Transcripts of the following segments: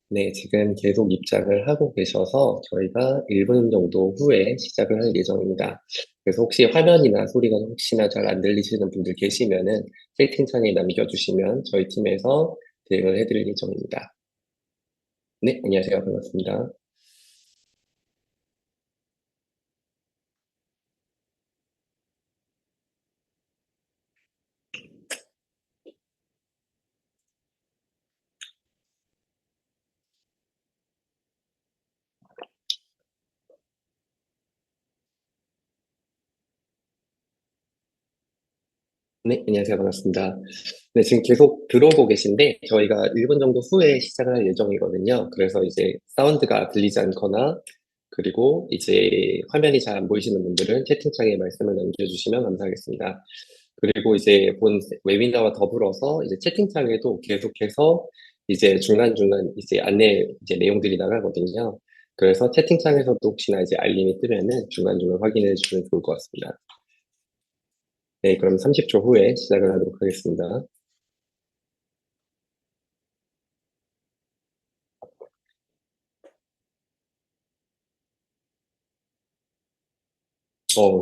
네, 지금 계속 입장을 하고 계셔서 저희가 1분 정도 후에 시작을 할 예정입니다. 그래서 혹시 화면이나 소리가 혹시나 잘 안 들리시는 분들 계시면은 채팅창에 남겨주시면 저희 팀에서 대응을 해드릴 예정입니다. 네, 안녕하세요. 반갑습니다. 네, 안녕하세요. 반갑습니다. 네, 지금 계속 들어오고 계신데 저희가 1분 정도 후에 시작을 할 예정이거든요. 그래서 이제 사운드가 들리지 않거나 그리고 이제 화면이 잘 안 보이시는 분들은 채팅창에 말씀을 남겨주시면 감사하겠습니다. 그리고 이제 본 웨비나와 더불어서 이제 채팅창에도 계속해서 이제 중간중간 이제 안내 이제 내용들이 나가거든요. 그래서 채팅창에서도 혹시나 이제 알림이 뜨면은 중간중간 확인해 주시면 좋을 것 같습니다. 네, 그럼 30초 후에 시작을 하도록 하겠습니다.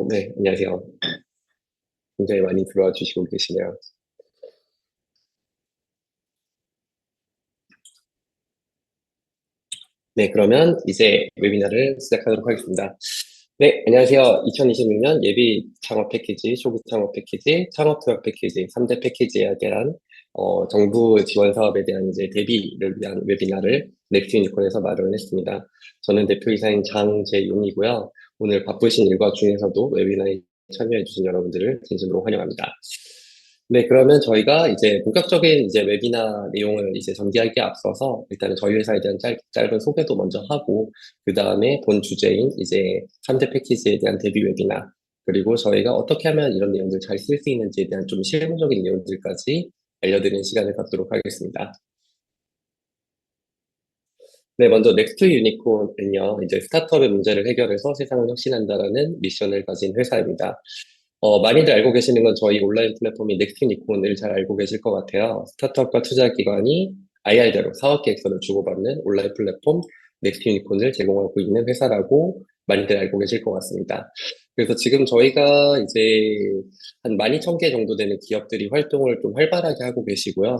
네, 안녕하세요. 굉장히 많이 들어와 주시고 계시네요. 네, 그러면 이제 웨비나를 시작하도록 하겠습니다. 네, 안녕하세요. 2026년 예비 창업 패키지, 초기 창업 패키지, 창업 투약 패키지, 3대 패키지에 대한 정부 지원 사업에 대한 이제 대비를 위한 웨비나를 넥스 유니콘에서 마련을 했습니다. 저는 대표이사인 장재용이고요. 오늘 바쁘신 일과 중에서도 웨비나에 참여해주신 여러분들을 진심으로 환영합니다. 네, 그러면 저희가 이제 본격적인 이제 웨비나 내용을 이제 전개하기에 앞서서 일단은 저희 회사에 대한 짧은 소개도 먼저 하고, 그 다음에 본 주제인 이제 3대 패키지에 대한 대비 웨비나, 그리고 저희가 어떻게 하면 이런 내용들 잘 쓸 수 있는지에 대한 좀 실무적인 내용들까지 알려드리는 시간을 갖도록 하겠습니다. 네, 먼저 넥스트 유니콘은요, 이제 스타트업의 문제를 해결해서 세상을 혁신한다라는 미션을 가진 회사입니다. 많이들 알고 계시는 건 저희 온라인 플랫폼인 넥스트 유니콘을 잘 알고 계실 것 같아요. 스타트업과 투자기관이 IR대로 사업 계획서를 주고받는 온라인 플랫폼 넥스트 유니콘을 제공하고 있는 회사라고 많이들 알고 계실 것 같습니다. 그래서 지금 저희가 이제 한 12,000개 정도 되는 기업들이 활동을 좀 활발하게 하고 계시고요.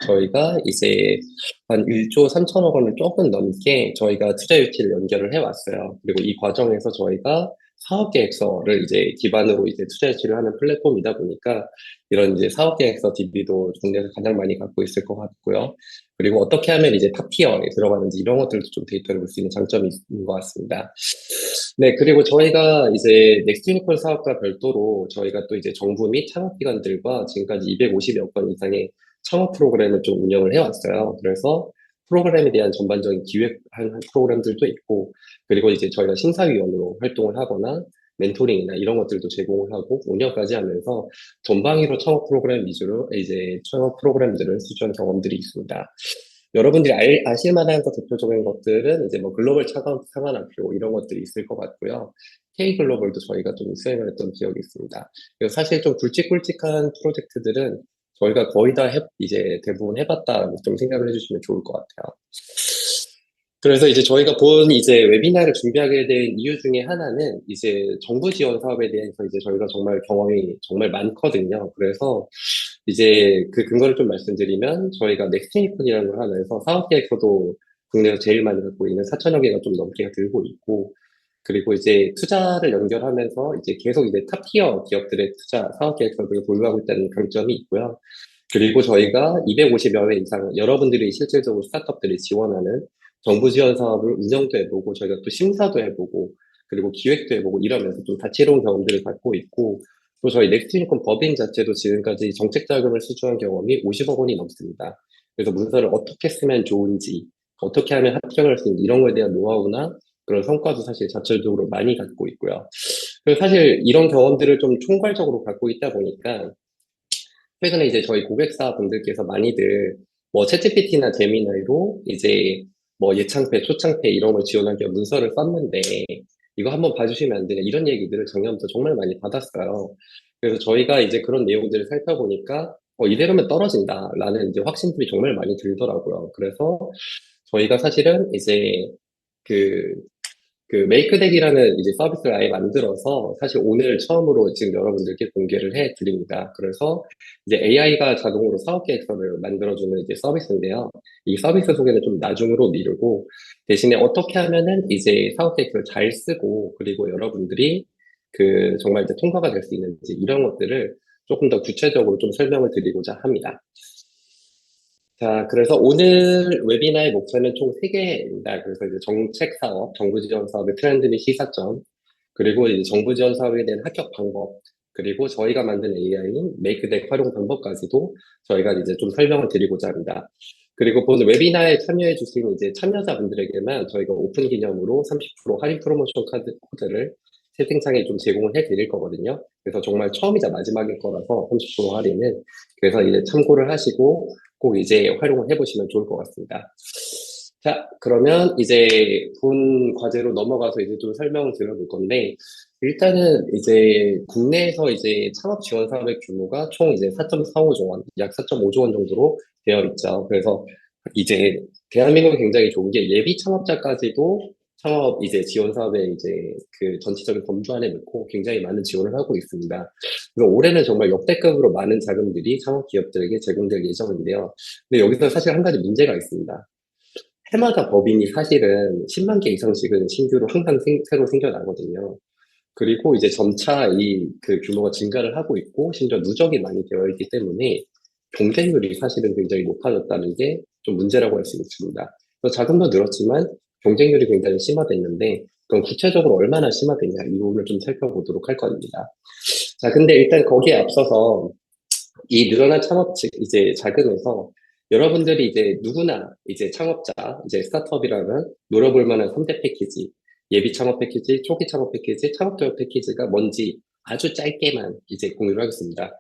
저희가 이제 한 1조 3천억 원을 조금 넘게 저희가 투자 유치를 연결을 해왔어요. 그리고 이 과정에서 저희가 사업계획서를 이제 기반으로 이제 투자 유치를 하는 플랫폼이다 보니까 이런 이제 사업계획서 DB도 국내에서 가장 많이 갖고 있을 것 같고요. 그리고 어떻게 하면 이제 탑티어에 들어가는지 이런 것들도 좀 데이터를 볼 수 있는 장점이 있는 것 같습니다. 네, 그리고 저희가 이제 넥스트유니콘 사업과 별도로 저희가 또 이제 정부 및 창업기관들과 지금까지 250여 건 이상의 창업 프로그램을 좀 운영을 해왔어요. 그래서 프로그램에 대한 전반적인 기획한 프로그램들도 있고, 그리고 이제 저희가 심사위원으로 활동을 하거나 멘토링이나 이런 것들도 제공을 하고 운영까지 하면서 전방위로 창업 프로그램 위주로 이제 창업 프로그램들을 수주한 경험들이 있습니다. 여러분들이 아실 만한 것 대표적인 것들은 이제 뭐 글로벌 상환학교 이런 것들이 있을 것 같고요. K글로벌도 저희가 좀 수행을 했던 기억이 있습니다. 그래서 사실 좀 굵직굵직한 프로젝트들은 저희가 거의 다 이제 대부분 해봤다라고 좀 생각을 해주시면 좋을 것 같아요. 그래서 이제 저희가 본 이제 웨비나를 준비하게 된 이유 중에 하나는 이제 정부 지원 사업에 대해서 이제 저희가 정말 경험이 정말 많거든요. 그래서 이제 그 근거를 좀 말씀드리면 저희가 넥스트유니콘이라는 걸 하면서 사업계획서도 국내에서 제일 많이 갖고 있는 4천여 개가 좀 넘게 들고 있고 그리고 이제 투자를 연결하면서 이제 계속 이제 탑티어 기업들의 투자 사업계획서들을 보유하고 있다는 강점이 있고요. 그리고 저희가 250여 회 이상 여러분들이 실질적으로 스타트업들이 지원하는 정부 지원 사업을 운영도 해보고 저희가 또 심사도 해보고 그리고 기획도 해보고 이러면서 좀 다채로운 경험들을 갖고 있고 또 저희 넥스트유니콘 법인 자체도 지금까지 정책 자금을 수주한 경험이 50억 원이 넘습니다. 그래서 문서를 어떻게 쓰면 좋은지 어떻게 하면 합격할 수 있는 이런 거에 대한 노하우나 그런 성과도 사실 자체적으로 많이 갖고 있고요. 그래서 사실 이런 경험들을 좀 총괄적으로 갖고 있다 보니까 최근에 이제 저희 고객사 분들께서 많이들 뭐 챗GPT나 제미나이로 이제 뭐 예창패, 초창패 이런 걸 지원하기 위한 문서를 썼는데 이거 한번 봐주시면 안 되냐 이런 얘기들을 작년부터 정말 많이 받았어요. 그래서 저희가 이제 그런 내용들을 살펴보니까 이대로면 떨어진다라는 이제 확신들이 정말 많이 들더라고요. 그래서 저희가 사실은 이제 그 메이크덱이라는 이제 서비스를 아예 만들어서 사실 오늘 처음으로 지금 여러분들께 공개를 해 드립니다. 그래서 이제 AI가 자동으로 사업 계획서를 만들어주는 이제 서비스인데요. 이 서비스 소개는 좀 나중으로 미루고 대신에 어떻게 하면은 이제 사업 계획서를 잘 쓰고 그리고 여러분들이 정말 이제 통과가 될 수 있는지 이런 것들을 조금 더 구체적으로 좀 설명을 드리고자 합니다. 자, 그래서 오늘 웨비나의 목표는 총 3개입니다. 그래서 이제 정책 사업, 정부 지원 사업의 트렌드 및 시사점, 그리고 이제 정부 지원 사업에 대한 합격 방법, 그리고 저희가 만든 AI인 메이크덱 활용 방법까지도 저희가 이제 좀 설명을 드리고자 합니다. 그리고 본 웨비나에 참여해 주신 이제 참여자분들에게만 저희가 오픈 기념으로 30% 할인 프로모션 코드를 채팅창에 좀 제공을 해 드릴 거거든요. 그래서 정말 처음이자 마지막일 거라서 30% 할인은 그래서 이제 참고를 하시고 꼭 이제 활용을 해보시면 좋을 것 같습니다. 자, 그러면 이제 본 과제로 넘어가서 이제 좀 설명을 드려볼 건데, 일단은 이제 국내에서 이제 창업 지원 사업의 규모가 총 이제 4.45조 원, 약 4.5조 원 정도로 되어 있죠. 그래서 이제 대한민국이 굉장히 좋은 게 예비 창업자까지도 창업 이제 지원 사업에 이제 전체적인 범주 안에 넣고 굉장히 많은 지원을 하고 있습니다. 그래서 올해는 정말 역대급으로 많은 자금들이 창업 기업들에게 제공될 예정인데요. 근데 여기서 사실 한 가지 문제가 있습니다. 해마다 법인이 사실은 10만 개 이상씩은 신규로 항상 새로 생겨나거든요. 그리고 이제 점차 규모가 증가를 하고 있고, 심지어 누적이 많이 되어 있기 때문에 경쟁률이 사실은 굉장히 높아졌다는 게 좀 문제라고 할 수 있습니다. 그래서 자금도 늘었지만 경쟁률이 굉장히 심화됐는데, 그럼 구체적으로 얼마나 심화됐냐, 이 부분을 좀 살펴보도록 할 겁니다. 자, 근데 일단 거기에 앞서서 이 늘어난 창업 이제 자금에서 여러분들이 이제 누구나 이제 창업자, 이제 스타트업이라면 노려볼 만한 3대 패키지, 예비 창업 패키지, 초기 창업 패키지, 창업 교육 패키지가 뭔지 아주 짧게만 이제 공유를 하겠습니다.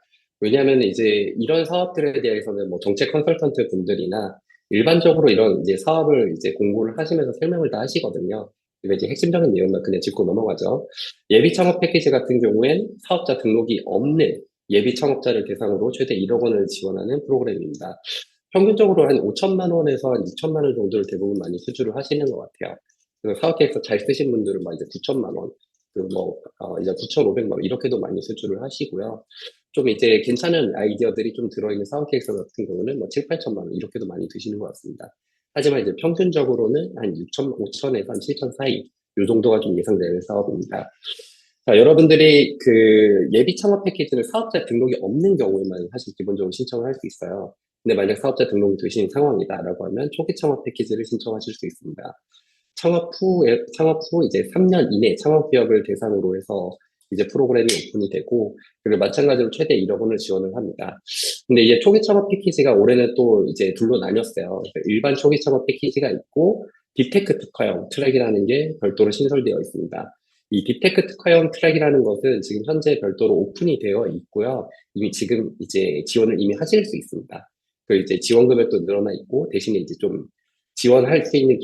왜냐하면 이제 이런 사업들에 대해서는 뭐 정책 컨설턴트 분들이나 일반적으로 이런 이제 사업을 이제 공부를 하시면서 설명을 다 하시거든요. 근데 이제 핵심적인 내용만 그냥 짚고 넘어가죠. 예비 창업 패키지 같은 경우엔 사업자 등록이 없는 예비 창업자를 대상으로 최대 1억 원을 지원하는 프로그램입니다. 평균적으로 한 5천만 원에서 한 2천만 원 정도를 대부분 많이 수주를 하시는 것 같아요. 그래서 사업계획서 잘 쓰신 분들은 막 이제 9천만 원, 이제 9,500만 원, 이렇게도 많이 수주를 하시고요. 좀 이제 괜찮은 아이디어들이 좀 들어있는 사업계획서 같은 경우는 뭐 7, 8천만 원, 이렇게도 많이 드시는 것 같습니다. 하지만 이제 평균적으로는 한 6천, 5천에서 한 7천 사이, 요 정도가 좀 예상되는 사업입니다. 자, 여러분들이 예비 창업 패키지를 사업자 등록이 없는 경우에만 사실 기본적으로 신청을 할 수 있어요. 근데 만약 사업자 등록이 되신 상황이다라고 하면 초기 창업 패키지를 신청하실 수 있습니다. 창업 후 이제 3년 이내 창업 기업을 대상으로 해서 이제 프로그램이 오픈이 되고, 그리고 마찬가지로 최대 1억 원을 지원을 합니다. 근데 이제 초기 창업 패키지가 올해는 또 이제 둘로 나뉘었어요. 일반 초기 창업 패키지가 있고, 딥테크 특화형 트랙이라는 게 별도로 신설되어 있습니다. 이 딥테크 특화형 트랙이라는 것은 지금 현재 별도로 오픈이 되어 있고요. 이미 지금 이제 지원을 이미 하실 수 있습니다. 그 이제 지원 금액도 늘어나 있고, 대신에 이제 좀 지원할 수 있는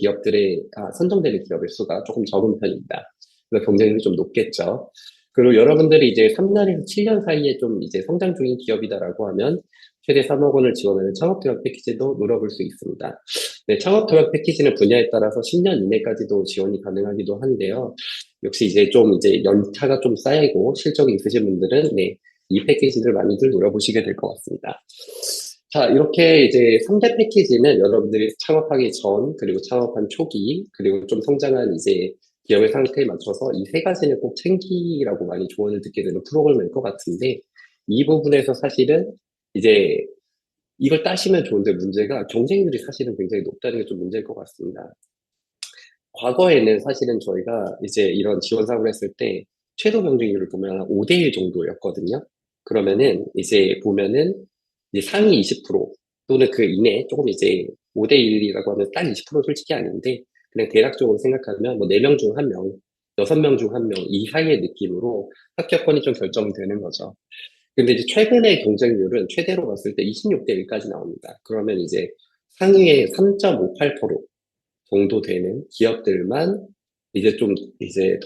선정되는 기업의 수가 조금 적은 편입니다. 그래서 경쟁률이 좀 높겠죠. 그리고 여러분들이 이제 3년에서 7년 사이에 좀 이제 성장 중인 기업이다라고 하면 최대 3억 원을 지원하는 창업교육 패키지도 노려볼 수 있습니다. 네, 창업교육 패키지는 분야에 따라서 10년 이내까지도 지원이 가능하기도 한데요. 역시 이제 연차가 좀 쌓이고 실적이 있으신 분들은 네, 이 패키지를 많이들 노려보시게 될 것 같습니다. 자, 이렇게 이제 3대 패키지는 여러분들이 창업하기 전, 그리고 창업한 초기, 그리고 좀 성장한 이제 기업의 상태에 맞춰서 이 세 가지는 꼭 챙기라고 많이 조언을 듣게 되는 프로그램일 것 같은데, 이 부분에서 사실은 이제 이걸 따시면 좋은데 문제가 경쟁률이 사실은 굉장히 높다는 게 좀 문제일 것 같습니다. 과거에는 사실은 저희가 이제 이런 지원 사업을 했을 때 최소 경쟁률을 보면 한 5대1 정도였거든요. 그러면은 이제 보면은 이제 상위 20% 또는 그 이내 조금 이제 5대1이라고 하면 딱 20% 솔직히 아닌데 그냥 대략적으로 생각하면 뭐 4명 중 1명, 6명 중 1명 이 사이의 느낌으로 합격권이 좀 결정되는 거죠. 근데 이제 최근의 경쟁률은 최대로 봤을 때 26대 1까지 나옵니다. 그러면 이제 상위의 3.58% 정도 되는 기업들만 이제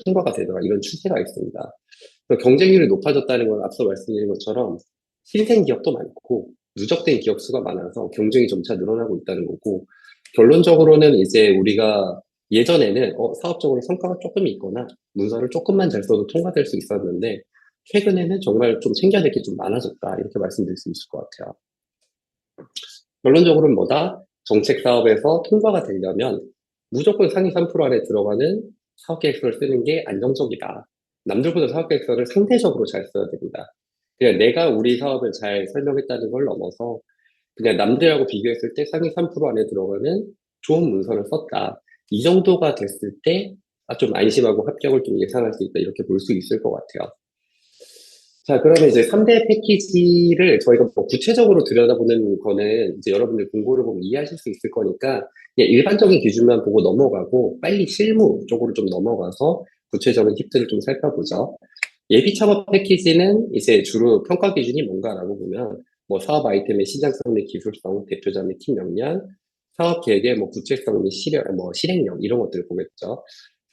통과가 되더라 이런 추세가 있습니다. 그래서 경쟁률이 높아졌다는 건 앞서 말씀드린 것처럼 신생 기업도 많고 누적된 기업 수가 많아서 경쟁이 점차 늘어나고 있다는 거고 결론적으로는 이제 우리가 예전에는 사업적으로 성과가 조금 있거나 문서를 조금만 잘 써도 통과될 수 있었는데 최근에는 정말 좀 챙겨야 될 게 좀 많아졌다 이렇게 말씀드릴 수 있을 것 같아요. 결론적으로는 뭐다? 정책 사업에서 통과가 되려면 무조건 상위 3% 안에 들어가는 사업 계획서를 쓰는 게 안정적이다. 남들보다 사업 계획서를 상대적으로 잘 써야 됩니다. 그냥 내가 우리 사업을 잘 설명했다는 걸 넘어서 그냥 남들하고 비교했을 때 상위 3% 안에 들어가는 좋은 문서를 썼다. 이 정도가 됐을 때, 좀 안심하고 합격을 좀 예상할 수 있다. 이렇게 볼 수 있을 것 같아요. 자, 그러면 이제 3대 패키지를 저희가 뭐 구체적으로 들여다보는 거는 이제 여러분들 공부를 보면 이해하실 수 있을 거니까 그냥 일반적인 기준만 보고 넘어가고 빨리 실무 쪽으로 좀 넘어가서 구체적인 팁들을 좀 살펴보죠. 예비 창업 패키지는 이제 주로 평가 기준이 뭔가라고 보면 뭐 사업 아이템의 시장성 및 기술성, 대표자 및 팀 역량, 사업 계획의 뭐 구체성 및 실행력 이런 것들을 보겠죠.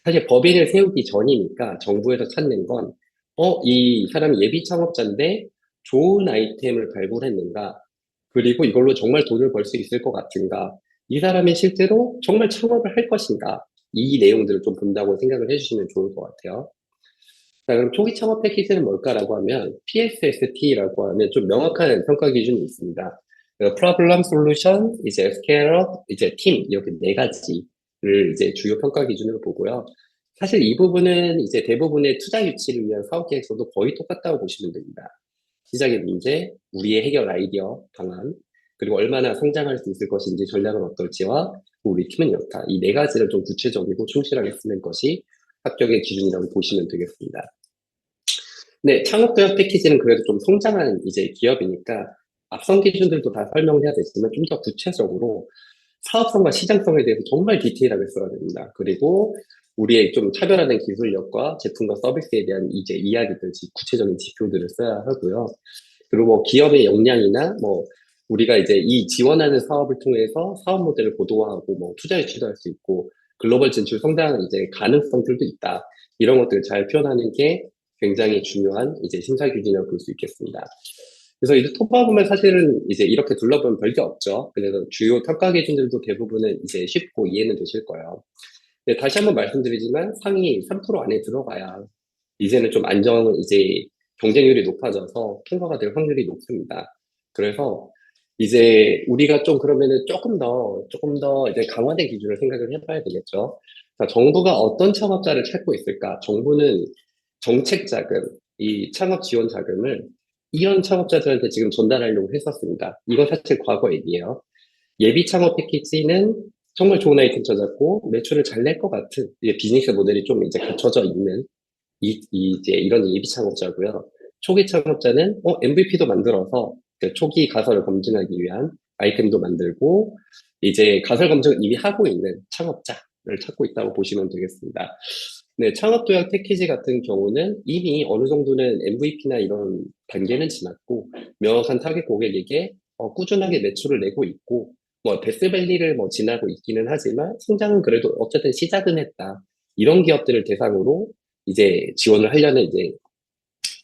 사실 법인을 세우기 전이니까 정부에서 찾는 건 이 사람이 예비 창업자인데 좋은 아이템을 발굴했는가? 그리고 이걸로 정말 돈을 벌 수 있을 것 같은가? 이 사람이 실제로 정말 창업을 할 것인가? 이 내용들을 좀 본다고 생각을 해주시면 좋을 것 같아요. 자, 그럼 초기 창업 패키지는 뭘까라고 하면 PSST라고 하면 좀 명확한 평가 기준이 있습니다. Problem, Solution, 이제 Scale Up, 이제 Team 이렇게 네 가지를 이제 주요 평가 기준으로 보고요. 사실 이 부분은 이제 대부분의 투자 유치를 위한 사업 계획서도 거의 똑같다고 보시면 됩니다. 시작의 문제, 우리의 해결 아이디어, 방안, 그리고 얼마나 성장할 수 있을 것인지 전략은 어떨지와 우리 팀은 이렇다. 이 네 가지를 좀 구체적이고 충실하게 쓰는 것이 합격의 기준이라고 보시면 되겠습니다. 네, 창업도약 패키지는 그래도 좀 성장한 이제 기업이니까 앞선 기준들도 다 설명해야 되지만 좀 더 구체적으로 사업성과 시장성에 대해서 정말 디테일하게 써야 됩니다. 그리고 우리의 좀 차별화된 기술력과 제품과 서비스에 대한 이제 이야기들, 구체적인 지표들을 써야 하고요. 그리고 뭐 기업의 역량이나 뭐 우리가 이제 이 지원하는 사업을 통해서 사업 모델을 고도화하고 뭐 투자 유치도 할 수 있고 글로벌 진출 성장하는 이제 가능성들도 있다. 이런 것들을 잘 표현하는 게 굉장히 중요한 이제 심사 기준이라고 볼 수 있겠습니다. 그래서 이제 톱바 보면 사실은 이제 이렇게 둘러보면 별게 없죠. 그래서 주요 평가 기준들도 대부분은 이제 쉽고 이해는 되실 거예요. 근데 다시 한번 말씀드리지만 상위 3% 안에 들어가야 이제는 좀 이제 경쟁률이 높아져서 통과가 될 확률이 높습니다. 그래서 이제 우리가 좀 그러면은 조금 더 이제 강화된 기준을 생각을 해봐야 되겠죠. 자, 정부가 어떤 창업자를 찾고 있을까? 정부는 정책 자금, 이 창업 지원 자금을 이런 창업자들한테 지금 전달하려고 했었습니다. 이건 사실 과거 얘기예요. 예비 창업 패키지는 정말 좋은 아이템 찾았고 매출을 잘 낼 것 같은 이제 비즈니스 모델이 좀 이제 갖춰져 있는 이제 이런 예비 창업자고요. 초기 창업자는 MVP도 만들어서 그 초기 가설을 검증하기 위한 아이템도 만들고 이제 가설 검증을 이미 하고 있는 창업자를 찾고 있다고 보시면 되겠습니다. 네, 창업 도약 패키지 같은 경우는 이미 어느 정도는 MVP나 이런 단계는 지났고 명확한 타겟 고객에게 꾸준하게 매출을 내고 있고 뭐 데스밸리를 뭐 지나고 있기는 하지만 성장은 그래도 어쨌든 시작은 했다. 이런 기업들을 대상으로 이제 지원을 하려는 이제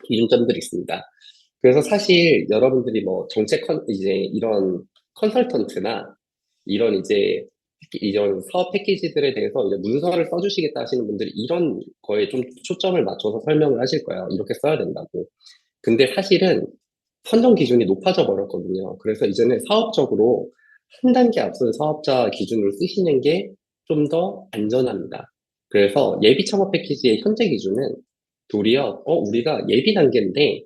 기준점들이 있습니다. 그래서 사실 여러분들이 뭐 이제 이런 컨설턴트나 이런 이런 사업 패키지들에 대해서 이제 문서를 써주시겠다 하시는 분들이 이런 거에 좀 초점을 맞춰서 설명을 하실 거예요. 이렇게 써야 된다고. 근데 사실은 선정 기준이 높아져 버렸거든요. 그래서 이제는 사업적으로 한 단계 앞선 사업자 기준으로 쓰시는 게 좀 더 안전합니다. 그래서 예비 창업 패키지의 현재 기준은 도리어 우리가 예비 단계인데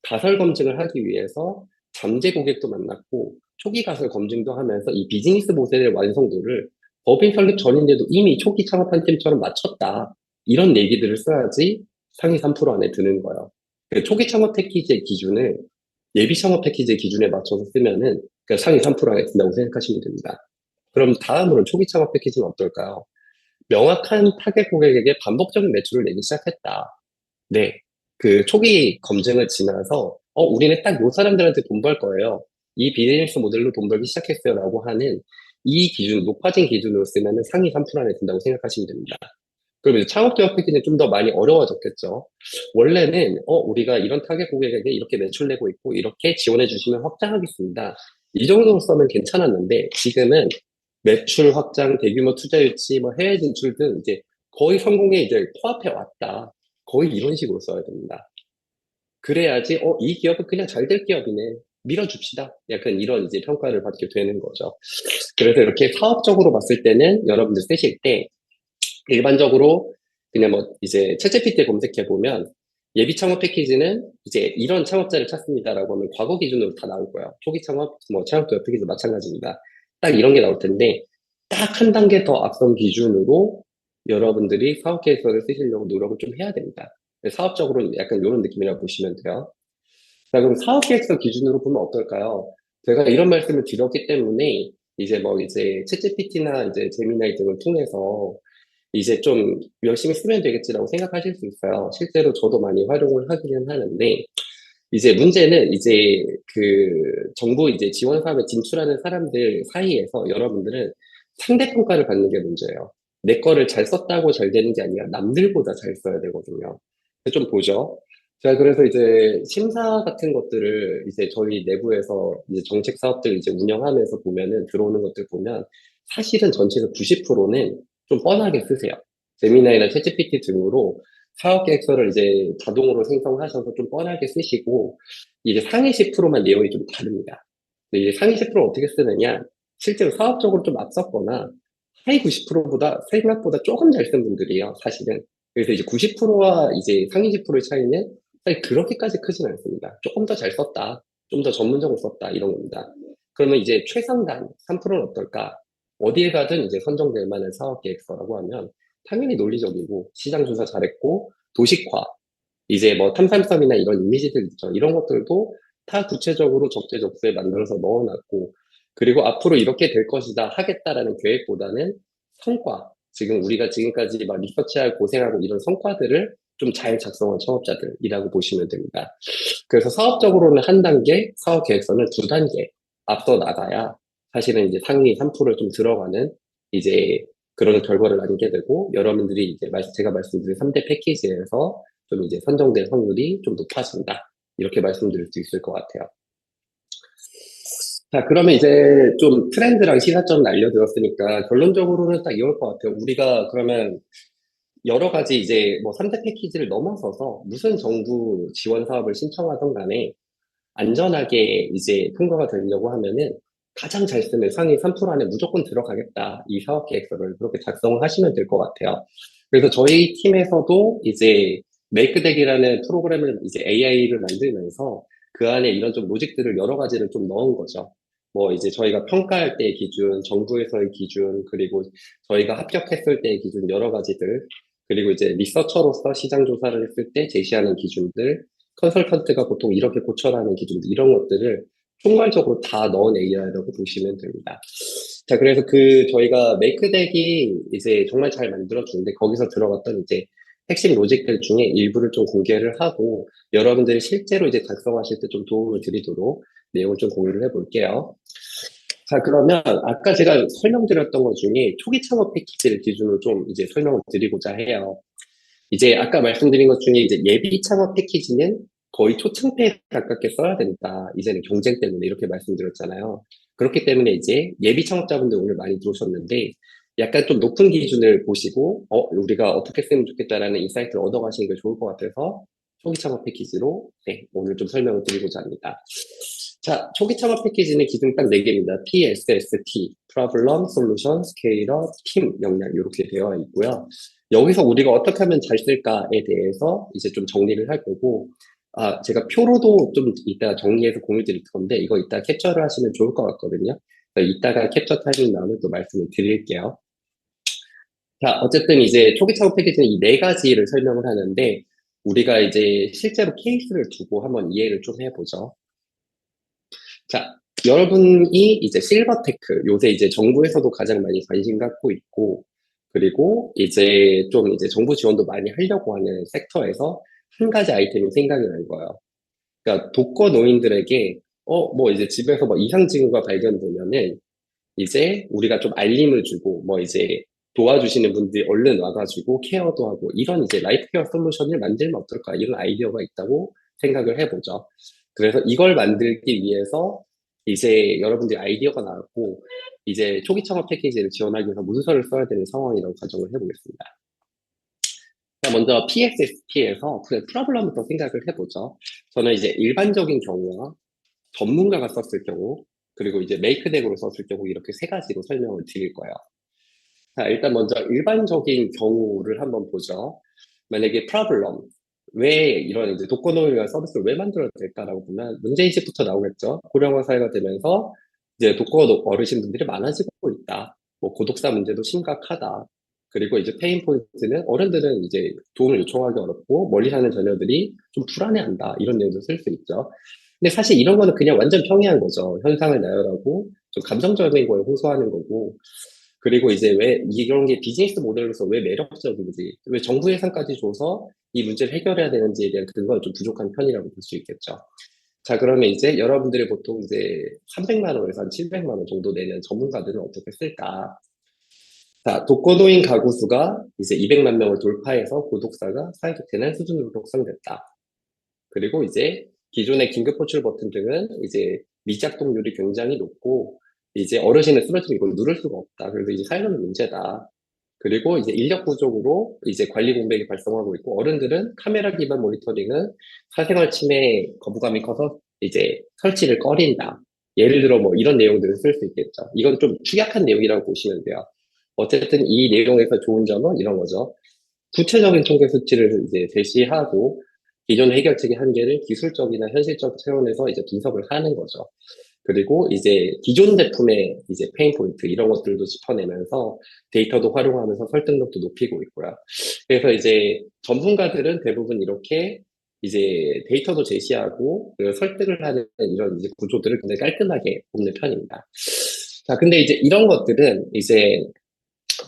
가설 검증을 하기 위해서 잠재 고객도 만났고 초기 가설 검증도 하면서 이 비즈니스 모델의 완성도를 법인 설립 전인데도 이미 초기 창업한 팀처럼 맞췄다. 이런 얘기들을 써야지 상위 3% 안에 드는 거예요. 그 초기 창업 패키지의 기준을 예비 창업 패키지의 기준에 맞춰서 쓰면은 그 상위 3% 안에 든다고 생각하시면 됩니다. 그럼 다음으로 초기 창업 패키지는 어떨까요? 명확한 타겟 고객에게 반복적인 매출을 내기 시작했다. 네. 그 초기 검증을 지나서, 우리는 딱 요 사람들한테 돈 벌 거예요. 이 비즈니스 모델로 돈 벌기 시작했어요. 라고 하는 이 기준, 높아진 기준으로 쓰면은 상위 3% 안에 든다고 생각하시면 됩니다. 그럼 이제 창업 기업 패키지는 좀 더 많이 어려워졌겠죠. 원래는, 우리가 이런 타겟 고객에게 이렇게 매출 내고 있고, 이렇게 지원해 주시면 확장하겠습니다. 이 정도로 써면 괜찮았는데, 지금은 매출 확장, 대규모 투자 유치, 뭐 해외 진출 등 이제 거의 성공에 이제 코앞에 왔다. 거의 이런 식으로 써야 됩니다. 그래야지, 이 기업은 그냥 잘 될 기업이네. 밀어줍시다. 약간 이런 이제 평가를 받게 되는 거죠. 그래서 이렇게 사업적으로 봤을 때는 여러분들 쓰실 때 일반적으로 그냥 뭐 이제 챗GPT 검색해 보면 예비 창업 패키지는 이제 이런 창업자를 찾습니다라고 하면 과거 기준으로 다 나올 거예요. 초기 창업, 뭐 창업 도약 패키지 마찬가지입니다. 딱 이런 게 나올 텐데 딱 한 단계 더 앞선 기준으로 여러분들이 사업 계획서를 쓰시려고 노력을 좀 해야 됩니다. 사업적으로는 약간 이런 느낌이라고 보시면 돼요. 자, 그럼 사업 계획서 기준으로 보면 어떨까요? 제가 이런 말씀을 드렸기 때문에 이제 뭐 이제 챗GPT나 이제 제미나이 등을 통해서 이제 좀 열심히 쓰면 되겠지라고 생각하실 수 있어요. 실제로 저도 많이 활용을 하기는 하는데, 이제 문제는 이제 그 정부 이제 지원 사업에 진출하는 사람들 사이에서 여러분들은 상대평가를 받는 게 문제예요. 내 거를 잘 썼다고 잘 되는 게 아니라 남들보다 잘 써야 되거든요. 좀 보죠. 자, 그래서 이제 심사 같은 것들을 이제 저희 내부에서 이제 정책 사업들 이제 운영하면서 보면은 들어오는 것들 보면 사실은 전체에서 90%는 좀 뻔하게 쓰세요. 제미나이나 챗GPT 등으로 사업 계획서를 이제 자동으로 생성하셔서 좀 뻔하게 쓰시고, 이제 상위 10%만 내용이 좀 다릅니다. 근데 이제 상위 10% 어떻게 쓰느냐? 실제로 사업적으로 좀 앞섰거나, 하위 90%보다, 생각보다 조금 잘 쓴 분들이에요, 사실은. 그래서 이제 90%와 이제 상위 10%의 차이는 사실 그렇게까지 크진 않습니다. 조금 더 잘 썼다. 좀 더 전문적으로 썼다. 이런 겁니다. 그러면 이제 최상단 3%는 어떨까? 어디에 가든 이제 선정될 만한 사업 계획서라고 하면 당연히 논리적이고 시장 조사 잘했고 도식화 이제 뭐 탐삼섬이나 이런 이미지들 있죠. 이런 것들도 다 구체적으로 적재적소에 만들어서 넣어놨고 그리고 앞으로 이렇게 될 것이다 하겠다라는 계획보다는 성과 지금 우리가 지금까지 막 리서치하고 고생하고 이런 성과들을 좀 잘 작성한 창업자들이라고 보시면 됩니다. 그래서 사업적으로는 한 단계, 사업 계획서는 두 단계 앞서 나가야 사실은 이제 상위 3%를 좀 들어가는 이제 그런 결과를 남게 되고 여러분들이 이제 제가 말씀드린 3대 패키지에서 좀 이제 선정될 확률이 좀 높아진다. 이렇게 말씀드릴 수 있을 것 같아요. 자, 그러면 이제 좀 트렌드랑 시사점을 알려드렸으니까 결론적으로는 딱 이럴 것 같아요. 우리가 그러면 여러 가지 이제 뭐 3대 패키지를 넘어서서 무슨 정부 지원 사업을 신청하던 간에 안전하게 이제 통과가 되려고 하면은 가장 잘 쓰는 상위 3% 안에 무조건 들어가겠다. 이 사업 계획서를 그렇게 작성을 하시면 될 것 같아요. 그래서 저희 팀에서도 이제 메이크덱이라는 프로그램을 이제 AI를 만들면서 그 안에 이런 좀 로직들을 여러 가지를 좀 넣은 거죠. 뭐 이제 저희가 평가할 때의 기준, 정부에서의 기준, 그리고 저희가 합격했을 때의 기준 여러 가지들, 그리고 이제 리서처로서 시장 조사를 했을 때 제시하는 기준들, 컨설턴트가 보통 이렇게 고쳐라는 기준들, 이런 것들을 총괄적으로 다 넣은 AI라고 보시면 됩니다. 자, 그래서 저희가 메이크덱이 이제 정말 잘 만들어주는데, 거기서 들어갔던 이제 핵심 로직들 중에 일부를 좀 공개를 하고, 여러분들이 실제로 이제 작성하실 때 좀 도움을 드리도록 내용을 좀 공유를 해볼게요. 자, 그러면 아까 제가 설명드렸던 것 중에 초기 창업 패키지를 기준으로 좀 이제 설명을 드리고자 해요. 이제 아까 말씀드린 것 중에 이제 예비 창업 패키지는 거의 초창기에 가깝게 써야 된다. 이제는 경쟁 때문에 이렇게 말씀드렸잖아요. 그렇기 때문에 이제 예비 창업자분들 오늘 많이 들어오셨는데 약간 좀 높은 기준을 보시고 우리가 어떻게 쓰면 좋겠다라는 인사이트를 얻어가시는 게 좋을 것 같아서 초기 창업 패키지로 네, 오늘 좀 설명을 드리고자 합니다. 자, 초기 창업 패키지는 기준 딱 4개입니다. PSST, Problem, Solution, Scaler, Team 역량 이렇게 되어 있고요. 여기서 우리가 어떻게 하면 잘 쓸까에 대해서 이제 좀 정리를 할 거고, 제가 표로도 좀 이따 정리해서 공유 드릴 건데, 이거 이따 캡처를 하시면 좋을 것 같거든요. 그래서 이따가 캡처 타이밍 나오면 또 말씀을 드릴게요. 자, 어쨌든 이제 초기 창업 패키지는 이 4가지를 설명을 하는데, 우리가 이제 실제로 케이스를 두고 한번 이해를 좀 해보죠. 자, 여러분이 이제 실버테크, 요새 이제 정부에서도 가장 많이 관심 갖고 있고, 그리고 이제 좀 이제 정부 지원도 많이 하려고 하는 섹터에서 한 가지 아이템이 생각이 난 거예요. 그러니까 독거노인들에게, 뭐 이제 집에서 뭐 이상 징후가 발견되면은 이제 우리가 좀 알림을 주고, 뭐 이제 도와주시는 분들이 얼른 와가지고 케어도 하고, 이런 이제 라이프 케어 솔루션을 만들면 어떨까, 이런 아이디어가 있다고 생각을 해보죠. 그래서 이걸 만들기 위해서 이제 여러분들이 아이디어가 나왔고, 이제 초기 창업 패키지를 지원하기 위해서 문서를 써야 되는 상황이라고 가정을 해보겠습니다. 자, 먼저 PSST에서 프로블럼부터 생각을 해보죠. 저는 이제 일반적인 경우와 전문가가 썼을 경우, 그리고 이제 메이크덱으로 썼을 경우 이렇게 세 가지로 설명을 드릴 거예요. 자, 일단 먼저 일반적인 경우를 한번 보죠. 만약에 프로블럼, 왜 이런 이제 독거노인이라는 서비스를 왜 만들어야 될까라고 보면 문제인식부터 나오겠죠. 고령화 사회가 되면서 이제 독거 어르신분들이 많아지고 있다. 뭐 고독사 문제도 심각하다. 그리고 이제 페인 포인트는 어른들은 이제 도움을 요청하기 어렵고 멀리 사는 자녀들이 좀 불안해한다. 이런 내용도 쓸 수 있죠. 근데 사실 이런 거는 그냥 완전 평이한 거죠. 현상을 나열하고 좀 감정적인 거에 호소하는 거고. 그리고 이제 왜 이런 게 비즈니스 모델로서 왜 매력적인지, 왜 정부 예산까지 줘서 이 문제를 해결해야 되는지에 대한 근거가 좀 부족한 편이라고 볼 수 있겠죠. 자, 그러면 이제 여러분들이 보통 이제 300만 원에서 한 700만 원 정도 내는 전문가들은 어떻게 쓸까? 자, 독거노인 가구 수가 이제 200만 명을 돌파해서 고독사가 사회적 재난 수준으로 확산됐다. 그리고 이제 기존의 긴급 호출 버튼 등은 이제 미작동률이 굉장히 높고 이제 어르신은 쓰러지면 이걸 누를 수가 없다. 그래서 이제 사회적 문제다. 그리고 이제 인력 부족으로 이제 관리 공백이 발생하고 있고 어른들은 카메라 기반 모니터링은 사생활 침해 거부감이 커서 이제 설치를 꺼린다. 예를 들어 뭐 이런 내용들을 쓸 수 있겠죠. 이건 좀 축약한 내용이라고 보시면 돼요. 어쨌든 이 내용에서 좋은 점은 이런 거죠. 구체적인 통계 수치를 이제 제시하고 기존 해결책의 한계를 기술적이나 현실적 차원에서 이제 분석을 하는 거죠. 그리고 이제 기존 제품의 이제 페인 포인트 이런 것들도 짚어내면서 데이터도 활용하면서 설득력도 높이고 있고요. 그래서 이제 전문가들은 대부분 이렇게 이제 데이터도 제시하고 그 설득을 하는 이런 이제 구조들을 굉장히 깔끔하게 뽑는 편입니다. 자, 근데 이제 이런 것들은 이제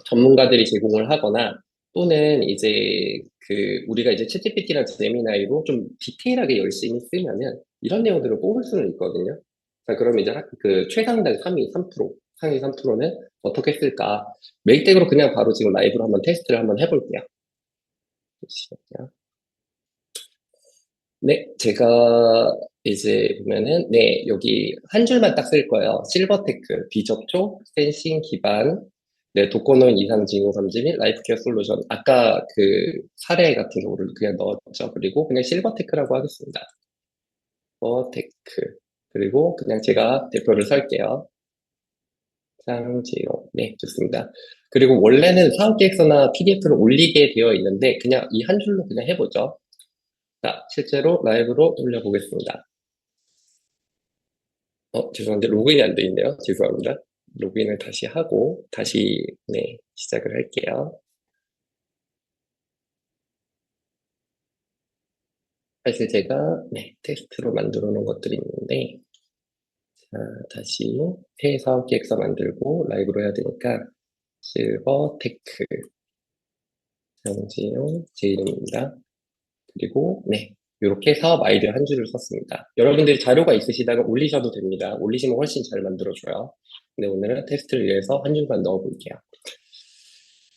전문가들이 제공을 하거나 또는 이제 그 우리가 이제 챗GPT나 제미나이로 좀 디테일하게 열심히 쓰면은 이런 내용들을 뽑을 수는 있거든요. 자, 그러면 이제 그 최상단 3위 3%, 상위 3%는 어떻게 쓸까? 메이덱으로 그냥 바로 지금 라이브로 한번 테스트를 한번 해볼게요. 잠시만요. 네, 제가 이제 보면은 네, 여기 한 줄만 딱 쓸 거예요. 실버테크, 비접촉, 센싱 기반, 네, 독거노인 이상 징후 감지 및 라이프케어 솔루션. 아까 그 사례 같은 경우를 그냥 넣었죠. 그리고 그냥 실버테크라고 하겠습니다. 실버테크. 그리고 그냥 제가 대표를 설게요. 쌍지로. 네, 좋습니다. 그리고 원래는 사업계획서나 PDF를 올리게 되어 있는데 그냥 이 한 줄로 그냥 해보죠. 자, 실제로 라이브로 돌려보겠습니다. 죄송한데 로그인이 안 돼 있네요. 죄송합니다. 로그인을 다시 하고 다시 네, 시작을 할게요. 사실 제가 네, 테스트로 만들어 놓은 것들이 있는데 자, 다시 새 사업 계획서 만들고 라이브로 해야 되니까 실버 테크 장지용 제 이름입니다. 그리고 네, 이렇게 사업 아이디어 한 줄을 썼습니다. 여러분들이 자료가 있으시다가 올리셔도 됩니다. 올리시면 훨씬 잘 만들어줘요. 근데 오늘은 테스트를 위해서 한 줄만 넣어볼게요.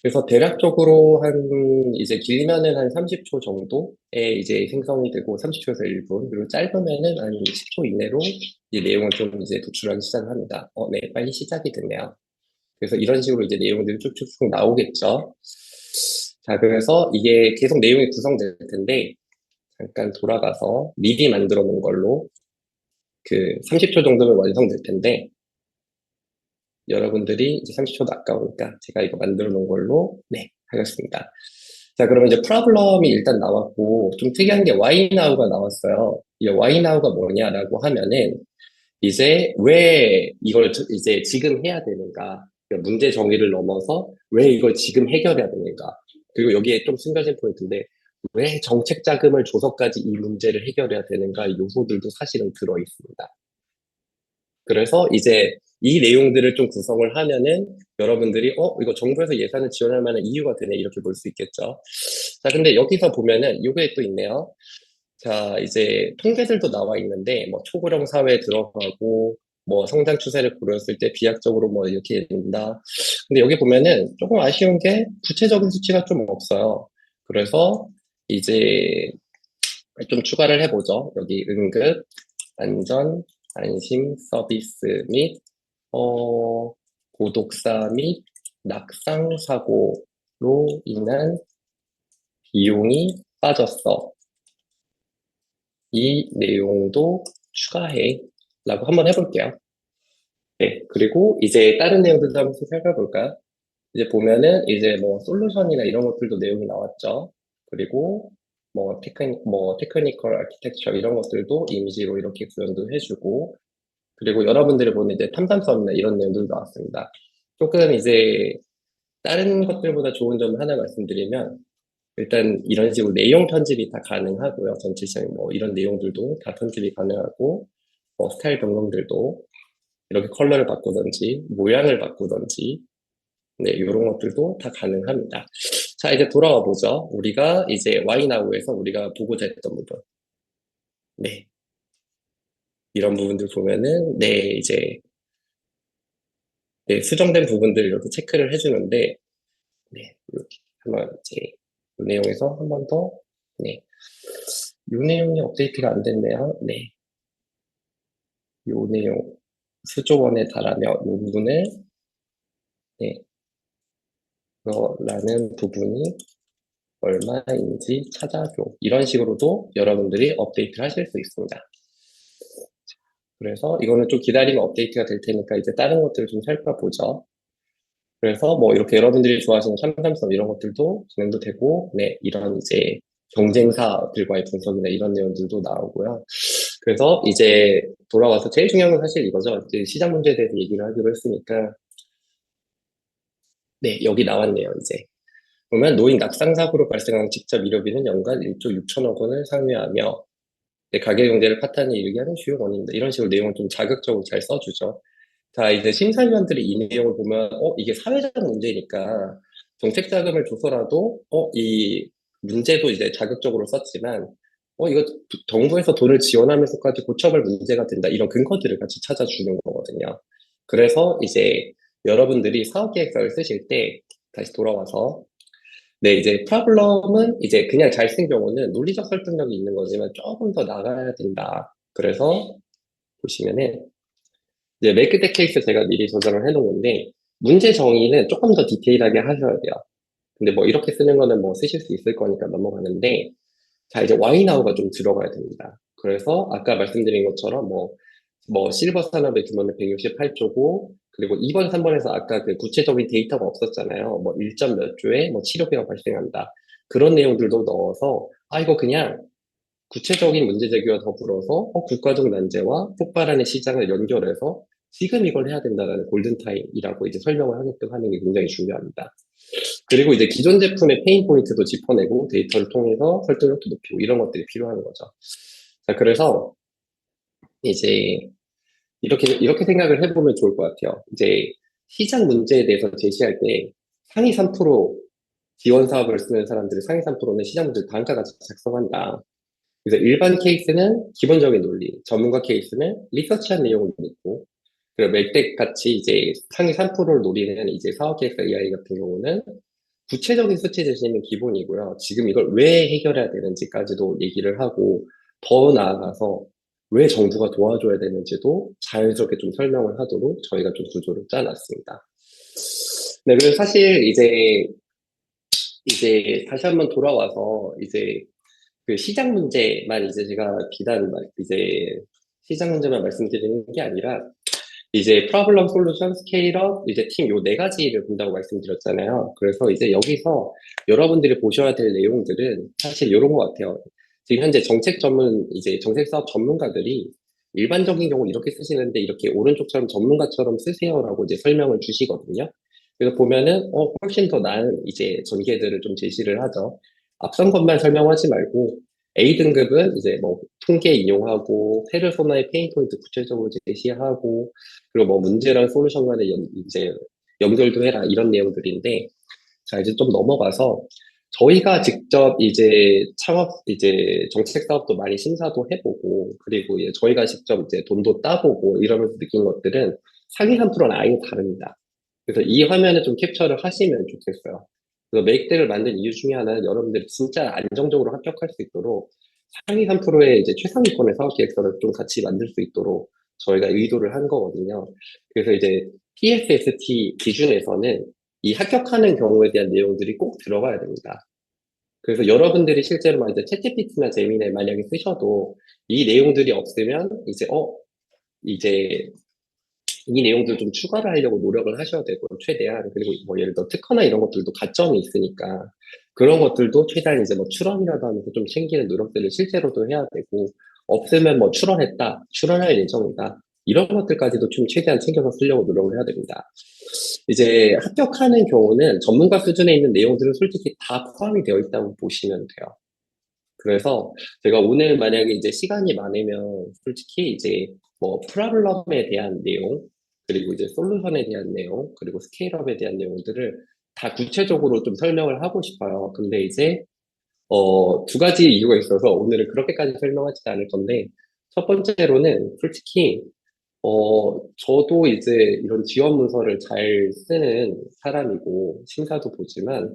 그래서 대략적으로 한 이제 길면은 한 30초 정도에 이제 생성이 되고 30초에서 1분 그리고 짧으면은 한 10초 이내로 이 내용을 좀 이제 도출하기 시작을 합니다. 네, 빨리 시작이 됐네요. 그래서 이런 식으로 이제 내용들이 쭉쭉쭉 나오겠죠. 자, 그래서 이게 계속 내용이 구성될 텐데 잠깐 돌아가서 미리 만들어 놓은 걸로 그 30초 정도면 완성될 텐데 여러분들이 이제 30초도 아까우니까 제가 이거 만들어 놓은 걸로 네, 하겠습니다. 자, 그러면 이제 프로블럼이 일단 나왔고 좀 특이한 게 why now가 나왔어요. 이 why now가 뭐냐라고 하면은 이제 왜 이걸 이제 지금 해야 되는가? 그러니까 문제 정의를 넘어서 왜 이걸 지금 해결해야 되는가? 그리고 여기에 좀 숨겨진 포인트인데 왜 정책 자금을 줘서까지 이 문제를 해결해야 되는가? 이 요소들도 사실은 들어 있습니다. 그래서 이제 이 내용들을 좀 구성을 하면은 여러분들이 이거 정부에서 예산을 지원할 만한 이유가 되네 이렇게 볼 수 있겠죠. 자, 근데 여기서 보면은 이게 또 있네요. 자, 이제 통계들도 나와 있는데 뭐 초고령 사회에 들어가고 뭐 성장 추세를 고려했을 때 비약적으로 뭐 이렇게 된다. 근데 여기 보면은 조금 아쉬운 게 구체적인 수치가 좀 없어요. 그래서 이제 좀 추가를 해보죠. 여기 응급, 안전, 안심 서비스 및 고독사 및 낙상 사고로 인한 비용이 빠졌어. 이 내용도 추가해. 라고 한번 해볼게요. 네. 그리고 이제 다른 내용들도 한번 살펴볼까요? 이제 보면은 이제 뭐 솔루션이나 이런 것들도 내용이 나왔죠. 그리고 뭐 테크니컬 아키텍처 이런 것들도 이미지로 이렇게 구현도 해주고, 그리고 여러분들이 보는 이제 탐담성이나 이런 내용들도 나왔습니다. 조금 이제 다른 것들보다 좋은 점 하나 말씀드리면, 일단 이런 식으로 내용 편집이 다 가능하고요. 전체적인 뭐 이런 내용들도 다 편집이 가능하고, 뭐 스타일 변경들도 이렇게 컬러를 바꾸던지 모양을 바꾸던지, 네, 이런 것들도 다 가능합니다. 자, 이제 돌아와 보죠. 우리가 이제 와이나우에서 우리가 보고자 했던 부분. 네. 이런 부분들 보면은, 네, 이제, 네, 수정된 부분들 이렇게 체크를 해주는데, 네, 이렇게 한번 이제, 이 내용에서 한 번 더, 네. 이 내용이 업데이트가 안 됐네요. 네. 이 내용, 수조원에 달하며 이 부분을, 네, 라는 부분이 얼마인지 찾아줘. 이런 식으로도 여러분들이 업데이트를 하실 수 있습니다. 그래서 이거는 좀 기다리면 업데이트가 될 테니까 이제 다른 것들을 좀 살펴보죠. 그래서 뭐 이렇게 여러분들이 좋아하시는 삼삼성 이런 것들도 진행도 되고, 네, 이런 이제 경쟁사들과의 분석이나 이런 내용들도 나오고요. 그래서 이제 돌아와서 제일 중요한 건 사실 이거죠. 이제 시장 문제에 대해서 얘기를 하기로 했으니까, 네, 여기 나왔네요, 이제. 보면 노인 낙상 사고로 발생한 직접 의료비는 연간 1조 6천억 원을 상회하며, 네, 가계 경제를 파탄에 이르게 하는 주요 원인이다. 이런 식으로 내용을 좀 자극적으로 잘 써주죠. 자, 이제 심사위원들이 이 내용을 보면, 이게 사회적 문제니까 정책 자금을 줘서라도, 이 문제도 이제 자극적으로 썼지만, 이거 정부에서 돈을 지원하면서까지 고쳐볼 문제가 된다. 이런 근거들을 같이 찾아주는 거거든요. 그래서 이제 여러분들이 사업계획서를 쓰실 때 다시 돌아와서, 네, 이제 프로블럼은 이제 그냥 잘 쓴 경우는 논리적 설득력이 있는 거지만 조금 더 나가야 된다. 그래서 보시면은, 이제 맥크텍 케이스 제가 미리 조정을 해놓은 건데, 문제 정의는 조금 더 디테일하게 하셔야 돼요. 근데 뭐 이렇게 쓰는 거는 뭐 쓰실 수 있을 거니까 넘어가는데, 자, 이제 와이나우가 좀 들어가야 됩니다. 그래서 아까 말씀드린 것처럼 뭐 실버 산업의 규모는 168조고, 그리고 2번, 3번에서 아까 그 구체적인 데이터가 없었잖아요. 뭐 1점 몇 조에 뭐 치료비가 발생한다. 그런 내용들도 넣어서, 이거 그냥 구체적인 문제 제기와 더불어서 국가적 난제와 폭발하는 시장을 연결해서 지금 이걸 해야 된다는 골든타임이라고 이제 설명을 하게끔 하는 게 굉장히 중요합니다. 그리고 이제 기존 제품의 페인 포인트도 짚어내고 데이터를 통해서 설득력도 높이고 이런 것들이 필요한 거죠. 자, 그래서 이제 이렇게 생각을 해보면 좋을 것 같아요. 이제 시장 문제에 대해서 제시할 때 상위 3% 지원 사업을 쓰는 사람들의 상위 3%는 시장 문제 단가 같이 작성한다. 그래서 일반 케이스는 기본적인 논리, 전문가 케이스는 리서치한 내용을 넣고, 그리고 멜텍 같이 이제 상위 3%를 노리는 이제 사업 계획서 AI 같은 경우는 구체적인 수치 제시는 기본이고요. 지금 이걸 왜 해결해야 되는지까지도 얘기를 하고, 더 나아가서 왜 정부가 도와줘야 되는지도 자연스럽게 좀 설명을 하도록 저희가 좀 구조를 짜놨습니다. 네, 그래서 사실 이제 다시 한번 돌아와서 이제 그 시장 문제만 이제 제가 이제 시장 문제만 말씀드리는 게 아니라 이제 프로블럼 솔루션 스케일업 이제 팀 요 네 가지를 본다고 말씀드렸잖아요. 그래서 이제 여기서 여러분들이 보셔야 될 내용들은 사실 이런 것 같아요. 지금 현재 이제 정책 사업 전문가들이 일반적인 경우 이렇게 쓰시는데 이렇게 오른쪽처럼 전문가처럼 쓰세요라고 이제 설명을 주시거든요. 그래서 보면은 훨씬 더 나은 이제 전개들을 좀 제시를 하죠. 앞선 것만 설명하지 말고 A등급은 이제 뭐 통계 인용하고 페르소나의 페인 포인트 구체적으로 제시하고 그리고 뭐 문제랑 솔루션 간의 이제 연결도 해라 이런 내용들인데, 자 이제 좀 넘어가서 저희가 직접 이제 이제 정책 사업도 많이 심사도 해보고 그리고 이제 저희가 직접 이제 돈도 따보고 이러면서 느낀 것들은 상위 3%는 아예 다릅니다. 그래서 이 화면을 좀 캡처를 하시면 좋겠어요. 그래서 메이크덱을 만든 이유 중에 하나는 여러분들이 진짜 안정적으로 합격할 수 있도록 상위 3%의 이제 최상위권의 사업 계획서를 좀 같이 만들 수 있도록 저희가 의도를 한 거거든요. 그래서 이제 PSST 기준에서는 이 합격하는 경우에 대한 내용들이 꼭 들어가야 됩니다. 그래서 여러분들이 실제로 막 이제 챗GPT나 제미나이 만약에 쓰셔도 이 내용들이 없으면 이제 이 내용들 좀 추가를 하려고 노력을 하셔야 되고, 최대한. 그리고 뭐 예를 들어 특허나 이런 것들도 가점이 있으니까, 그런 것들도 최대한 이제 뭐 출원이라도 하면서 좀 챙기는 노력들을 실제로도 해야 되고, 없으면 뭐 출원했다, 출원할 예정이다, 이런 것들까지도 좀 최대한 챙겨서 쓰려고 노력을 해야 됩니다. 이제 합격하는 경우는 전문가 수준에 있는 내용들은 솔직히 다 포함이 되어 있다고 보시면 돼요. 그래서 제가 오늘 만약에 이제 시간이 많으면 솔직히 이제 뭐 프로블럼에 대한 내용, 그리고 이제 솔루션에 대한 내용, 그리고 스케일업에 대한 내용들을 다 구체적으로 좀 설명을 하고 싶어요. 근데 이제 두 가지 이유가 있어서 오늘은 그렇게까지 설명하지 않을 건데, 첫 번째로는 솔직히 저도 이제 이런 지원 문서를 잘 쓰는 사람이고 심사도 보지만,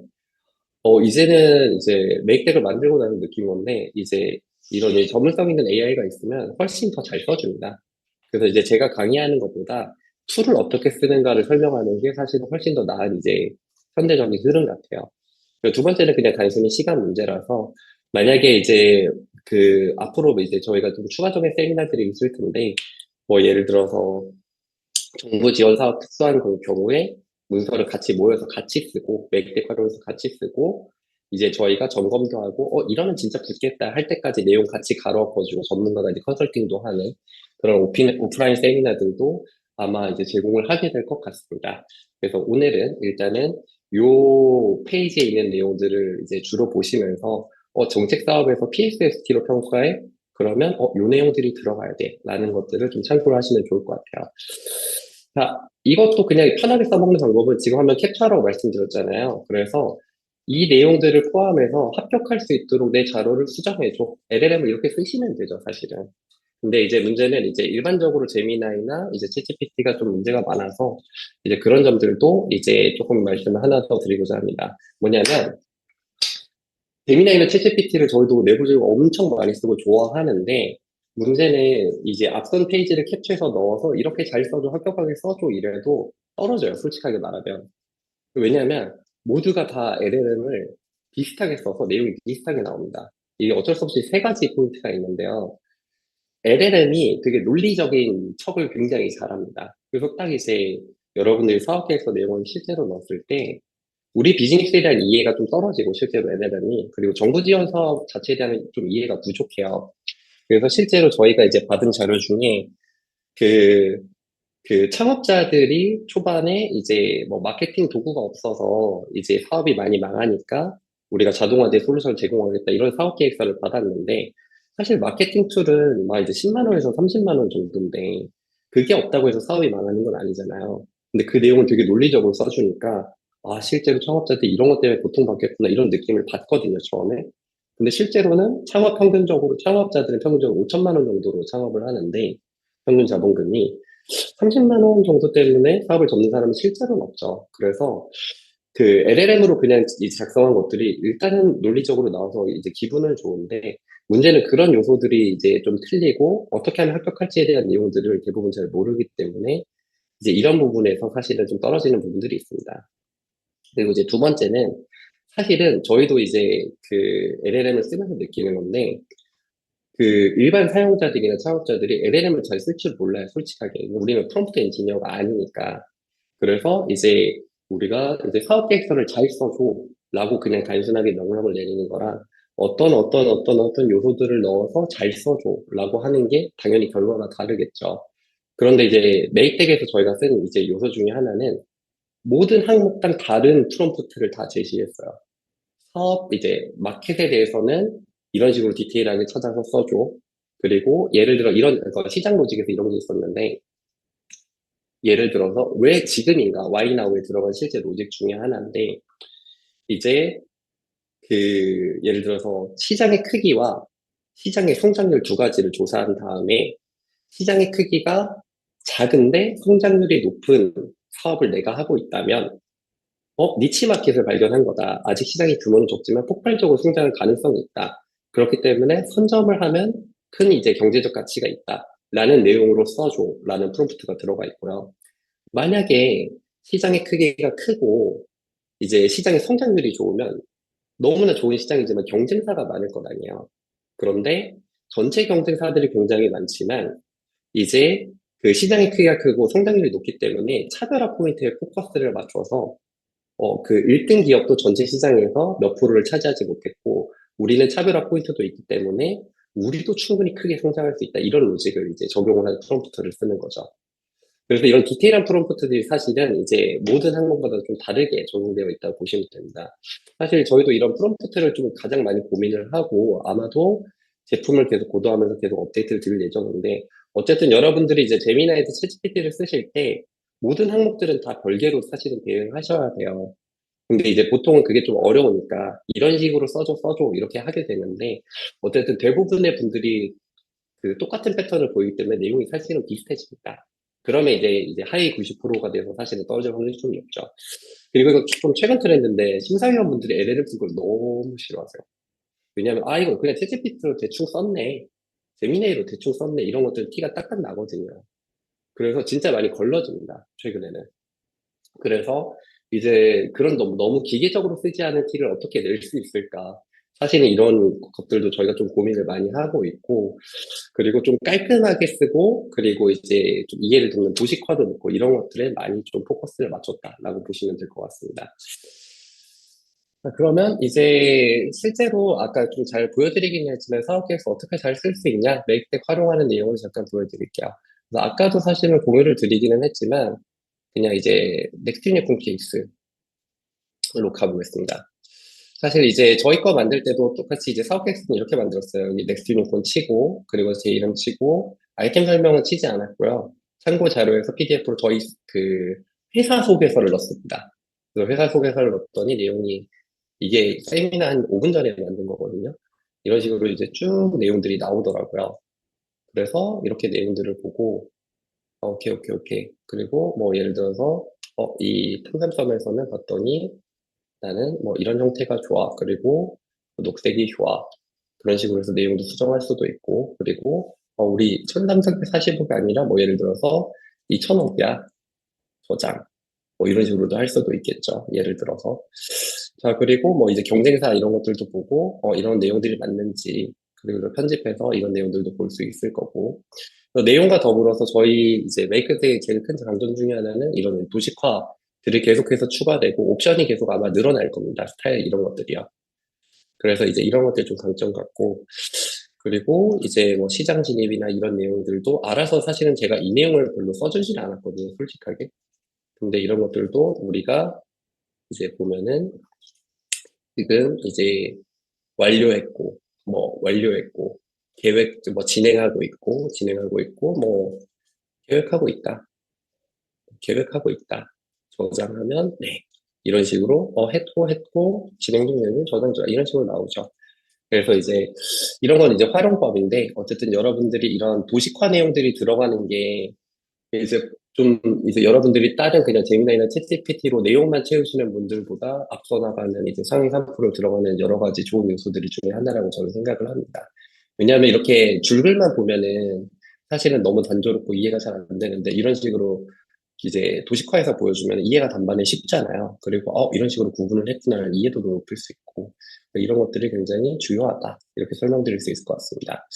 이제는 이제 메이크덱을 만들고 나는 느낀 건데, 이제 이런 이제 전문성 있는 AI가 있으면 훨씬 더 잘 써줍니다. 그래서 이제 제가 강의하는 것보다 툴을 어떻게 쓰는가를 설명하는 게 사실은 훨씬 더 나은 이제 현대적인 흐름 같아요. 그리고 두 번째는 그냥 단순히 시간 문제라서, 만약에 이제 앞으로 이제 저희가 좀 추가적인 세미나들이 있을 텐데, 뭐 예를 들어서 정부 지원 사업 특수한 경우에 문서를 같이 모여서 같이 쓰고, 맥덱 활용해서 같이 쓰고, 이제 저희가 점검도 하고, 이러면 진짜 붙겠다 할 때까지 내용 같이 가로엎어주고, 전문가가 이제 컨설팅도 하는 그런 오프라인 세미나들도 아마 이제 제공을 하게 될 것 같습니다. 그래서 오늘은 일단은 요 페이지에 있는 내용들을 이제 주로 보시면서, 정책 사업에서 PSST로 평가해? 그러면, 요 내용들이 들어가야 돼. 라는 것들을 좀 참고를 하시면 좋을 것 같아요. 자, 이것도 그냥 편하게 써먹는 방법은 지금 한번 캡처하라고 말씀드렸잖아요. 그래서 이 내용들을 포함해서 합격할 수 있도록 내 자료를 수정해줘. LLM을 이렇게 쓰시면 되죠, 사실은. 근데 이제 문제는 이제 일반적으로 제미나이나 이제 챗GPT가 좀 문제가 많아서 이제 그런 점들도 이제 조금 말씀을 하나 더 드리고자 합니다. 뭐냐면, 제미나이나 챗GPT를 저희도 내부적으로 엄청 많이 쓰고 좋아하는데, 문제는 이제 앞선 페이지를 캡처해서 넣어서 이렇게 잘 써줘, 합격하게 써줘 이래도 떨어져요, 솔직하게 말하면. 왜냐하면 모두가 다 LLM을 비슷하게 써서 내용이 비슷하게 나옵니다. 이게 어쩔 수 없이 세 가지 포인트가 있는데요. LLM이 되게 논리적인 척을 굉장히 잘합니다. 그래서 딱 이제 여러분들이 사업계획서 내용을 실제로 넣었을 때 우리 비즈니스에 대한 이해가 좀 떨어지고, 실제로 LLM이, 그리고 정부 지원 사업 자체에 대한 좀 이해가 부족해요. 그래서 실제로 저희가 이제 받은 자료 중에 그, 창업자들이 초반에 이제 뭐 마케팅 도구가 없어서 이제 사업이 많이 망하니까 우리가 자동화된 솔루션을 제공하겠다, 이런 사업 계획서를 받았는데, 사실 마케팅 툴은 막 이제 10만 원에서 30만 원 정도인데 그게 없다고 해서 사업이 망하는 건 아니잖아요. 근데 그 내용을 되게 논리적으로 써주니까, 아, 실제로 창업자들이 이런 것 때문에 고통받겠구나, 이런 느낌을 받거든요, 처음에. 근데 실제로는 창업자들은 평균적으로 5천만 원 정도로 창업을 하는데, 평균 자본금이 30만 원 정도 때문에 사업을 접는 사람은 실제로는 없죠. 그래서 LLM으로 그냥 이제 작성한 것들이 일단은 논리적으로 나와서 이제 기분은 좋은데, 문제는 그런 요소들이 이제 좀 틀리고 어떻게 하면 합격할지에 대한 내용들을 대부분 잘 모르기 때문에 이제 이런 부분에서 사실은 좀 떨어지는 부분들이 있습니다. 그리고 이제 두 번째는, 사실은 저희도 이제 LLM을 쓰면서 느끼는 건데, 일반 사용자들이나 창업자들이 LLM을 잘 쓸 줄 몰라요, 솔직하게. 우리는 프롬프트 엔지니어가 아니니까. 그래서 이제 우리가 이제 사업 계획서를 잘 써줘 라고 그냥 단순하게 명령을 내리는 거랑, 어떤 요소들을 넣어서 잘 써줘 라고 하는 게 당연히 결과가 다르겠죠. 그런데 이제 메이텍에서 저희가 쓴 이제 요소 중에 하나는, 모든 항목당 다른 프롬프트를 다 제시했어요. 사업 이제 마켓에 대해서는 이런 식으로 디테일하게 찾아서 써줘. 그리고 예를 들어 그러니까 시장 로직에서 이런 게 있었는데, 예를 들어서 왜 지금인가, Why Now에 들어간 실제 로직 중에 하나인데, 이제 예를 들어서 시장의 크기와 시장의 성장률 두 가지를 조사한 다음에, 시장의 크기가 작은데 성장률이 높은 사업을 내가 하고 있다면, 니치 마켓을 발견한 거다. 아직 시장의 규모는 적지만 폭발적으로 성장할 가능성이 있다. 그렇기 때문에 선점을 하면 큰 이제 경제적 가치가 있다. 라는 내용으로 써줘 라는 프롬프트가 들어가 있고요. 만약에 시장의 크기가 크고 이제 시장의 성장률이 좋으면 너무나 좋은 시장이지만 경쟁사가 많을 것 아니에요. 그런데 전체 경쟁사들이 굉장히 많지만 이제 그 시장의 크기가 크고 성장률이 높기 때문에 차별화 포인트에 포커스를 맞춰서 그 1등 기업도 전체 시장에서 몇 프로를 차지하지 못했고 우리는 차별화 포인트도 있기 때문에 우리도 충분히 크게 성장할 수 있다. 이런 로직을 이제 적용을 한 프롬프트를 쓰는 거죠. 그래서 이런 디테일한 프롬프트들이 사실은 이제 모든 항목마다 좀 다르게 적용되어 있다고 보시면 됩니다. 사실 저희도 이런 프롬프트를 좀 가장 많이 고민을 하고 아마도 제품을 계속 고도하면서 계속 업데이트를 드릴 예정인데 어쨌든 여러분들이 이제 제미나이드 챗GPT를 쓰실 때 모든 항목들은 다 별개로 사실은 대응하셔야 돼요. 근데 이제 보통은 그게 좀 어려우니까 이런 식으로 써줘 이렇게 하게 되는데 어쨌든 대부분의 분들이 그 똑같은 패턴을 보이기 때문에 내용이 사실은 비슷해집니다. 그러면 이제 하위 90%가 돼서 사실은 떨어질 확률이 좀 높죠. 그리고 이거 좀 최근 트렌드인데 심사위원분들이 LLM 쓴 걸 너무 싫어하세요. 왜냐하면 이거 그냥 챗GPT로 대충 썼네. 제미네이로 대충 썼네. 이런 것들 티가 딱딱 나거든요. 그래서 진짜 많이 걸러집니다. 최근에는. 그래서 이제 그런 너무 기계적으로 쓰지 않은 티를 어떻게 낼 수 있을까? 사실은 이런 것들도 저희가 좀 고민을 많이 하고 있고, 그리고 좀 깔끔하게 쓰고, 그리고 이제 좀 이해를 돕는 도식화도 넣고, 이런 것들에 많이 좀 포커스를 맞췄다라고 보시면 될 것 같습니다. 자, 그러면 이제 실제로 아까 좀 잘 보여드리긴 했지만 사업계에서 어떻게 잘 쓸 수 있냐, 메이크텍 활용하는 내용을 잠깐 보여드릴게요. 그래서 아까도 사실은 공유를 드리기는 했지만, 그냥 이제 넥스트 유니콘 케이스로 가보겠습니다. 사실 이제 저희 거 만들 때도 똑같이 이제 사업 계획서는 이렇게 만들었어요. 여기 넥스트 유니콘 치고, 그리고 제 이름 치고, 아이템 설명은 치지 않았고요. 참고 자료에서 PDF로 저희 그 회사 소개서를 넣습니다. 그래서 회사 소개서를 넣었더니 내용이 이게 세미나 한 5분 전에 만든 거거든요. 이런 식으로 이제 쭉 내용들이 나오더라고요. 그래서 이렇게 내용들을 보고, 오케이, 오케이, 오케이. 그리고 뭐 예를 들어서, 이 탐삼섬에서는 봤더니 나는 뭐 이런 형태가 좋아. 그리고 녹색이 좋아. 그런 식으로 해서 내용도 수정할 수도 있고, 그리고 우리 1340억이 아니라 뭐 예를 들어서 2000억이야. 저장. 뭐 이런 식으로도 할 수도 있겠죠. 예를 들어서. 자, 그리고 뭐 이제 경쟁사 이런 것들도 보고, 이런 내용들이 맞는지, 그리고 편집해서 이런 내용들도 볼 수 있을 거고. 내용과 더불어서 저희 이제 메이크데이 제일 큰 장점 중에 하나는 이런 도식화들이 계속해서 추가되고 옵션이 계속 아마 늘어날 겁니다. 스타일 이런 것들이요. 그래서 이제 이런 것들 좀 강점 같고, 그리고 이제 뭐 시장 진입이나 이런 내용들도 알아서 사실은 제가 이 내용을 별로 써주질 않았거든요, 솔직하게. 근데 이런 것들도 우리가 이제 보면은 지금 이제 완료했고, 완료했고, 진행하고 있고, 뭐, 계획하고 있다. 계획하고 있다. 저장하면, 네. 이런 식으로, 했고, 진행 중에는 저장 중, 이런 식으로 나오죠. 그래서 이제, 이런 건 이제 활용법인데, 어쨌든 여러분들이 이런 도식화 내용들이 들어가는 게, 이제 좀, 이제 여러분들이 다른 그냥 제미나이나 챗GPT로 내용만 채우시는 분들보다 앞서 나가는 이제 상위 3% 들어가는 여러 가지 좋은 요소들이 중에 하나라고 저는 생각을 합니다. 왜냐하면 이렇게 줄글만 보면은 사실은 너무 단조롭고 이해가 잘 안 되는데 이런 식으로 이제 도식화해서 보여주면 이해가 단반에 쉽잖아요. 그리고 이런 식으로 구분을 했구나 이해도도 높일 수 있고 이런 것들이 굉장히 중요하다 이렇게 설명드릴 수 있을 것 같습니다.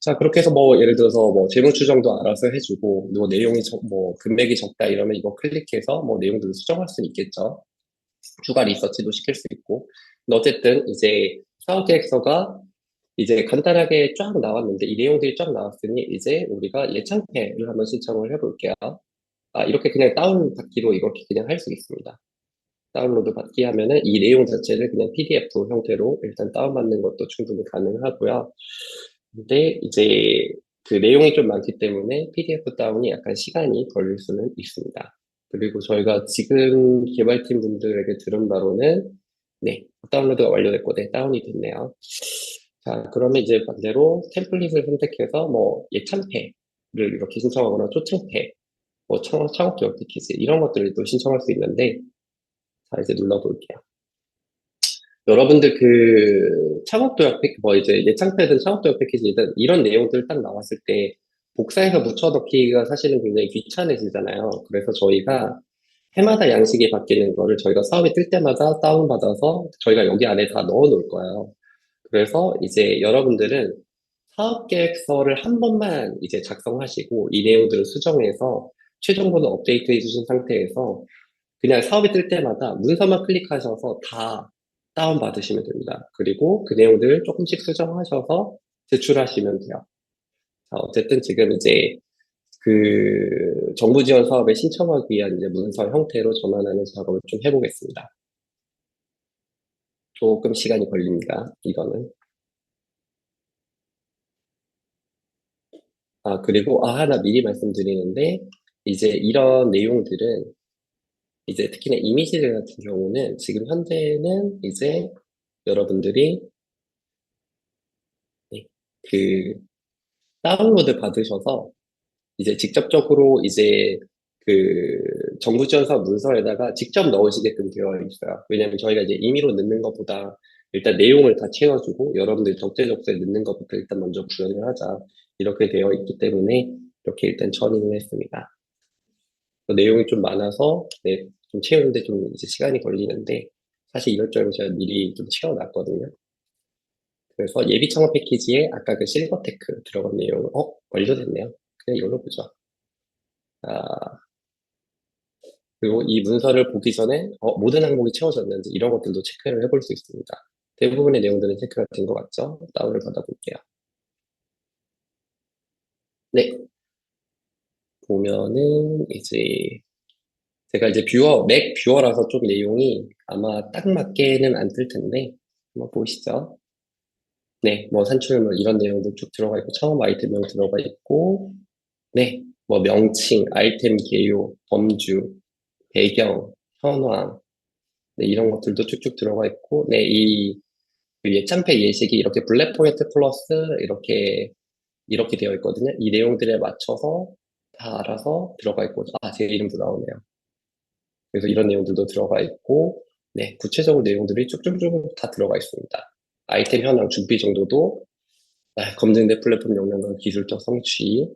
자 그렇게 해서 뭐 예를 들어서 뭐 재무 추정도 알아서 해주고 뭐 내용이 뭐 금액이 적다 이러면 이거 클릭해서 뭐 내용들을 수정할 수 있겠죠. 추가 리서치도 시킬 수 있고. 근데 어쨌든 이제 사업 계획서가 이제 간단하게 쫙 나왔는데 이 내용들이 쫙 나왔으니 이제 우리가 예창패를 한번 신청을 해볼게요. 이렇게 그냥 다운받기로 이렇게 그냥 할 수 있습니다. 다운로드 받기 하면은 이 내용 자체를 그냥 PDF 형태로 일단 다운받는 것도 충분히 가능하고요. 근데 이제 그 내용이 좀 많기 때문에 PDF 다운이 약간 시간이 걸릴 수는 있습니다. 그리고 저희가 지금 개발팀 분들에게 들은 바로는 네, 다운로드가 완료됐고 네, 다운이 됐네요. 자, 그러면 이제 반대로 템플릿을 선택해서 뭐 예참패를 이렇게 신청하거나 초청패, 뭐 창업 기업 패키지 이런 것들을 또 신청할 수 있는데 자, 이제 눌러볼게요. 여러분들 그 창업 도약 패키지, 뭐 이제 예창패든 창업 도약 패키지든 이런 내용들 딱 나왔을 때 복사해서 묻혀넣기가 사실은 굉장히 귀찮으시잖아요. 그래서 저희가 해마다 양식이 바뀌는 거를 저희가 사업이 뜰 때마다 다운받아서 저희가 여기 안에 다 넣어 놓을 거예요. 그래서 이제 여러분들은 사업 계획서를 한 번만 이제 작성하시고 이 내용들을 수정해서 최종본을 업데이트 해주신 상태에서 그냥 사업이 뜰 때마다 문서만 클릭하셔서 다 다운받으시면 됩니다. 그리고 그 내용들을 조금씩 수정하셔서 제출하시면 돼요. 자, 어쨌든 지금 이제 그 정부 지원 사업에 신청하기 위한 이제 문서 형태로 전환하는 작업을 좀 해보겠습니다. 조금 시간이 걸립니다. 이거는. 그리고 하나 미리 말씀드리는데 이제 이런 내용들은 이제 특히나 이미지들 같은 경우는 지금 현재는 이제 여러분들이 네, 그 다운로드 받으셔서 이제 직접적으로 이제 그 정부 지원 사업 문서에다가 직접 넣으시게끔 되어 있어요. 왜냐하면 저희가 이제 임의로 넣는 것보다 일단 내용을 다 채워주고 여러분들 적재적소에 넣는 것부터 일단 먼저 구현을 하자. 이렇게 되어 있기 때문에 이렇게 일단 처리를 했습니다. 내용이 좀 많아서 네, 좀 채우는데 좀 이제 시간이 걸리는데 사실 이것저것 제가 미리 좀 채워놨거든요. 그래서 예비 창업 패키지에 아까 그 실버테크 들어간 내용, 완료됐네요. 그냥 이걸로 보죠. 아, 그리고 이 문서를 보기 전에 모든 항목이 채워졌는지 이런 것들도 체크를 해볼 수 있습니다. 대부분의 내용들은 체크가 된 것 같죠? 다운을 받아볼게요. 네, 보면은 이제 제가 이제 맥 뷰어라서 좀 내용이 아마 딱 맞게는 안 뜰 텐데 한번 보시죠. 네, 뭐 산출물 이런 내용도 쭉 들어가 있고 창업 아이템명 들어가 있고 네, 뭐 명칭, 아이템 개요, 범주, 배경, 현황 네, 이런 것들도 쭉쭉 들어가 있고 네, 그 예찬패 예식이 이렇게 블랙 포인트 플러스 이렇게 되어 있거든요. 이 내용들에 맞춰서 다 알아서 들어가 있고 제 이름도 나오네요. 그래서 이런 내용들도 들어가 있고 네, 구체적으로 내용들이 쭉쭉쭉 다 들어가 있습니다. 아이템 현황 준비 정도도 검증된 플랫폼 역량과 기술적 성취,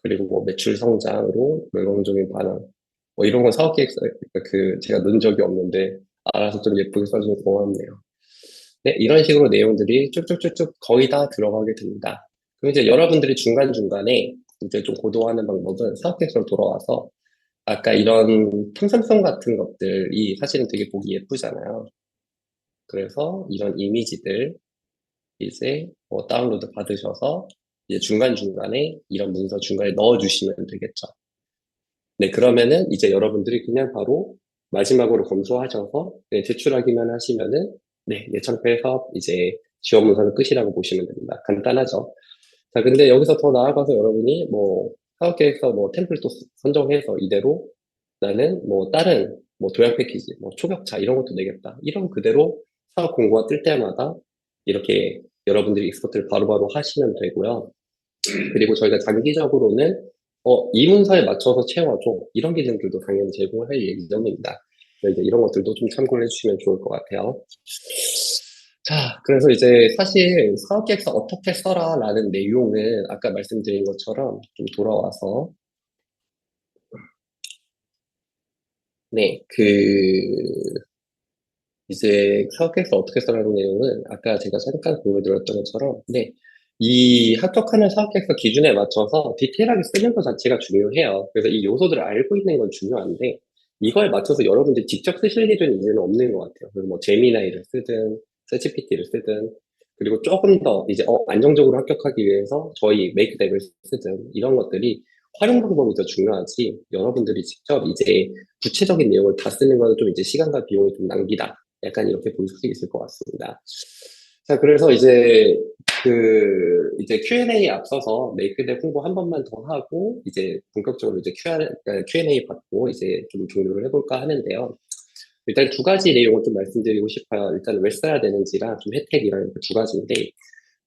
그리고 뭐 매출 성장으로 열광적인 반응, 뭐 이런 건 사업계획서, 그러니까 제가 넣은 적이 없는데, 알아서 좀 예쁘게 써주면 고맙네요. 네, 이런 식으로 내용들이 쭉쭉쭉쭉 거의 다 들어가게 됩니다. 그럼 이제 여러분들이 중간중간에 이제 좀 고도화하는 방법은 사업계획서로 돌아와서 아까 이런 통상성 같은 것들이 사실은 되게 보기 예쁘잖아요. 그래서 이런 이미지들, 이제 뭐 다운로드 받으셔서 이제 중간중간에 이런 문서 중간에 넣어주시면 되겠죠. 네, 그러면은 이제 여러분들이 그냥 바로 마지막으로 검수하셔서 네, 제출하기만 하시면은 네, 예창패 사업 이제 지원 문서는 끝이라고 보시면 됩니다. 간단하죠. 자, 근데 여기서 더 나아가서 여러분이 뭐 사업계획서 뭐 템플도 선정해서 이대로 나는 뭐 다른 뭐 도약 패키지, 뭐 초격차 이런 것도 내겠다. 이런 그대로 사업 공고가 뜰 때마다 이렇게 여러분들이 익스포트를 바로바로 하시면 되고요. 그리고 저희가 장기적으로는 이 문서에 맞춰서 채워줘. 이런 기능들도 당연히 제공을 할 예정입니다. 그래서 이제 이런 것들도 좀 참고를 해주시면 좋을 것 같아요. 자, 그래서 이제 사실 사업계획서 어떻게 써라라는 내용은 아까 말씀드린 것처럼 좀 돌아와서 네, 이제 사업계획서 어떻게 써라는 내용은 아까 제가 잠깐 공유드렸던 것처럼 네, 이 합격하는 사업계획서 기준에 맞춰서 디테일하게 쓰는 것 자체가 중요해요. 그래서 이 요소들을 알고 있는 건 중요한데 이거에 맞춰서 여러분들이 직접 쓰실 일은 이제는 없는 것 같아요. 그래서 뭐 제미나이를 쓰든 챗GPT를 쓰든 그리고 조금 더 이제 안정적으로 합격하기 위해서 저희 메이크앱을 쓰든 이런 것들이 활용 방법이 더 중요하지 여러분들이 직접 이제 구체적인 내용을 다 쓰는 거는 좀 이제 시간과 비용이 좀 낭비다. 약간 이렇게 볼 수 있을 것 같습니다. 자, 그래서 이제 Q&A 앞서서 메이크앱 홍보 한 번만 더 하고, 이제 본격적으로 이제 Q&A 받고 이제 좀 종료를 해볼까 하는데요. 일단 두 가지 내용을 좀 말씀드리고 싶어요. 일단 왜 써야 되는지랑 좀 혜택이랑 이렇게 두 가지인데,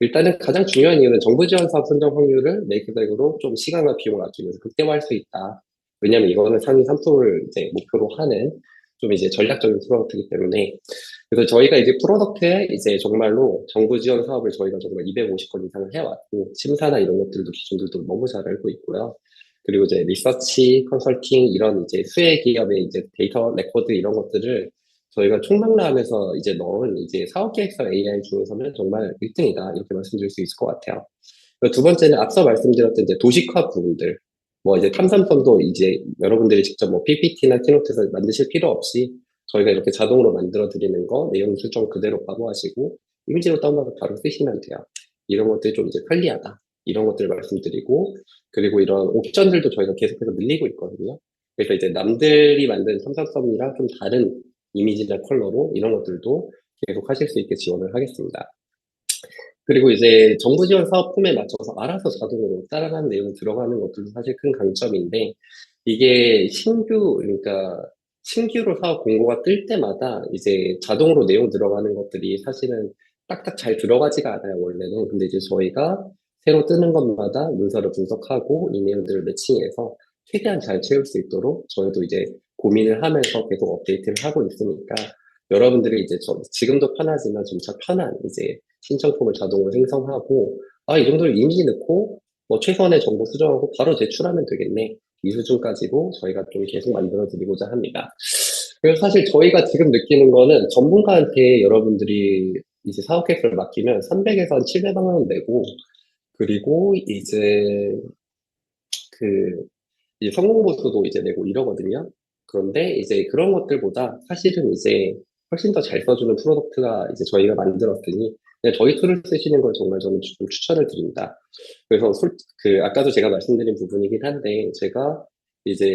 일단은 가장 중요한 이유는 정부 지원 사업 선정 확률을 메이크백으로 좀 시간과 비용을 아끼면서 극대화할 수 있다. 왜냐면 이거는 상위 3%를 이제 목표로 하는 좀 이제 전략적인 프로젝트이기 때문에 그래서 저희가 이제 프로덕트에 이제 정말로 정부 지원 사업을 저희가 정말 250건 이상을 해왔고, 심사나 이런 것들도 기준들도 너무 잘 알고 있고요. 그리고 이제 리서치, 컨설팅, 이런 이제 수혜 기업의 이제 데이터 레코드 이런 것들을 저희가 총망라하면서 이제 넣은 이제 사업계획서 AI 중에서는 정말 1등이다. 이렇게 말씀드릴 수 있을 것 같아요. 그리고 두 번째는 앞서 말씀드렸던 이제 도식화 부분들. 뭐 이제 탐삼선도 이제 여러분들이 직접 뭐 PPT나 키노트에서 만드실 필요 없이 저희가 이렇게 자동으로 만들어 드리는 거 내용 수정 그대로 바로하시고 이미지로 다운받아 바로 쓰시면 돼요. 이런 것들이 좀 이제 편리하다. 이런 것들을 말씀드리고 그리고 이런 옵션들도 저희가 계속해서 늘리고 있거든요. 그래서 이제 남들이 만든 탐삼섬이랑 좀 다른 이미지나 컬러로 이런 것들도 계속 하실 수 있게 지원을 하겠습니다. 그리고 이제 정부 지원 사업 폼에 맞춰서 알아서 자동으로 따라가는 내용이 들어가는 것들도 사실 큰 강점인데, 이게 그러니까 신규로 사업 공고가 뜰 때마다 이제 자동으로 내용 들어가는 것들이 사실은 딱딱 잘 들어가지가 않아요, 원래는. 근데 이제 저희가 새로 뜨는 것마다 문서를 분석하고 이 내용들을 매칭해서 최대한 잘 채울 수 있도록 저희도 이제 고민을 하면서 계속 업데이트를 하고 있으니까 여러분들이 이제 지금도 편하지만 점차 편한 이제 신청품을 자동으로 생성하고, 아, 이 정도를 이미지 넣고, 뭐 최소한의 정보 수정하고 바로 제출하면 되겠네. 이 수준까지도 저희가 좀 계속 만들어 드리고자 합니다. 그래서 사실 저희가 지금 느끼는 거는 전문가한테 여러분들이 이제 사업 계획을 맡기면 300에서 한 700만 원 내고, 그리고 그, 이제 성공보수도 이제 내고 이러거든요. 그런데 이제 그런 것들보다 사실은 이제 훨씬 더 잘 써주는 프로덕트가 이제 저희가 만들었으니 그냥 저희 툴을 쓰시는 걸 정말 저는 좀 추천을 드립니다. 그래서 아까도 제가 말씀드린 부분이긴 한데 제가 이제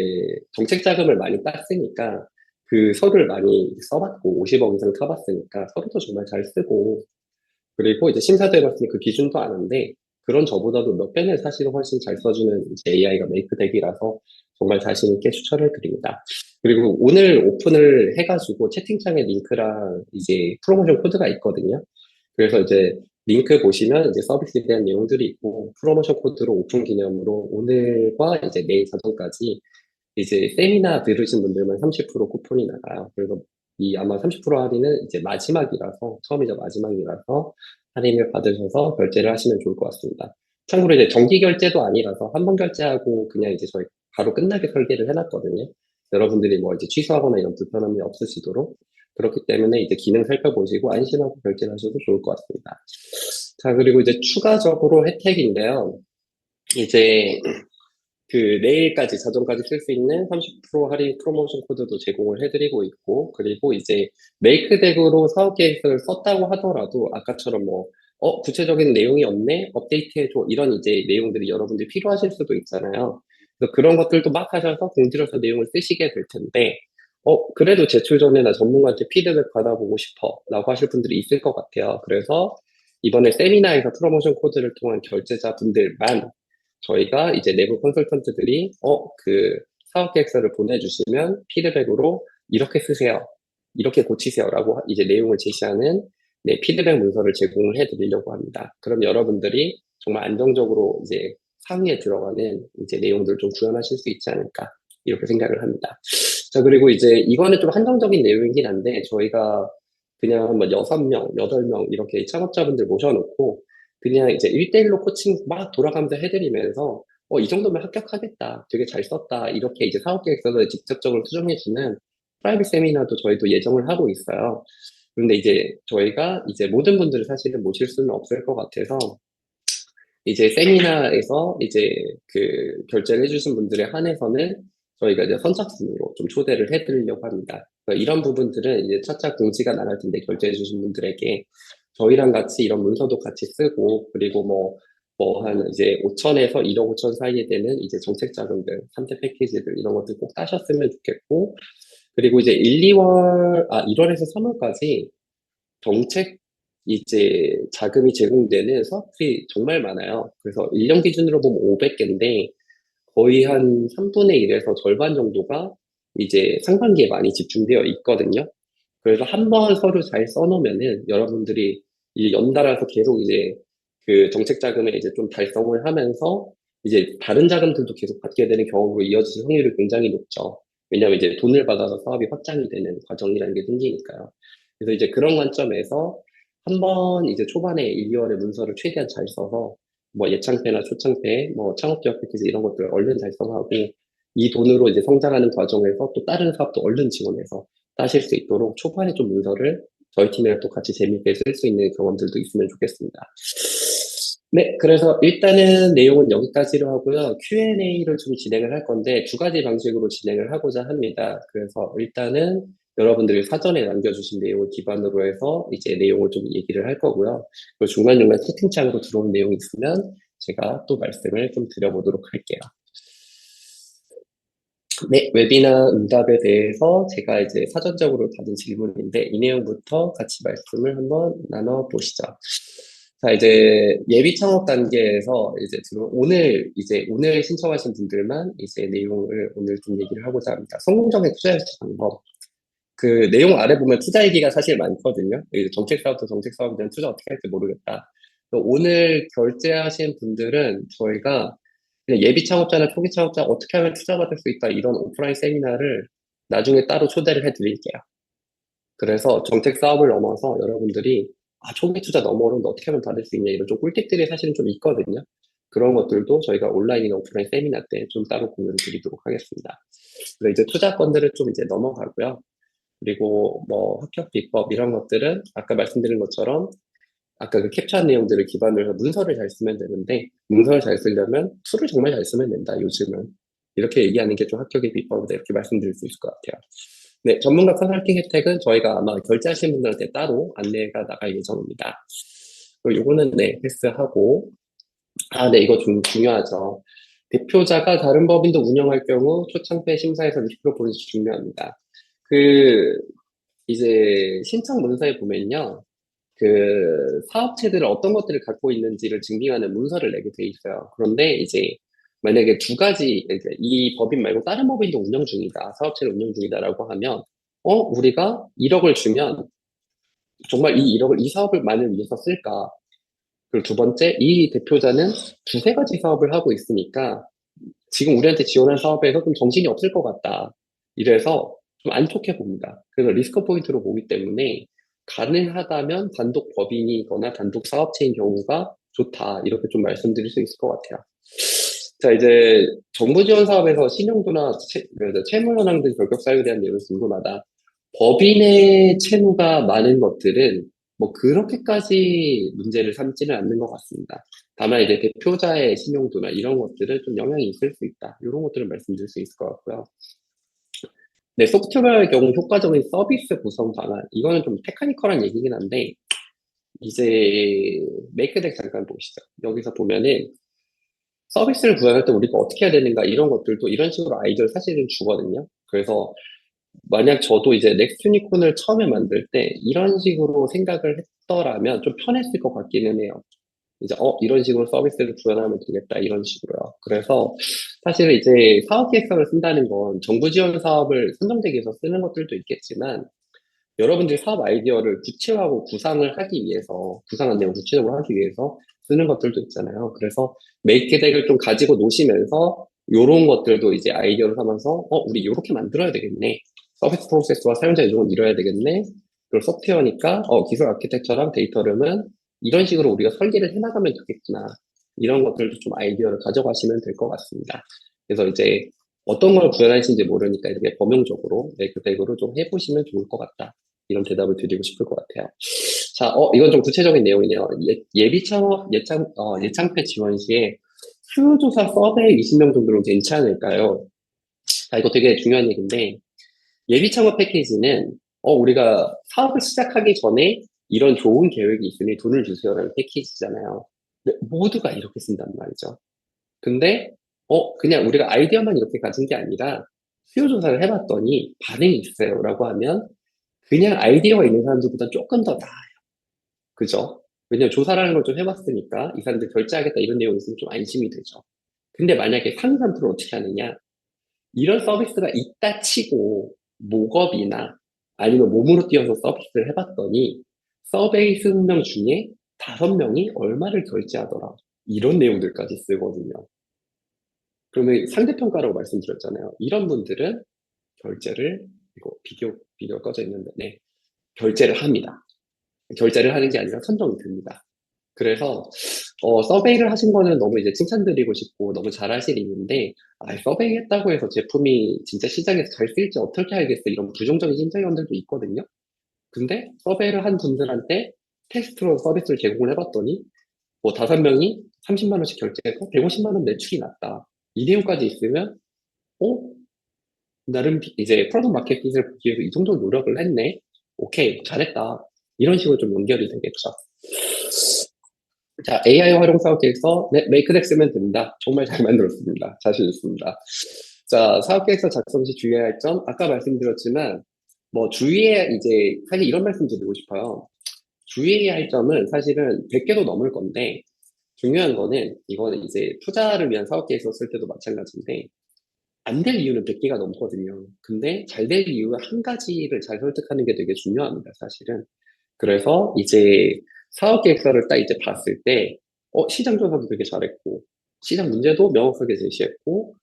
정책 자금을 많이 땄으니까 그 서류를 많이 써봤고 50억 이상 타봤으니까 서류도 정말 잘 쓰고 그리고 이제 심사도 해봤으니 그 기준도 아는데 그런 저보다도 몇 배는 사실은 훨씬 잘 써주는 이제 AI가 메이크덱이라서 정말 자신 있게 추천을 드립니다. 그리고 오늘 오픈을 해가지고 채팅창에 링크랑 이제 프로모션 코드가 있거든요. 그래서 이제 링크 보시면 이제 서비스에 대한 내용들이 있고 프로모션 코드로 오픈 기념으로 오늘과 이제 내일 자정까지 이제 세미나 들으신 분들만 30% 쿠폰이 나가요. 그래서 이 아마 30% 할인은 이제 마지막이라서, 처음이자 마지막이라서 할인을 받으셔서 결제를 하시면 좋을 것 같습니다. 참고로 이제 정기 결제도 아니라서 한 번 결제하고 그냥 이제 저희 바로 끝나게 설계를 해놨거든요. 여러분들이 뭐 이제 취소하거나 이런 불편함이 없으시도록. 그렇기 때문에 이제 기능 살펴보시고 안심하고 결제를 하셔도 좋을 것 같습니다. 자, 그리고 이제 추가적으로 혜택인데요. 이제 내일까지 자정까지 쓸 수 있는 30% 할인 프로모션 코드도 제공을 해드리고 있고, 그리고 이제 메이크덱으로 사업 계획을 썼다고 하더라도 아까처럼 뭐, 구체적인 내용이 없네? 업데이트해줘. 이런 이제 내용들이 여러분들이 필요하실 수도 있잖아요. 그래서 그런 것들도 막 하셔서 공들여서 내용을 쓰시게 될 텐데, 그래도 제출 전에 나 전문가한테 피드백 받아보고 싶어. 라고 하실 분들이 있을 것 같아요. 그래서 이번에 세미나에서 프로모션 코드를 통한 결제자분들만 저희가 이제 내부 컨설턴트들이 사업 계획서를 보내주시면 피드백으로 이렇게 쓰세요. 이렇게 고치세요라고 이제 내용을 제시하는 네, 피드백 문서를 제공을 해드리려고 합니다. 그럼 여러분들이 정말 안정적으로 이제 상위에 들어가는 이제 내용들을 좀 구현하실 수 있지 않을까 이렇게 생각을 합니다. 자, 그리고 이제 이거는 좀 한정적인 내용이긴 한데 저희가 그냥 뭐 6명, 8명 이렇게 창업자분들 모셔놓고 그냥 이제 1대1로 코칭 막 돌아가면서 해드리면서 이 정도면 합격하겠다. 되게 잘 썼다. 이렇게 이제 사업계획서를 직접적으로 수정해주는 프라이빗 세미나도 저희도 예정을 하고 있어요. 그런데 이제 저희가 이제 모든 분들을 사실은 모실 수는 없을 것 같아서 이제 세미나에서 이제 결제를 해주신 분들에 한해서는 저희가 이제 선착순으로 좀 초대를 해드리려고 합니다. 그러니까 이런 부분들은 이제 차차 공지가 나갈 텐데 결제해주신 분들에게 저희랑 같이 이런 문서도 같이 쓰고 그리고 한 이제 5천에서 1억 5천 사이에 되는 이제 정책 자금들, 3대 패키지들 이런 것들 꼭 따셨으면 좋겠고 그리고 이제 1월에서 3월까지 정책 이제 자금이 제공되는 사업들이 정말 많아요. 그래서 1년 기준으로 보면 500개인데 거의 한 3분의 1에서 절반 정도가 이제 상반기에 많이 집중되어 있거든요. 그래서 한 번 서류 잘 써놓으면은 여러분들이 이제 연달아서 계속 이제 그 정책 자금에 이제 좀 달성을 하면서 이제 다른 자금들도 계속 받게 되는 경우로 이어질 확률이 굉장히 높죠. 왜냐하면 이제 돈을 받아서 사업이 확장이 되는 과정이라는 게 생기니까요. 그래서 이제 그런 관점에서 한번 이제 초반에 1, 2월에 문서를 최대한 잘 써서 뭐 예창패나 초창패, 뭐 창업기업 패키지 이런 것들 얼른 달성하고 이 돈으로 이제 성장하는 과정에서 또 다른 사업도 얼른 지원해서 따실 수 있도록 초반에 좀 문서를 저희 팀이랑 또 같이 재밌게 쓸 수 있는 경험들도 있으면 좋겠습니다. 네, 그래서 일단은 내용은 여기까지로 하고요. Q&A를 좀 진행을 할 건데 두 가지 방식으로 진행을 하고자 합니다. 그래서 일단은 여러분들이 사전에 남겨주신 내용을 기반으로 해서 이제 내용을 좀 얘기를 할 거고요. 그리고 중간중간 채팅창으로 들어온 내용이 있으면 제가 또 말씀을 좀 드려보도록 할게요. 네, 웨비나 응답에 대해서 제가 이제 사전적으로 받은 질문인데 이 내용부터 같이 말씀을 한번 나눠보시죠. 자, 이제 예비 창업 단계에서 이제 오늘 오늘 신청하신 분들만 이제 내용을 오늘 좀 얘기를 하고자 합니다. 성공적인 투자 방법. 그 내용 아래 보면 투자 얘기가 사실 많거든요. 이제 정책 사업도 정책 사업에 대한 투자 어떻게 할지 모르겠다. 오늘 결제하신 분들은 저희가 그냥 예비 창업자나 초기 창업자 어떻게 하면 투자받을 수 있다 이런 오프라인 세미나를 나중에 따로 초대를 해드릴게요. 그래서 정책 사업을 넘어서 여러분들이 초기 투자 너무 어려운데 어떻게 하면 받을 수 있냐 이런 좀 꿀팁들이 사실은 좀 있거든요. 그런 것들도 저희가 온라인이나 오프라인 세미나 때 좀 따로 공유를 드리도록 하겠습니다. 그래서 이제 투자권들을 좀 이제 넘어가고요. 그리고 뭐 합격 비법 이런 것들은 아까 말씀드린 것처럼 아까 그 캡처한 내용들을 기반으로 해서 문서를 잘 쓰면 되는데 문서를 잘 쓰려면 툴을 정말 잘 쓰면 된다 요즘은 이렇게 얘기하는 게 좀 합격의 비법이다 이렇게 말씀드릴 수 있을 것 같아요. 네, 전문가 컨설팅 혜택은 저희가 아마 결제하신 분들한테 따로 안내가 나갈 예정입니다. 그리고 요거는 네 패스하고 네 이거 좀 중요하죠. 대표자가 다른 법인도 운영할 경우 초창패 심사에서 20% 보는 게 중요합니다. 그 이제 신청 문서에 보면요. 그 사업체들은 어떤 것들을 갖고 있는지를 증빙하는 문서를 내게 돼 있어요. 그런데 이제 만약에 두 가지, 이제 이 법인 말고 다른 법인도 운영 중이다, 사업체를 운영 중이다라고 하면, 우리가 1억을 주면 정말 이 1억을 이 사업을만을 위해서 쓸까? 그리고 두 번째, 이 대표자는 두세 가지 사업을 하고 있으니까 지금 우리한테 지원한 사업에서 좀 정신이 없을 것 같다. 이래서 좀 안 좋게 봅니다. 그래서 리스크 포인트로 보기 때문에 가능하다면 단독 법인이거나 단독 사업체인 경우가 좋다. 이렇게 좀 말씀드릴 수 있을 것 같아요. 자, 이제 정부 지원 사업에서 신용도나 채무 현황 등 결격 사유에 대한 내용이 궁금하다. 법인의 채무가 많은 것들은 뭐 그렇게까지 문제를 삼지는 않는 것 같습니다. 다만 이제 대표자의 신용도나 이런 것들은 좀 영향이 있을 수 있다. 이런 것들을 말씀드릴 수 있을 것 같고요. 네, 소프트웨어의 경우 효과적인 서비스 구성 방안. 이거는 좀 테크니컬한 얘기긴 한데, 이제 메이크덱 잠깐 보시죠. 여기서 보면은 서비스를 구현할 때 우리가 어떻게 해야 되는가 이런 것들도 이런 식으로 아이디어를 사실은 주거든요. 그래서 만약 저도 이제 넥스트 유니콘을 처음에 만들 때 이런 식으로 생각을 했더라면 좀 편했을 것 같기는 해요. 이제 이런 식으로 서비스를 구현하면 되겠다 이런 식으로요. 그래서 사실 이제 사업 계획서를 쓴다는 건 정부 지원 사업을 선정되기 위해서 쓰는 것들도 있겠지만 여러분들이 사업 아이디어를 구체화하고 구상을 하기 위해서 구상한 내용 구체적으로 하기 위해서 쓰는 것들도 있잖아요. 그래서 메이크덱을 좀 가지고 노시면서 요런 것들도 이제 아이디어를 삼아서 우리 요렇게 만들어야 되겠네. 서비스 프로세스와 사용자 이동을 이뤄야 되겠네. 그리고 소프트웨어니까 기술 아키텍처랑 데이터룸은 이런 식으로 우리가 설계를 해나가면 되겠구나. 이런 것들도 좀 아이디어를 가져가시면 될 것 같습니다. 그래서 이제 어떤 걸 구현하시는지 모르니까 이렇게 범용적으로 메이크덱으로 좀 해보시면 좋을 것 같다. 이런 대답을 드리고 싶을 것 같아요. 자, 이건 좀 구체적인 내용이네요. 예비 창업, 예창패 지원 시에 수요조사 서베이 20명 정도로 괜찮을까요? 자, 이거 되게 중요한 얘기인데, 예비 창업 패키지는, 우리가 사업을 시작하기 전에 이런 좋은 계획이 있으니 돈을 주세요라는 패키지잖아요. 근데 모두가 이렇게 쓴단 말이죠. 근데, 그냥 우리가 아이디어만 이렇게 가진 게 아니라, 수요조사를 해봤더니 반응이 있어요라고 하면, 그냥 아이디어가 있는 사람들보다 조금 더 나아요. 그죠? 왜냐면 조사라는 걸 좀 해봤으니까 이 사람들 결제하겠다 이런 내용이 있으면 좀 안심이 되죠. 근데 만약에 상위 상품을 어떻게 하느냐? 이런 서비스가 있다 치고 목업이나 아니면 몸으로 뛰어서 서비스를 해봤더니 서베이 20명 중에 5명이 얼마를 결제하더라. 이런 내용들까지 쓰거든요. 그러면 상대평가라고 말씀드렸잖아요. 이런 분들은 결제를, 이거 비교 꺼져 있는데, 네. 결제를 합니다. 결제를 하는 게 아니라 선정이 됩니다. 그래서 서베이를 하신 거는 너무 이제 칭찬드리고 싶고 너무 잘하실 일인데 서베이 했다고 해서 제품이 진짜 시장에서 잘 쓸지 어떻게 알겠어 이런 부정적인 심사위원들도 있거든요. 근데 서베이를 한 분들한테 테스트로 서비스를 제공을 해봤더니 뭐 5명이 30만 원씩 결제해서 150만 원 매출이 났다. 이 내용까지 있으면 어? 나름 이제 프로덕트 마켓핏을 보기 위해서 이 정도 노력을 했네. 오케이, 잘했다. 이런 식으로 좀 연결이 되겠죠. 자, AI 활용 사업계획서, 네, 메이크덱 쓰면 됩니다. 정말 잘 만들었습니다. 자신 있습니다. 자, 사업계획서 작성 시 주의해야 할 점, 아까 말씀드렸지만, 뭐, 주의해야, 이제, 사실 이런 말씀 드리고 싶어요. 주의해야 할 점은 사실은 100개도 넘을 건데, 중요한 거는, 이거는 이제 투자를 위한 사업계획서 쓸 때도 마찬가지인데, 안 될 이유는 100개가 넘거든요. 근데 잘 될 이유 한 가지를 잘 설득하는 게 되게 중요합니다, 사실은. 그래서 이제 사업 계획서를 딱 이제 봤을 때, 시장 조사도 되게 잘했고, 시장 문제도 명확하게 제시했고,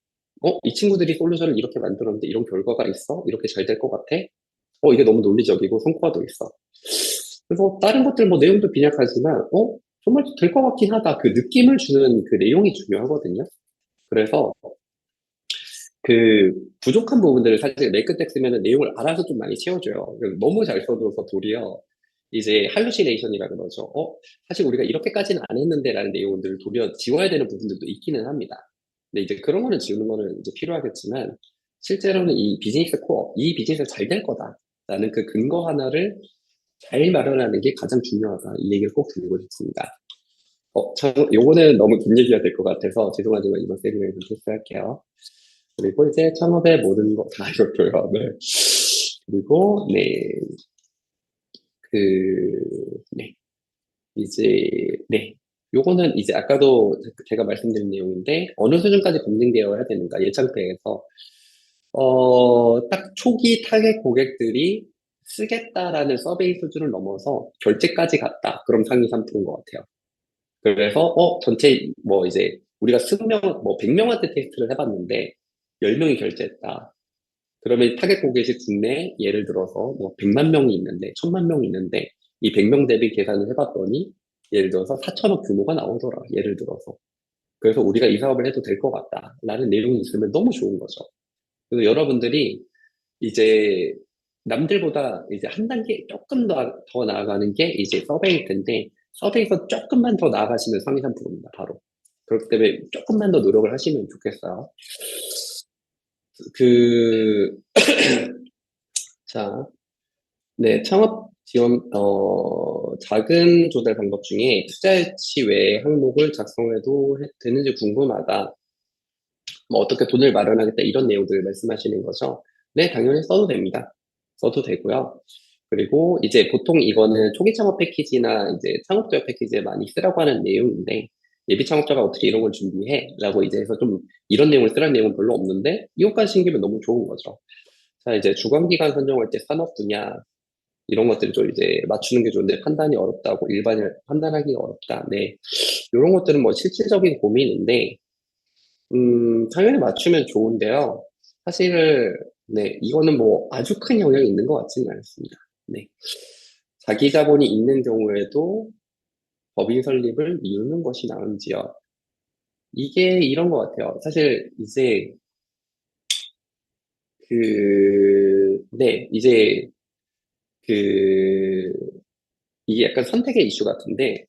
이 친구들이 솔루션을 이렇게 만들었는데 이런 결과가 있어? 이렇게 잘 될 것 같아? 이게 너무 논리적이고 성과도 있어. 그래서 다른 것들 뭐 내용도 빈약하지만, 정말 될 것 같긴 하다. 그 느낌을 주는 그 내용이 중요하거든요. 그래서 그 부족한 부분들을 사실 메이크텍 쓰면은 내용을 알아서 좀 많이 채워줘요. 너무 잘 써줘서 도리어 이제 할루시네이션이라 그러죠. 사실 우리가 이렇게까지는 안 했는데라는 내용들을 도리어 지워야 되는 부분들도 있기는 합니다. 근데 이제 그런 거는 지우는 거는 이제 필요하겠지만 실제로는 이 비즈니스 코어, 이 비즈니스가 잘 될 거다라는 그 근거 하나를 잘 마련하는 게 가장 중요하다. 이 얘기를 꼭 드리고 싶습니다. 요거는 너무 긴 얘기가 될 것 같아서 죄송하지만 이번 세미나에서 패스할게요. 그리고 이제 창업의 모든 거 다 읽었고요. 네. 그리고 네, 이제 네, 요거는 이제 아까도 제가 말씀드린 내용인데 어느 수준까지 검증되어야 되는가 예상대에서 딱 초기 타겟 고객들이 쓰겠다라는 서베이 수준을 넘어서 결제까지 갔다. 그럼 상위 3%인 것 같아요. 그래서 전체 뭐 이제 우리가 20명, 뭐 100명한테 테스트를 해봤는데 10명이 결제했다. 그러면 타겟 고객이 국내에 예를 들어서 뭐 100만 명이 있는데 1000만 명이 있는데 이 100명 대비 계산을 해봤더니 예를 들어서 4천억 규모가 나오더라. 예를 들어서. 그래서 우리가 이 사업을 해도 될 것 같다. 라는 내용이 있으면 너무 좋은 거죠. 그래서 여러분들이 이제 남들보다 이제 한 단계 조금 더 나아가는 게 이제 서베이일 텐데 서베이에서 조금만 더 나아가시면 상위 3%입니다. 바로. 그렇기 때문에 조금만 더 노력을 하시면 좋겠어요. 그, 자, 네, 창업 지원, 자금 조달 방법 중에 투자 유치 외에 항목을 작성해도 되는지 궁금하다. 뭐 어떻게 돈을 마련하겠다 이런 내용들을 말씀하시는 거죠. 네, 당연히 써도 됩니다. 써도 되고요. 그리고 이제 보통 이거는 초기 창업 패키지나 이제 창업 도약 패키지에 많이 쓰라고 하는 내용인데 예비 창업자가 어떻게 이런 걸 준비해? 라고 이제 해서 좀 이런 내용을 쓰라는 내용은 별로 없는데 이것까지 신기면 너무 좋은 거죠. 자, 이제 주관기관 선정할 때 산업 분야 이런 것들을 좀 이제 맞추는 게 좋은데 판단이 어렵다고 일반을 판단하기가 어렵다. 네. 이런 것들은 뭐 실질적인 고민인데 당연히 맞추면 좋은데요. 사실, 네, 이거는 뭐 아주 큰 영향이 있는 것 같지는 않습니다. 네. 자기 자본이 있는 경우에도 법인 설립을 미루는 것이 나은지요. 이게 이런 것 같아요. 사실 이제 네, 이제 그 이게 약간 선택의 이슈 같은데,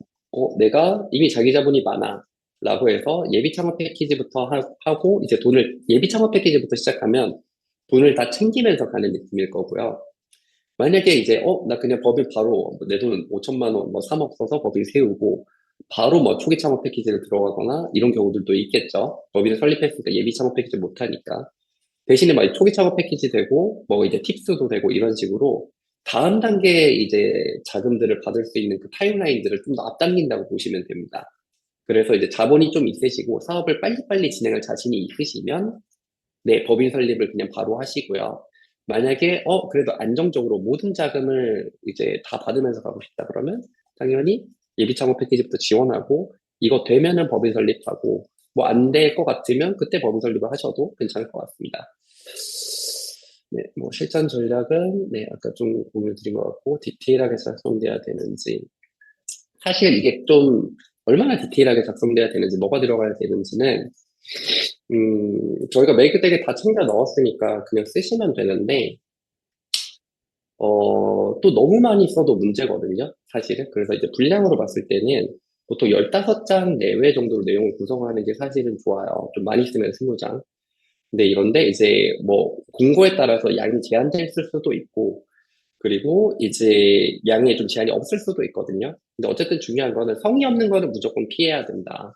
내가 이미 자기 자본이 많아. 라고 해서 예비 창업 패키지부터 하고, 이제 예비 창업 패키지부터 시작하면 돈을 다 챙기면서 가는 느낌일 거고요. 만약에 이제, 나 그냥 법인 바로 내 돈 5천만 원, 뭐 3억 써서 법인 세우고, 바로 뭐 초기 창업 패키지를 들어가거나 이런 경우들도 있겠죠. 법인을 설립했으니까 예비 창업 패키지 못하니까. 대신에 막 초기 창업 패키지 되고, 뭐 이제 팁스도 되고 이런 식으로 다음 단계 이제 자금들을 받을 수 있는 그 타임라인들을 좀 더 앞당긴다고 보시면 됩니다. 그래서 이제 자본이 좀 있으시고 사업을 빨리빨리 진행할 자신이 있으시면 네, 법인 설립을 그냥 바로 하시고요. 만약에 그래도 안정적으로 모든 자금을 이제 다 받으면서 가고 싶다 그러면 당연히 예비 창업 패키지부터 지원하고 이거 되면은 법인 설립하고 뭐 안 될 것 같으면 그때 법인 설립을 하셔도 괜찮을 것 같습니다. 네, 뭐 실전 전략은 네, 아까 좀 공유 드린 것 같고 디테일하게 작성돼야 되는지 사실 이게 좀 얼마나 디테일하게 작성돼야 되는지 뭐가 들어가야 되는지는 저희가 메이크덱에 다 챙겨 넣었으니까 그냥 쓰시면 되는데 또 너무 많이 써도 문제거든요, 사실은. 그래서 이제 분량으로 봤을 때는 보통 15장 내외 정도로 내용을 구성하는 게 사실은 좋아요. 좀 많이 쓰면 20장. 근데 이런데 이제 뭐 공고에 따라서 양이 제한돼 있을 수도 있고 그리고 이제 양에 좀 제한이 없을 수도 있거든요. 근데 어쨌든 중요한 거는 성의 없는 거는 무조건 피해야 된다.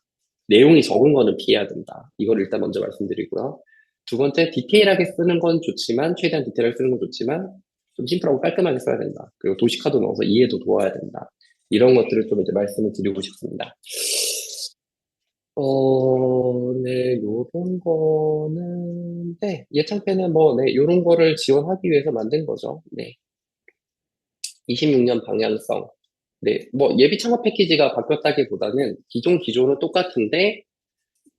내용이 적은 거는 피해야 된다. 이걸 일단 먼저 말씀드리고요. 두 번째, 디테일하게 쓰는 건 좋지만, 최대한 디테일하게 쓰는 건 좋지만, 좀 심플하고 깔끔하게 써야 된다. 그리고 도식화도 넣어서 이해도 도와야 된다. 이런 것들을 좀 이제 말씀을 드리고 싶습니다. 네, 요런 거는, 네, 예창패는 뭐, 네, 요런 거를 지원하기 위해서 만든 거죠. 네. 26년 방향성. 네, 뭐 예비 창업 패키지가 바뀌었다기보다는 기존은 똑같은데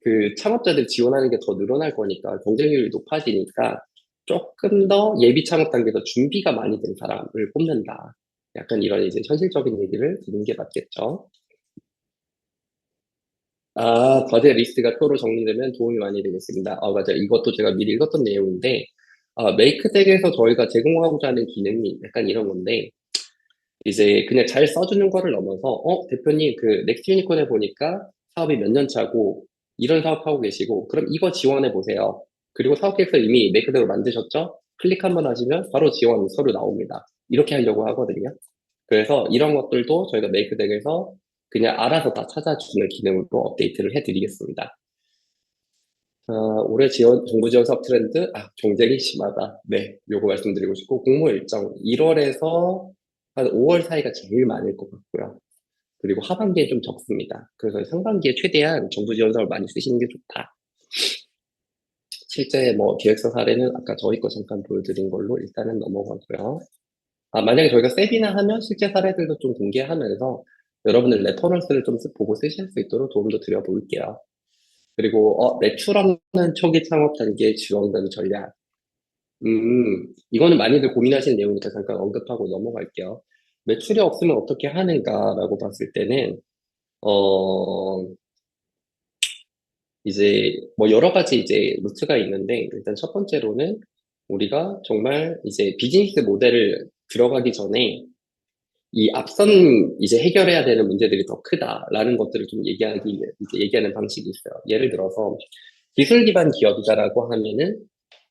그 창업자들 지원하는 게 더 늘어날 거니까 경쟁률이 높아지니까 조금 더 예비 창업 단계에서 준비가 많이 된 사람을 뽑는다. 약간 이런 이제 현실적인 얘기를 드는 게 맞겠죠. 아, 과제 리스트가 표로 정리되면 도움이 많이 되겠습니다. 맞아요. 이것도 제가 미리 읽었던 내용인데, 메이크덱에서 저희가 제공하고자 하는 기능이 약간 이런 건데, 이제 그냥 잘 써주는 거를 넘어서, 대표님, 그 넥스트 유니콘에 보니까 사업이 몇 년 차고, 이런 사업하고 계시고, 그럼 이거 지원해 보세요. 그리고 사업 계획서 이미 메이크대로 만드셨죠? 클릭 한번 하시면 바로 지원 서류 나옵니다. 이렇게 하려고 하거든요. 그래서 이런 것들도 저희가 메이크덱에서 그냥 알아서 다 찾아주는 기능으로 업데이트를 해드리겠습니다. 올해 정부 지원 사업 트렌드, 경쟁이 심하다. 네, 요거 말씀드리고 싶고, 공모 일정 1월에서 한 5월 사이가 제일 많을 것 같고요. 그리고 하반기에 좀 적습니다. 그래서 상반기에 최대한 정부 지원 사업을 많이 쓰시는 게 좋다. 실제 뭐 기획서 사례는 아까 저희 거 잠깐 보여드린 걸로 일단은 넘어가고요. 만약에 저희가 세미나 하면 실제 사례들도 좀 공개하면서 여러분들 레퍼런스를 좀 보고 쓰실 수 있도록 도움도 드려볼게요. 그리고 매출 없는 초기 창업 단계 지원금 전략. 이거는 많이들 고민하시는 내용이니까 잠깐 언급하고 넘어갈게요. 매출이 없으면 어떻게 하는가라고 봤을 때는 어 이제 뭐 여러 가지 이제 루트가 있는데 일단 첫 번째로는 우리가 정말 이제 비즈니스 모델을 들어가기 전에 이 앞선 이제 해결해야 되는 문제들이 더 크다라는 것들을 좀 이제 얘기하는 방식이 있어요. 예를 들어서 기술 기반 기업이다라고 하면은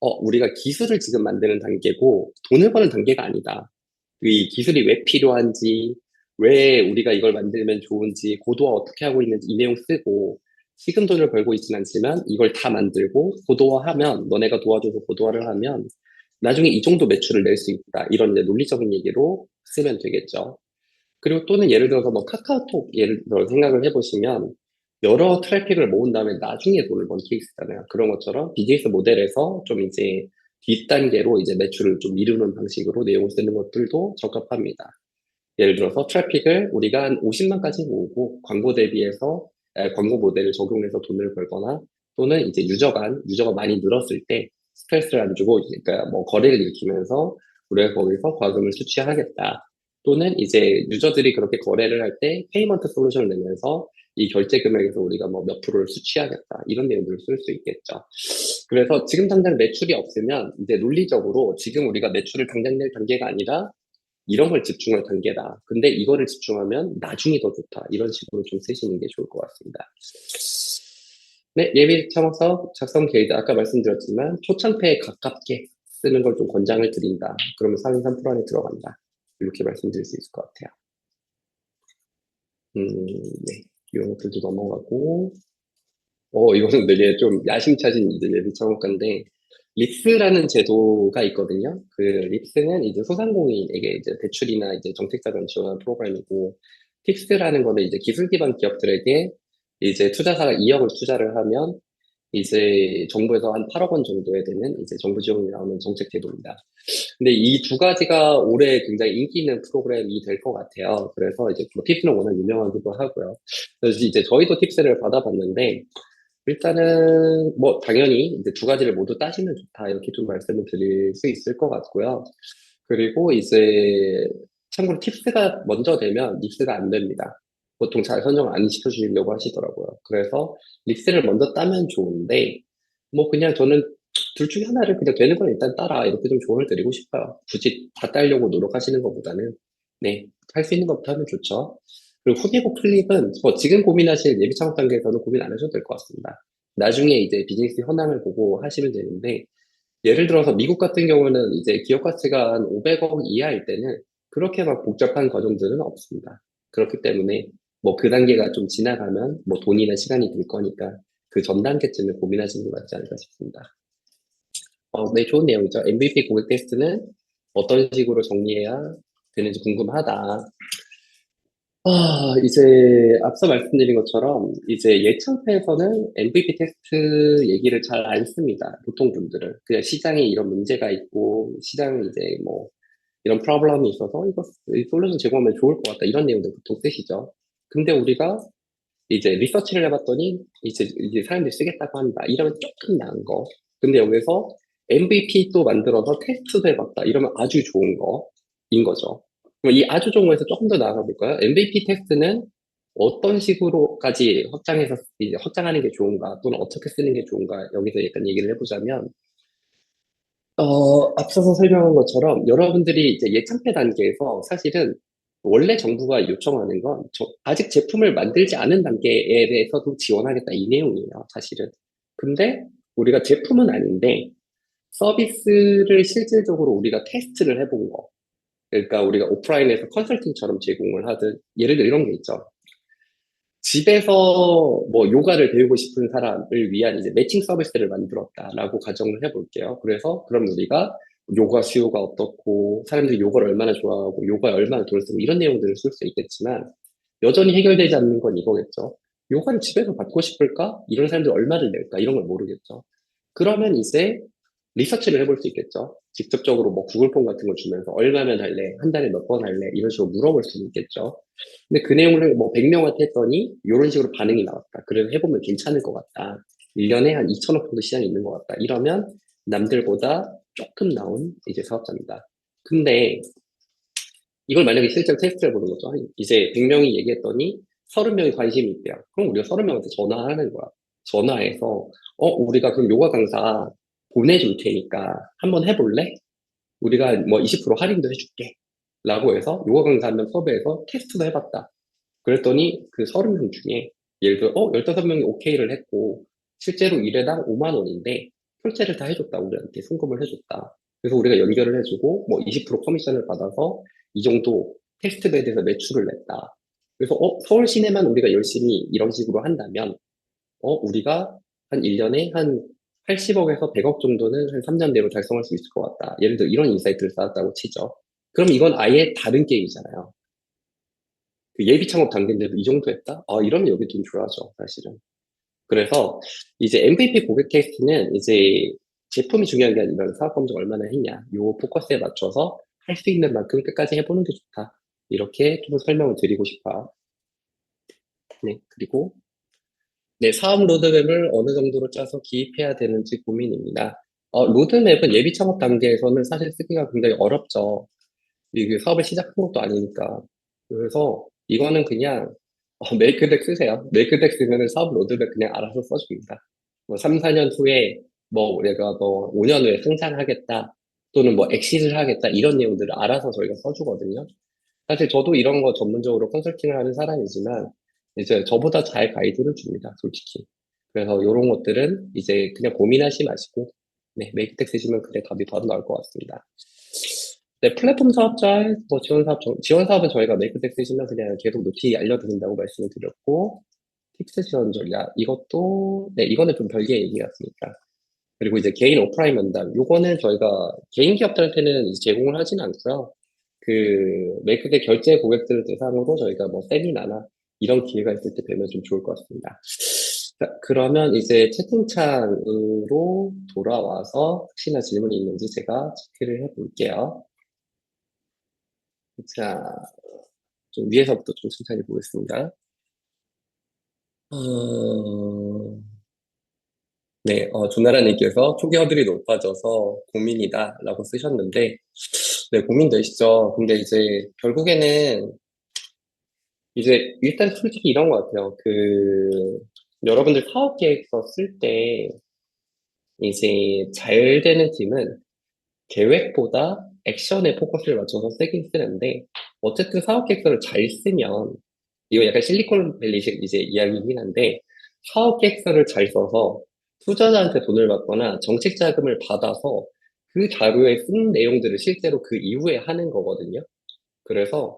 우리가 기술을 지금 만드는 단계고 돈을 버는 단계가 아니다. 이 기술이 왜 필요한지, 왜 우리가 이걸 만들면 좋은지, 고도화 어떻게 하고 있는지 이 내용 쓰고, 지금 돈을 벌고 있진 않지만 이걸 다 만들고 고도화하면, 너네가 도와줘서 고도화를 하면 나중에 이 정도 매출을 낼 수 있다. 이런 이제 논리적인 얘기로 쓰면 되겠죠. 그리고 또는 예를 들어서 뭐 카카오톡 예를 들어 생각을 해보시면 여러 트래픽을 모은 다음에 나중에 돈을 번 케이스잖아요. 그런 것처럼 비즈니스 모델에서 좀 이제 뒷단계로 이제 매출을 좀 미루는 방식으로 내용을 쓰는 것들도 적합합니다. 예를 들어서 트래픽을 우리가 한 50만까지 모으고 광고 대비해서 광고 모델을 적용해서 돈을 벌거나 또는 이제 유저가 많이 늘었을 때 스트레스를 안 주고 그러니까 뭐 거래를 일으키면서 우리가 거기서 과금을 수취하겠다. 또는 이제 유저들이 그렇게 거래를 할 때 페이먼트 솔루션을 내면서 이 결제 금액에서 우리가 뭐 몇 프로를 수취하겠다. 이런 내용들을 쓸 수 있겠죠. 그래서 지금 당장 매출이 없으면 이제 논리적으로 지금 우리가 매출을 당장 낼 단계가 아니라 이런 걸 집중할 단계다. 근데 이거를 집중하면 나중이 더 좋다. 이런 식으로 좀 쓰시는 게 좋을 것 같습니다. 네, 예비 창업사업 작성 게이드 아까 말씀드렸지만 초창패에 가깝게 쓰는 걸 좀 권장을 드린다. 그러면 상위 3% 안에 들어간다. 이렇게 말씀드릴 수 있을 것 같아요. 네. 이런 것들도 넘어가고 이거는 되게 좀 야심차진 이제 예비 창업가인데 립스라는 제도가 있거든요. 그 립스는 이제 소상공인에게 이제 대출이나 이제 정책자금 지원하는 프로그램이고, 팁스라는 거는 이제 기술 기반 기업들에게 이제 투자사가 2억을 투자를 하면 이제 정부에서 한 8억 원 정도에 되는 이제 정부 지원이 나오는 정책 제도입니다. 근데 이 두 가지가 올해 굉장히 인기 있는 프로그램이 될 것 같아요. 그래서 이제 뭐 팁스는 워낙 유명하기도 하고요. 그래서 이제 저희도 팁스를 받아봤는데 일단은 뭐 당연히 이제 두 가지를 모두 따시면 좋다 이렇게 좀 말씀을 드릴 수 있을 것 같고요. 그리고 이제 참고로 팁스가 먼저 되면 립스가 안 됩니다. 보통 잘 선정 안 시켜주려고 하시더라고요. 그래서 립스를 먼저 따면 좋은데 뭐 그냥 저는 둘 중에 하나를 그냥 되는 건 일단 따라 이렇게 좀 조언을 드리고 싶어요. 굳이 다 따려고 노력하시는 것보다는 네, 할 수 있는 것부터 하면 좋죠. 그리고 후기곡 클립은 뭐 지금 고민하실 예비 창업 단계에서는 고민 안 하셔도 될 것 같습니다. 나중에 이제 비즈니스 현황을 보고 하시면 되는데 예를 들어서 미국 같은 경우는 이제 기업 가치가 한 500억 이하일 때는 그렇게 막 복잡한 과정들은 없습니다. 그렇기 때문에 뭐 그 단계가 좀 지나가면 뭐 돈이나 시간이 들 거니까 그 전 단계쯤에 고민하시는 게 맞지 않을까 싶습니다. 네, 좋은 내용이죠. MVP 고객 테스트는 어떤 식으로 정리해야 되는지 궁금하다. 이제 앞서 말씀드린 것처럼 이제 예창패에서는 MVP 테스트 얘기를 잘 안 씁니다. 보통 분들은 그냥 시장에 이런 문제가 있고 시장 이제 뭐 이런 프로블럼이 있어서 이거 이 솔루션 제공하면 좋을 것 같다 이런 내용들 보통 쓰시죠. 근데 우리가 이제 리서치를 해봤더니 이제 사람들이 쓰겠다고 한다 이러면 조금 나은 거. 근데 여기서 MVP 또 만들어서 테스트도 해봤다 이러면 아주 좋은 거인 거죠. 그럼 이 아주 좋은 거에서 조금 더 나아가 볼까요? MVP 테스트는 어떤 식으로까지 확장해서 이제 확장하는 게 좋은가 또는 어떻게 쓰는 게 좋은가 여기서 약간 얘기를 해보자면 앞서서 설명한 것처럼 여러분들이 이제 예창패 단계에서 사실은 원래 정부가 요청하는 건 아직 제품을 만들지 않은 단계에 대해서도 지원하겠다 이 내용이에요, 사실은. 근데 우리가 제품은 아닌데 서비스를 실질적으로 우리가 테스트를 해본 거. 그러니까 우리가 오프라인에서 컨설팅처럼 제공을 하듯 예를 들어 이런 게 있죠. 집에서 뭐 요가를 배우고 싶은 사람을 위한 이제 매칭 서비스를 만들었다라고 가정을 해볼게요. 그래서 그럼 우리가 요가 수요가 어떻고 사람들이 요가를 얼마나 좋아하고 요가에 얼마나 돈을 쓰고 이런 내용들을 쓸 수 있겠지만 여전히 해결되지 않는 건 이거겠죠. 요가를 집에서 받고 싶을까? 이런 사람들이 얼마를 낼까? 이런 걸 모르겠죠. 그러면 이제 리서치를 해볼 수 있겠죠. 직접적으로 뭐 구글 폼 같은 걸 주면서 얼마면 할래? 한 달에 몇 번 할래? 이런 식으로 물어볼 수 있겠죠. 근데 그 내용을 뭐 100명한테 했더니 이런 식으로 반응이 나왔다. 그래서 해보면 괜찮을 것 같다. 1년에 한 2천억 정도 시장이 있는 것 같다. 이러면 남들보다 조금 나은 이제 사업자입니다. 근데 이걸 만약에 실제로 테스트를 해보는 거죠. 이제 100명이 얘기했더니 30명이 관심이 있대요. 그럼 우리가 30명한테 전화하는 거야. 전화해서 우리가 그럼 요가 강사 보내줄 테니까 한번 해볼래? 우리가 뭐 20% 할인도 해줄게. 라고 해서 요가 강사 한 명 섭외해서 테스트도 해봤다. 그랬더니 그 30명 중에 예를 들어 15명이 오케이를 했고 실제로 일회당 5만 원인데 결제를 다 해줬다. 우리한테 송금을 해줬다. 그래서 우리가 연결을 해주고 뭐 20% 커미션을 받아서 이 정도 테스트 베드에서 매출을 냈다. 그래서 서울 시내만 우리가 열심히 이런 식으로 한다면 우리가 한 1년에 한 80억에서 100억 정도는 한 3년 내로 달성할 수 있을 것 같다. 예를 들어 이런 인사이트를 쌓았다고 치죠. 그럼 이건 아예 다른 게임이잖아요. 그 예비 창업 단계인데도 이 정도 했다? 이러면 여기 돈 줘야죠, 사실은. 그래서 이제 MVP 고객 테스트는 이제 제품이 중요한 게 아니라 사업 검증 얼마나 했냐. 요 포커스에 맞춰서 할 수 있는 만큼 끝까지 해보는 게 좋다. 이렇게 좀 설명을 드리고 싶어요. 네, 그리고 네, 사업 로드맵을 어느 정도로 짜서 기입해야 되는지 고민입니다. 로드맵은 예비 창업 단계에서는 사실 쓰기가 굉장히 어렵죠. 이게 사업을 시작한 것도 아니니까. 그래서 이거는 그냥 메이크덱 쓰세요. 메이크덱 쓰면은 사업 로드맵 그냥 알아서 써줍니다. 뭐 3, 4년 후에 뭐 내가 뭐 5년 후에 성장하겠다 또는 뭐 엑시트를 하겠다 이런 내용들을 알아서 저희가 써주거든요. 사실 저도 이런 거 전문적으로 컨설팅을 하는 사람이지만 이제 저보다 잘 가이드를 줍니다, 솔직히. 그래서 이런 것들은 이제 그냥 고민하지 마시고 네, 메이크덱 쓰시면 그래 답이 바로 나올 것 같습니다. 네, 플랫폼 사업자, 뭐 지원 사업, 지원 사업은 저희가 메이크덱 쓰시면 그냥 계속 노티 알려드린다고 말씀을 드렸고, 픽스 지원 전략, 이것도, 네, 이거는 좀 별개의 얘기 같으니까. 그리고 이제 개인 오프라인 면담, 요거는 저희가 개인 기업들한테는 이제 제공을 하진 않고요. 그, 메이크덱 결제 고객들을 대상으로 저희가 뭐 세미나나 이런 기회가 있을 때 뵈면 좀 좋을 것 같습니다. 자, 그러면 이제 채팅창으로 돌아와서 혹시나 질문이 있는지 제가 체크를 해볼게요. 자, 좀 위에서부터 좀 천천히 보겠습니다. 어, 네, 조나라님께서 초기 허들이 높아져서 고민이다라고 쓰셨는데, 네, 고민되시죠. 근데 이제 결국에는 이제 일단 솔직히 이런 것 같아요. 여러분들 사업 계획서 쓸 때 이제 잘 되는 팀은 계획보다 액션에 포커스를 맞춰서 쓰긴 쓰는데, 어쨌든 사업 계획서를 잘 쓰면, 이거 약간 실리콘밸리식 이제 이야기이긴 한데, 사업 계획서를 잘 써서 투자자한테 돈을 받거나 정책 자금을 받아서 그 자료에 쓴 내용들을 실제로 그 이후에 하는 거거든요. 그래서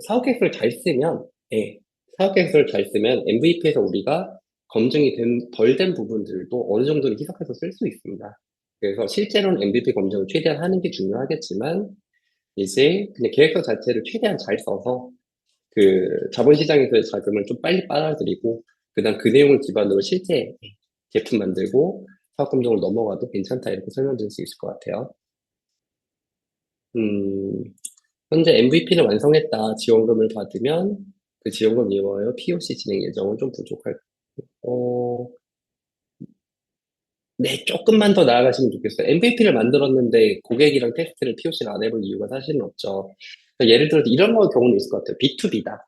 사업 계획서를 잘 쓰면, 예, 사업 계획서를 잘 쓰면 MVP에서 우리가 검증이 덜 된 부분들도 어느 정도는 희석해서 쓸 수 있습니다. 그래서 실제로는 MVP 검증을 최대한 하는 게 중요하겠지만, 이제 그냥 계획서 자체를 최대한 잘 써서 자본시장에서의 자금을 좀 빨리 빨아들이고, 그다음 그 내용을 기반으로 실제 제품 만들고 사업 검증으로 넘어가도 괜찮다 이렇게 설명드릴 수 있을 것 같아요. 음, 현재 MVP는 완성했다. 지원금을 받으면 그 지원금 이용하여 POC 진행 예정은 좀 부족할, 어, 네, 조금만 더 나아가시면 좋겠어요. MVP를 만들었는데 고객이랑 테스트를 POC를 안 해볼 이유가 사실은 없죠. 그러니까 예를 들어서 이런 거 경우는 있을 것 같아요. B2B다.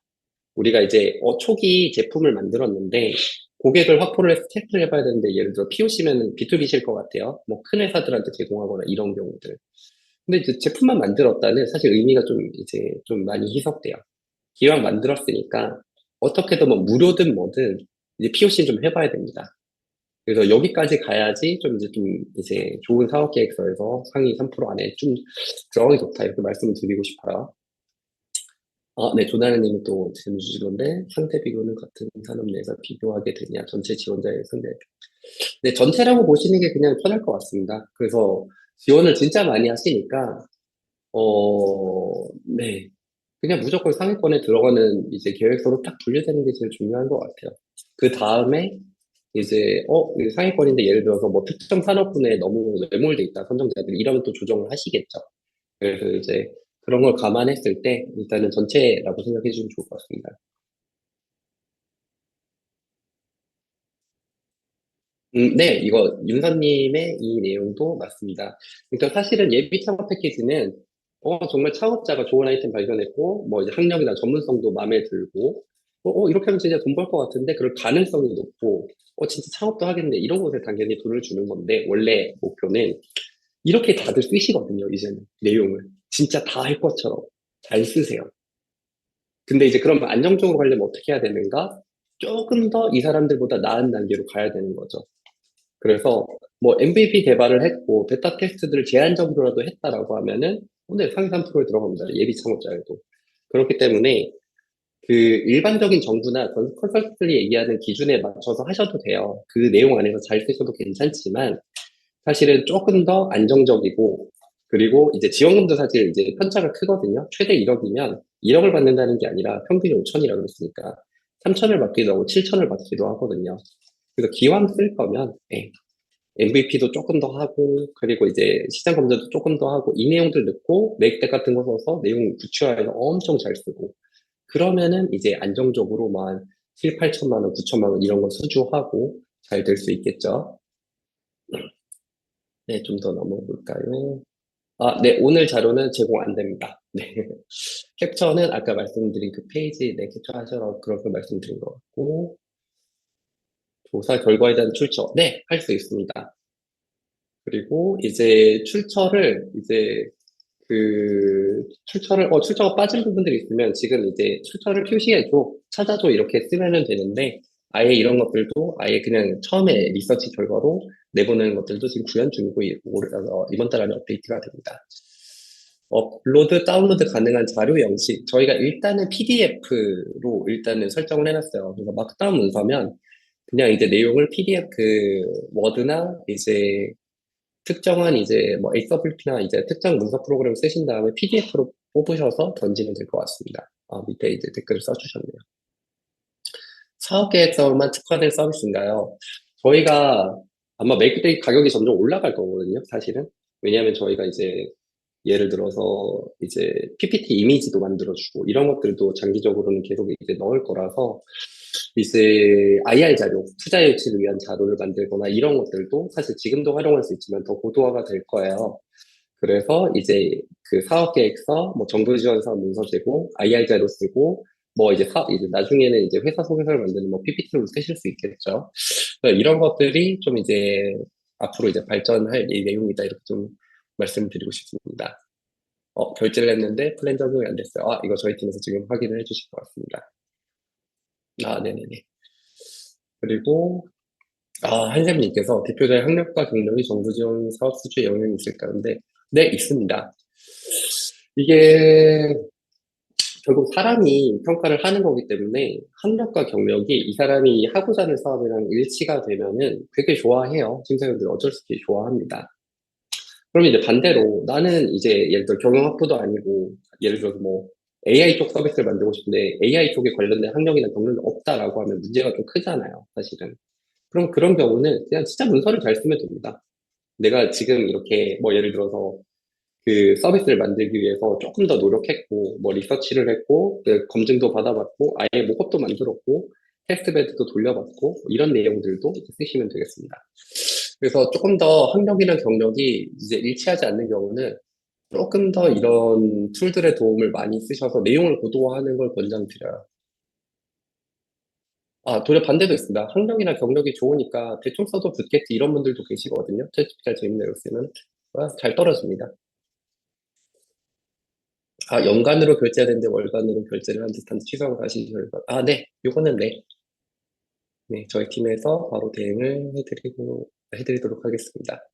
우리가 이제 초기 제품을 만들었는데 고객을 확보를 해서 테스트를 해봐야 되는데 예를 들어 POC면 B2B실 것 같아요. 뭐 큰 회사들한테 제공하거나 이런 경우들. 근데 이제 제품만 만들었다는 사실 의미가 좀 이제 좀 많이 희석돼요. 기왕 만들었으니까 어떻게든 뭐 무료든 뭐든 이제 POC는 좀 해봐야 됩니다. 그래서 여기까지 가야지 좀 이제 좋은 사업 계획서에서 상위 3% 안에 좀 들어가기 좋다 이렇게 말씀을 드리고 싶어요. 네, 조나라님이 또 질문 주신 건데 상대 비교는 같은 산업 내에서 비교하게 되냐 전체 지원자의 상대. 네, 전체라고 보시는 게 그냥 편할 것 같습니다. 그래서 지원을 진짜 많이 하시니까 네. 그냥 무조건 상위권에 들어가는 이제 계획서로 딱 분류되는 게 제일 중요한 것 같아요. 그 다음에 이제, 이게 상위권인데 예를 들어서 뭐 특정 산업군에 너무 매몰돼 있다, 선정자들이 이러면 또 조정을 하시겠죠. 그래서 이제 그런 걸 감안했을 때 일단은 전체라고 생각해 주시면 좋을 것 같습니다. 네, 이거 윤서님의 이 내용도 맞습니다. 그러니까 사실은 예비 창업 패키지는 정말 창업자가 좋은 아이템 발견했고 뭐 이제 학력이나 전문성도 마음에 들고 이렇게 하면 진짜 돈 벌 것 같은데 그럴 가능성이 높고 진짜 창업도 하겠네 이런 곳에 당연히 돈을 주는 건데 원래 목표는 이렇게 다들 쓰시거든요 이제는 내용을 진짜 다 할 것처럼 잘 쓰세요. 근데 이제 그러면 안정적으로 가려면 어떻게 해야 되는가? 조금 더 이 사람들보다 나은 단계로 가야 되는 거죠. 그래서 뭐 MVP 개발을 했고 베타 테스트들을 제한적으로라도 했다라고 하면은 오늘 상위 3%에 들어갑니다. 예비 창업자에도. 그렇기 때문에 일반적인 정부나 컨설턴트들이 얘기하는 기준에 맞춰서 하셔도 돼요. 그 내용 안에서 잘 쓰셔도 괜찮지만 사실은 조금 더 안정적이고 그리고 이제 지원금도 사실 이제 편차가 크거든요. 최대 1억이면 1억을 받는다는 게 아니라 평균이 5천이라고 그랬으니까 3천을 받기도 하고 7천을 받기도 하거든요. 그래서 기왕 쓸 거면 MVP도 조금 더 하고, 그리고 이제 시장 검증도 조금 더 하고, 이 내용들 넣고, 맥백 같은 거 써서 내용 구체화해서 엄청 잘 쓰고, 그러면은 이제 안정적으로만 7, 8천만 원, 9천만 원 이런 거 수주하고 잘 될 수 있겠죠. 네, 좀 더 넘어볼까요? 네, 오늘 자료는 제공 안 됩니다. 네. 캡처는 아까 말씀드린 그 페이지, 네, 캡처하셔서 그렇게 말씀드린 것 같고, 조사 결과에 대한 출처, 네, 할 수 있습니다. 그리고 이제 출처가 빠진 부분들이 있으면 지금 이제 출처를 표시해줘, 찾아줘 이렇게 쓰면 되는데 아예 이런 것들도 아예 그냥 처음에 리서치 결과로 내보내는 것들도 지금 구현 중이고 이번 달 안에 업데이트가 됩니다. 업로드, 다운로드 가능한 자료 형식. 저희가 일단은 PDF로 일단은 설정을 해놨어요. 그래서 막다운 문서면 그냥 이제 내용을 PDF 워드나 이제 특정한 이제 뭐 엑서플트나 이제 특정 문서 프로그램을 쓰신 다음에 PDF로 뽑으셔서 던지면 될 것 같습니다. 밑에 이제 댓글을 써주셨네요. 사업 계획서만 특화된 서비스인가요? 저희가 아마 매크데이 가격이 점점 올라갈 거거든요, 사실은. 왜냐하면 저희가 이제 예를 들어서 이제 PPT 이미지도 만들어주고 이런 것들도 장기적으로는 계속 이제 넣을 거라서 이제 IR 자료, 투자 유치를 위한 자료를 만들거나 이런 것들도 사실 지금도 활용할 수 있지만 더 고도화가 될 거예요. 그래서 이제 그 사업 계획서, 뭐 정부 지원 사업 문서 제공, IR 자료 쓰고, 뭐 이제 나중에는 이제 회사 소개서를 만드는 뭐 PPT로 쓰실 수 있겠죠. 그래서 이런 것들이 좀 이제 앞으로 이제 발전할 이 내용이다 이렇게 좀 말씀드리고 싶습니다. 결제를 했는데 플랜 적용이 안 됐어요. 이거 저희 팀에서 지금 확인을 해주실 것 같습니다. 네네네. 그리고 한샘님께서 대표자의 학력과 경력이 정부 지원 사업 수주에 영향이 있을까는데, 네, 있습니다. 이게 결국 사람이 평가를 하는 거기 때문에 학력과 경력이 이 사람이 하고자 하는 사업이랑 일치가 되면은 되게 좋아해요. 심사위원들이 어쩔 수 없이 좋아합니다. 그럼 이제 반대로 나는 이제 예를 들어 경영 학부도 아니고 예를 들어서 뭐 AI 쪽 서비스를 만들고 싶은데 AI 쪽에 관련된 학력이나 경력이 없다라고 하면 문제가 좀 크잖아요, 사실은. 그럼 그런 경우는 그냥 진짜 문서를 잘 쓰면 됩니다. 내가 지금 이렇게 뭐 예를 들어서 그 서비스를 만들기 위해서 조금 더 노력했고, 뭐 리서치를 했고, 그 검증도 받아봤고, 아예 모컵도 만들었고, 테스트베드도 돌려봤고, 이런 내용들도 쓰시면 되겠습니다. 그래서 조금 더 학력이나 경력이 이제 일치하지 않는 경우는 조금 더 이런 툴들의 도움을 많이 쓰셔서 내용을 고도화하는 걸 권장드려요. 도리어 반대도 있습니다. 학력이나 경력이 좋으니까 대충 써도 붙겠지 이런 분들도 계시거든요. 잘 재밌네요. 쓰면 잘 떨어집니다. 연간으로 결제해야 되는데 월간으로 결제를 한 듯한 취소가 하신 결과. 네. 요거는 네. 네. 저희 팀에서 바로 대응을 해드리도록 하겠습니다.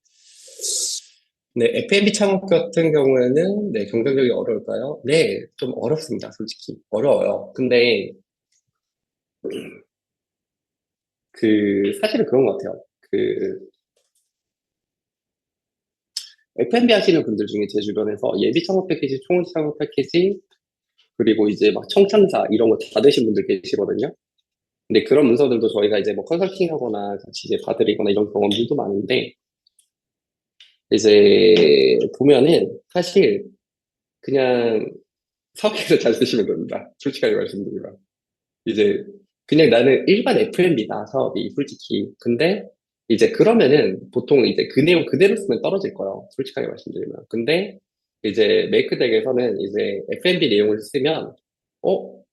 네. F&B 창업 같은 경우에는, 네. 경쟁력이 어려울까요? 네. 좀 어렵습니다. 솔직히. 어려워요. 근데, 사실은 그런 것 같아요. F&B 하시는 분들 중에 제 주변에서 예비 창업 패키지, 총원 창업 패키지, 그리고 이제 막 청창사 이런 거 받으신 분들 계시거든요. 근데 그런 문서들도 저희가 이제 뭐 컨설팅 하거나 같이 이제 봐드리거나 이런 경험들도 많은데, 이제 보면은 사실 그냥 사업계에서 잘 쓰시면 됩니다. 솔직하게 말씀드리면. 이제 그냥 나는 일반 F&B다, 사업이 솔직히. 근데 이제 그러면은 보통 이제 그 내용 그대로 쓰면 떨어질 거예요. 솔직하게 말씀드리면. 근데 이제 메이크덱에서는 이제 F&B 내용을 쓰면,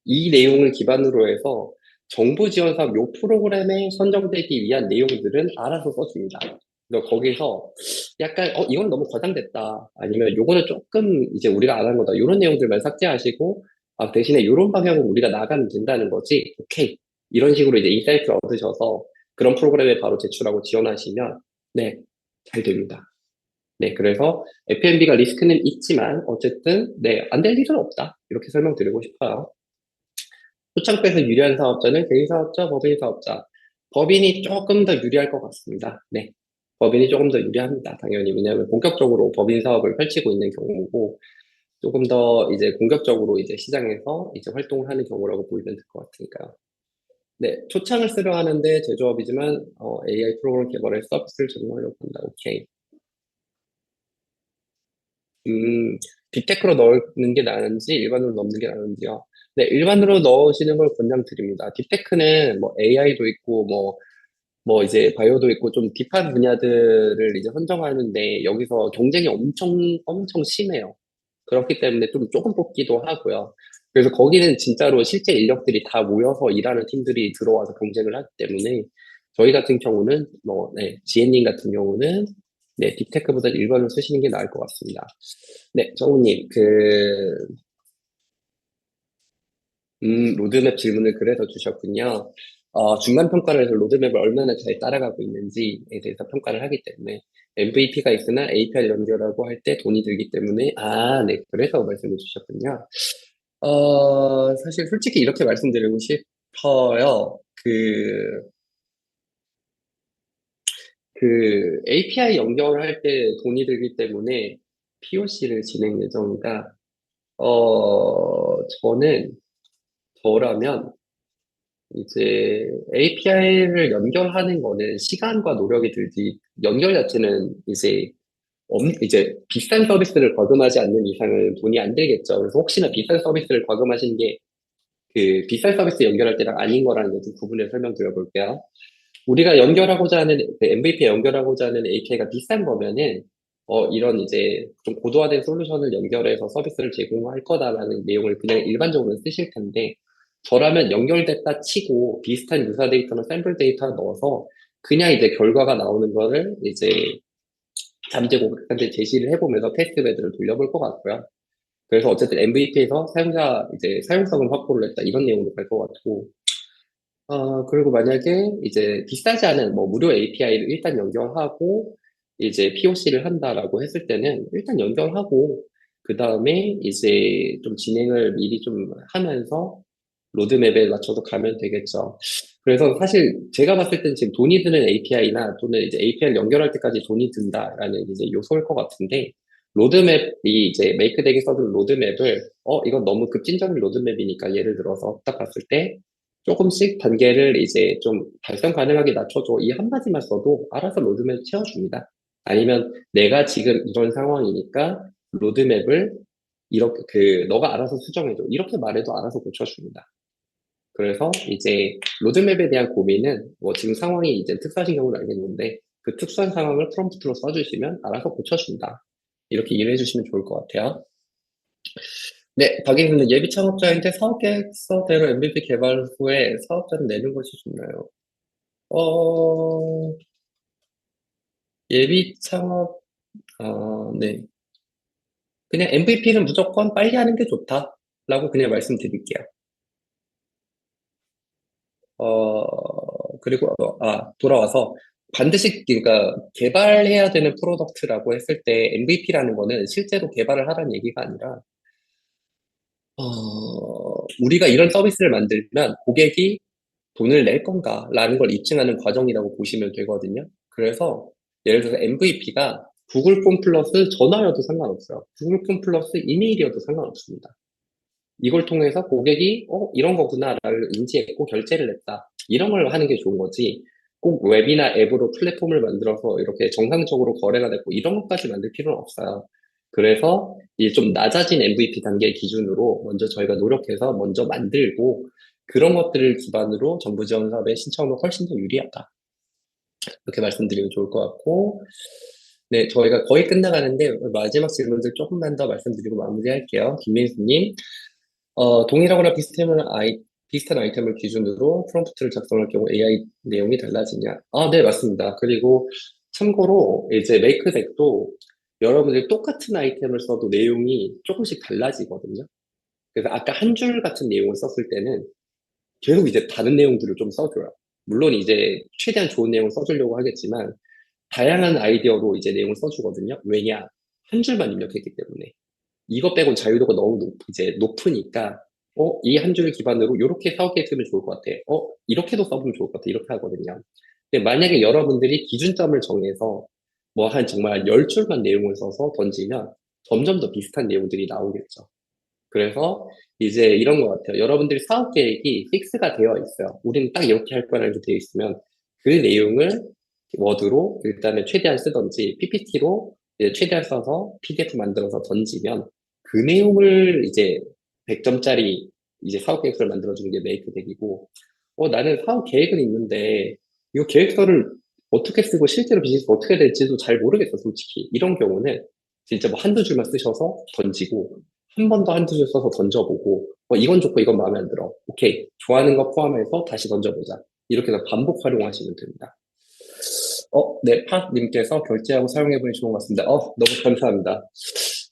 이 내용을 기반으로 해서 정부 지원 사업 요 프로그램에 선정되기 위한 내용들은 알아서 써줍니다. 그래서 거기서 약간, 이건 너무 과장됐다. 아니면 요거는 조금 이제 우리가 안 한 거다. 이런 내용들만 삭제하시고, 대신에 이런 방향으로 우리가 나가면 된다는 거지. 오케이. 이런 식으로 이제 인사이트를 얻으셔서 그런 프로그램에 바로 제출하고 지원하시면, 네, 잘 됩니다. 네, 그래서 F&B가 리스크는 있지만, 어쨌든, 네, 안 될 일은 없다. 이렇게 설명드리고 싶어요. 초창부에서 유리한 사업자는 개인사업자, 법인사업자. 법인이 조금 더 유리할 것 같습니다. 네. 법인이 조금 더 유리합니다. 당연히. 왜냐하면 본격적으로 법인 사업을 펼치고 있는 경우고, 조금 더 이제 공격적으로 이제 시장에서 이제 활동을 하는 경우라고 보이면 될 것 같으니까요. 네, 초창을 쓰려 하는데 제조업이지만 AI 프로그램 개발에 서비스를 제공하려고 합니다. 오케이. 음, 빅테크로 넣는 게 나은지 일반으로 넣는 게 나은지요. 네, 일반으로 넣으시는 걸 권장드립니다. 딥테크는 뭐 AI도 있고 뭐 이제 바이오도 있고 좀 딥한 분야들을 이제 선정하는데 여기서 경쟁이 엄청 심해요. 그렇기 때문에 좀 조금 뽑기도 하고요. 그래서 거기는 진짜로 실제 인력들이 다 모여서 일하는 팀들이 들어와서 경쟁을 하기 때문에 저희 같은 경우는 뭐, 네, 지엔님 같은 경우는 네, 딥테크보다 일반을 쓰시는 게 나을 것 같습니다. 네, 정우님, 로드맵 질문을 그래서 주셨군요. 중간 평가를 해서 로드맵을 얼마나 잘 따라가고 있는지에 대해서 평가를 하기 때문에 MVP가 있으나 API 연결하고 할 때 돈이 들기 때문에 네, 그래서 말씀해 주셨군요. 사실 솔직히 이렇게 말씀드리고 싶어요. API 연결할 때 돈이 들기 때문에 POC를 진행 예정이다. 저는 저라면 이제 API를 연결하는 거는 시간과 노력이 들지, 연결 자체는 이제 비싼 서비스를 과금하지 않는 이상은 돈이 안 들겠죠. 그래서 혹시나 비싼 서비스를 과금하신 게 그 비싼 서비스 연결할 때랑 아닌 거라는 좀 구분을 설명드려볼게요. 우리가 연결하고자 하는, 그 MVP에 연결하고자 하는 API가 비싼 거면은, 이런 이제 좀 고도화된 솔루션을 연결해서 서비스를 제공할 거다라는 내용을 그냥 일반적으로 쓰실 텐데, 저라면 연결됐다 치고 비슷한 유사 데이터나 샘플 데이터 넣어서 그냥 이제 결과가 나오는 거를 이제 잠재 고객한테 제시를 해보면서 테스트 베드를 돌려볼 것 같고요. 그래서 어쨌든 MVP에서 사용자 이제 사용성을 확보를 했다 이런 내용도 갈 것 같고, 그리고 만약에 이제 비싸지 않은 뭐 무료 API를 일단 연결하고 이제 POC를 한다라고 했을 때는 일단 연결하고 그 다음에 이제 좀 진행을 미리 좀 하면서 로드맵에 맞춰서 가면 되겠죠. 그래서 사실 제가 봤을 때는 지금 돈이 드는 API나 또는 이제 API를 연결할 때까지 돈이 든다라는 이제 요소일 것 같은데 로드맵이 이제 메이크덱에 써둔 로드맵을 이건 너무 급진적인 로드맵이니까 예를 들어서 딱 봤을 때 조금씩 단계를 이제 좀 달성 가능하게 낮춰줘. 이 한마디만 써도 알아서 로드맵 채워줍니다. 아니면 내가 지금 이런 상황이니까 로드맵을 이렇게 너가 알아서 수정해줘. 이렇게 말해도 알아서 고쳐줍니다. 그래서 이제 로드맵에 대한 고민은 뭐 지금 상황이 이제 특수하신 경우는 알겠는데 그 특수한 상황을 프롬프트로 써주시면 알아서 고쳐준다. 이렇게 이해해 주시면 좋을 것 같아요. 네, 박인수는 예비 창업자인데 사업 계획서대로 MVP 개발 후에 사업자를 내는 것이 좋나요? 어, 예비 창업, 네. 그냥 MVP는 무조건 빨리 하는 게 좋다라고 그냥 말씀드릴게요. 그리고, 돌아와서 반드시, 그러니까 개발해야 되는 프로덕트라고 했을 때 MVP라는 거는 실제로 개발을 하라는 얘기가 아니라, 우리가 이런 서비스를 만들면 고객이 돈을 낼 건가라는 걸 입증하는 과정이라고 보시면 되거든요. 그래서 예를 들어서 MVP가 구글 폼 플러스 전화여도 상관없어요. 구글 폼 플러스 이메일이어도 상관없습니다. 이걸 통해서 고객이 이런 거구나를 인지했고 결제를 했다. 이런 걸 하는 게 좋은 거지. 꼭 웹이나 앱으로 플랫폼을 만들어서 이렇게 정상적으로 거래가 되고 이런 것까지 만들 필요는 없어요. 그래서 이 좀 낮아진 MVP 단계 기준으로 먼저 저희가 노력해서 먼저 만들고 그런 것들을 기반으로 정부 지원 사업에 신청하면 훨씬 더 유리하다. 이렇게 말씀드리면 좋을 것 같고, 네, 저희가 거의 끝나가는데 마지막 질문들 조금만 더 말씀드리고 마무리할게요. 김민수님, 동일하거나 비슷한 아이템을 기준으로 프롬프트를 작성할 경우 AI 내용이 달라지냐? 네, 맞습니다. 그리고 참고로 이제 메이크덱도 여러분들이 똑같은 아이템을 써도 내용이 조금씩 달라지거든요. 그래서 아까 한 줄 같은 내용을 썼을 때는 계속 이제 다른 내용들을 좀 써줘요. 물론 이제 최대한 좋은 내용을 써주려고 하겠지만 다양한 아이디어로 이제 내용을 써주거든요. 왜냐? 한 줄만 입력했기 때문에. 이것 빼곤 자유도가 너무 이제 높으니까, 이 한 줄을 기반으로 이렇게 사업계획 쓰면 좋을 것 같아. 이렇게도 써보면 좋을 것 같아. 이렇게 하거든요. 근데 만약에 여러분들이 기준점을 정해서 뭐 한 정말 10줄만 내용을 써서 던지면 점점 더 비슷한 내용들이 나오겠죠. 그래서 이제 이런 것 같아요. 여러분들이 사업 계획이 픽스가 되어 있어요. 우리는 딱 이렇게 할 거라는 게 되어 있으면 그 내용을 워드로 일단은 최대한 쓰던지 PPT로 최대한 써서 PDF 만들어서 던지면 그 내용을 이제 100점짜리 이제 사업 계획서를 만들어주는 게 메이크덱이고, 나는 사업 계획은 있는데 이거 계획서를 어떻게 쓰고 실제로 비즈니스 어떻게 될지도 잘 모르겠어, 솔직히. 이런 경우는 진짜 뭐 한두 줄만 쓰셔서 던지고 한 번 더 한두 줄 써서 던져보고, 이건 좋고 이건 마음에 안 들어. 오케이. 좋아하는 거 포함해서 다시 던져보자. 이렇게 해서 반복 활용하시면 됩니다. 네, 팟님께서 결제하고 사용해보니 좋은 것 같습니다. 너무 감사합니다.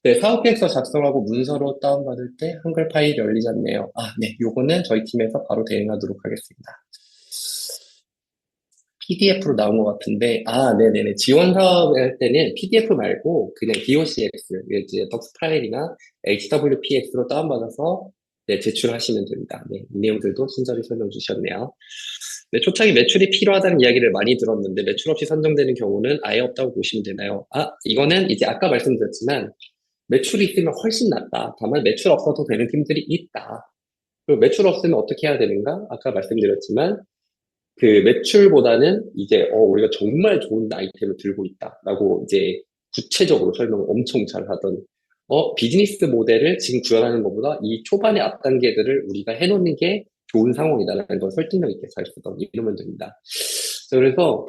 네, 사업계획서 작성하고 문서로 다운받을 때 한글 파일이 열리지 않네요. 네, 요거는 저희 팀에서 바로 대응하도록 하겠습니다. PDF로 나온 것 같은데, 네네네. 지원 사업 할 때는 PDF 말고 그냥 DOCX, 이제 덕스 파일이나 HWPX로 다운받아서 네, 제출하시면 됩니다. 네, 이 내용들도 친절히 설명 주셨네요. 네, 초창기 매출이 필요하다는 이야기를 많이 들었는데 매출 없이 선정되는 경우는 아예 없다고 보시면 되나요? 이거는 이제 아까 말씀드렸지만 매출이 있으면 훨씬 낫다. 다만 매출 없어도 되는 팀들이 있다. 그리고 매출 없으면 어떻게 해야 되는가? 아까 말씀드렸지만 그 매출보다는 이제 우리가 정말 좋은 아이템을 들고 있다라고 이제 구체적으로 설명을 엄청 잘 하던 비즈니스 모델을 지금 구현하는 것보다 이 초반의 앞 단계들을 우리가 해놓는 게 좋은 상황이다라는 걸 설득력 있게 잘 쓰던 이러면 됩니다. 그래서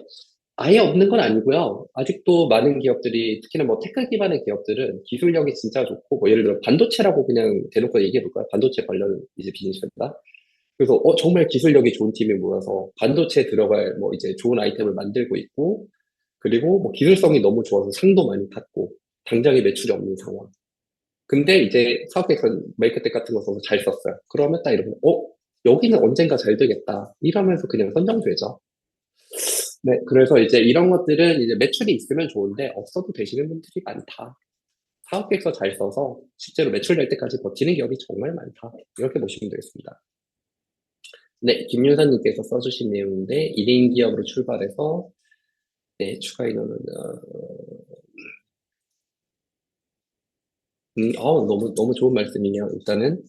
아예 없는 건 아니고요. 아직도 많은 기업들이, 특히나 뭐 테크 기반의 기업들은 기술력이 진짜 좋고, 뭐 예를 들어 반도체라고 그냥 대놓고 얘기해 볼까요? 반도체 관련 이제 비즈니스입니다. 그래서 정말 기술력이 좋은 팀이 모여서 반도체에 들어갈 뭐 이제 좋은 아이템을 만들고 있고, 그리고 뭐 기술성이 너무 좋아서 상도 많이 탔고, 당장에 매출이 없는 상황. 근데 이제 사업계획서 메이크텍 같은 거 써서 잘 썼어요. 그러면 딱 이러면, 여기는 언젠가 잘 되겠다. 이러면서 그냥 선정되죠. 네, 그래서 이제 이런 것들은 이제 매출이 있으면 좋은데 없어도 되시는 분들이 많다. 사업계획서 잘 써서 실제로 매출 낼 때까지 버티는 기업이 정말 많다. 이렇게 보시면 되겠습니다. 네, 김윤사님께서 써주신 내용인데 1인 기업으로 출발해서 네, 추가 인원은 너무 좋은 말씀이네요. 일단은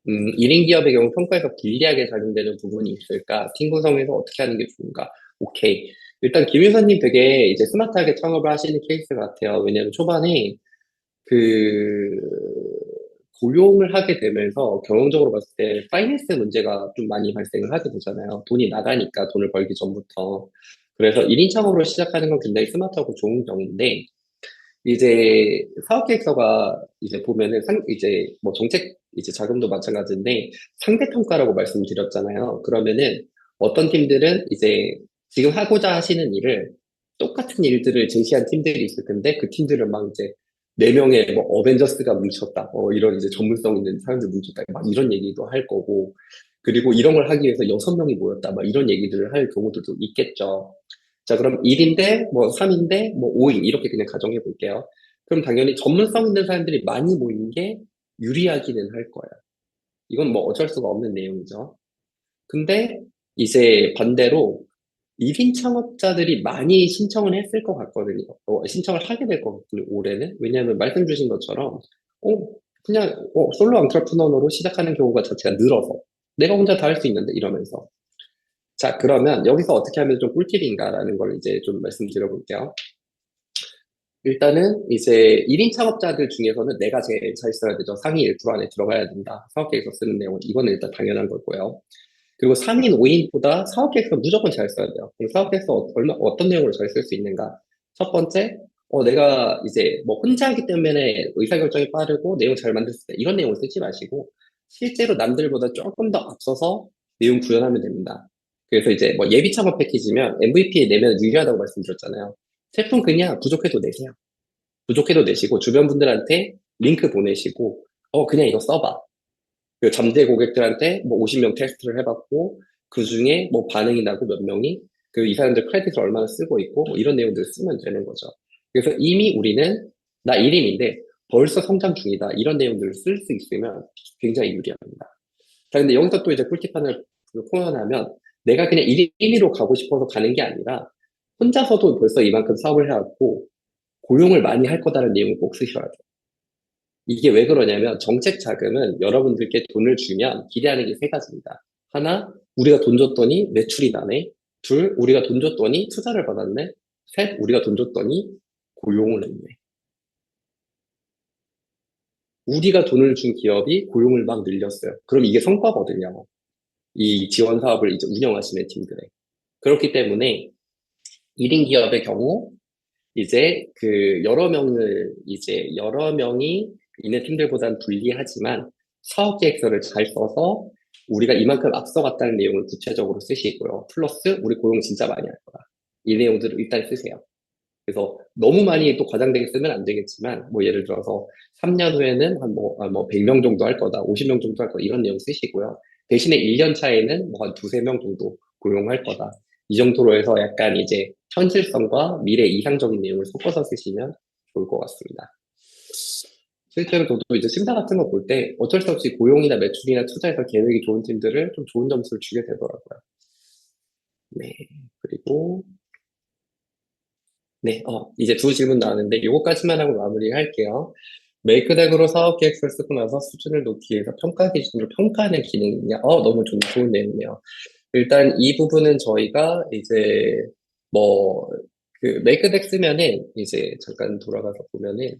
1인 기업의 경우 평가에서 불리하게 작용되는 부분이 있을까? 팀 구성에서 어떻게 하는 게 좋은가? 오케이. 일단 김윤서님 되게 이제 스마트하게 창업을 하시는 케이스 같아요. 왜냐면 초반에 그 고용을 하게 되면서 경영적으로 봤을 때 파이낸스 문제가 좀 많이 발생을 하게 되잖아요. 돈이 나가니까 돈을 벌기 전부터. 그래서 1인 창업으로 시작하는 건 굉장히 스마트하고 좋은 경우인데 이제 사업계획서가 이제 보면은 이제 뭐 정책 이제 자금도 마찬가지인데 상대평가라고 말씀드렸잖아요. 그러면은 어떤 팀들은 이제 지금 하고자 하시는 일을 똑같은 일들을 제시한 팀들이 있을 텐데 그 팀들은 막 이제 네 명의 뭐 어벤져스가 뭉쳤다. 이런 이제 전문성 있는 사람들 뭉쳤다. 막 이런 얘기도 할 거고. 그리고 이런 걸 하기 위해서 6명이 모였다. 막 이런 얘기들을 할 경우들도 있겠죠. 자, 그럼 1인데, 뭐 3인데, 뭐 5인, 이렇게 그냥 가정해 볼게요. 그럼 당연히 전문성 있는 사람들이 많이 모이는 게 유리하기는 할 거예요. 이건 뭐 어쩔 수가 없는 내용이죠. 근데 이제 반대로 1인 창업자들이 많이 신청을 했을 것 같거든요. 신청을 하게 될 것 같거든요, 올해는. 왜냐하면 말씀 주신 것처럼, 그냥, 솔로 엔트러프너로 시작하는 경우가 자체가 늘어서, 내가 혼자 다 할 수 있는데, 이러면서. 자, 그러면 여기서 어떻게 하면 좀 꿀팁인가라는 걸 이제 좀 말씀드려 볼게요. 일단은 이제 1인 창업자들 중에서는 내가 제일 잘 써야 되죠. 상위 1% 안에 들어가야 된다. 사업계획서 쓰는 내용은 이거는 일단 당연한 거고요. 그리고 3인, 5인보다 사업계획서 무조건 잘 써야 돼요. 그럼 사업계획서 어떤 내용을 잘 쓸 수 있는가? 첫 번째, 내가 이제 뭐 혼자 하기 때문에 의사결정이 빠르고 내용 잘 만들 수 있다. 이런 내용을 쓰지 마시고 실제로 남들보다 조금 더 앞서서 내용 구현하면 됩니다. 그래서 이제 뭐 예비 창업 패키지면 MVP 내면 유리하다고 말씀드렸잖아요. 제품 그냥 부족해도 내세요. 부족해도 내시고 주변 분들한테 링크 보내시고 그냥 이거 써봐. 그 잠재 고객들한테 뭐 50명 테스트를 해봤고 그 중에 뭐 반응이 나고 몇 명이 그 이 사람들 크레딧을 얼마나 쓰고 있고 뭐 이런 내용들을 쓰면 되는 거죠. 그래서 이미 우리는 나 1인인데 벌써 성장 중이다 이런 내용들을 쓸 수 있으면 굉장히 유리합니다. 자, 근데 여기서 또 이제 꿀팁 하나를 포함하면 내가 그냥 1인으로 가고 싶어서 가는 게 아니라 혼자서도 벌써 이만큼 사업을 해왔고 고용을 많이 할 거다라는 내용을 꼭 쓰셔야 돼요. 이게 왜 그러냐면 정책 자금은 여러분들께 돈을 주면 기대하는 게 세 가지입니다. 하나, 우리가 돈 줬더니 매출이 나네. 둘, 우리가 돈 줬더니 투자를 받았네. 셋, 우리가 돈 줬더니 고용을 했네. 우리가 돈을 준 기업이 고용을 막 늘렸어요. 그럼 이게 성과거든요. 이 지원 사업을 이제 운영하시는 팀들의. 그렇기 때문에 1인 기업의 경우 이제 그 여러 명이 있는 팀들보다는 불리하지만 사업 계획서를 잘 써서 우리가 이만큼 앞서갔다는 내용을 구체적으로 쓰시고요. 플러스 우리 고용 진짜 많이 할 거다. 이 내용들을 일단 쓰세요. 그래서 너무 많이 또 과장되게 쓰면 안 되겠지만 뭐 예를 들어서 3년 후에는 한 뭐 100명 정도 할 거다. 50명 정도 할 거다. 이런 내용 쓰시고요. 대신에 1년 차에는 뭐 한 두세 명 정도 고용할 거다. 이 정도로 해서 약간 이제 현실성과 미래 이상적인 내용을 섞어서 쓰시면 좋을 것 같습니다. 실제로 저도 이제 심사 같은 거 볼 때 어쩔 수 없이 고용이나 매출이나 투자에서 계획이 좋은 팀들을 좀 좋은 점수를 주게 되더라고요. 네. 그리고 네, 이제 두 질문 나왔는데 요거까지만 하고 마무리할게요. 메이크덱으로 사업 계획서를 쓰고 나서 수준을 높이기 위해서 평가 기준으로 평가하는 기능이 있냐? 너무 좋은 내용이네요. 일단 이 부분은 저희가 이제 뭐 그 메이크덱 쓰면은 이제 잠깐 돌아가서 보면은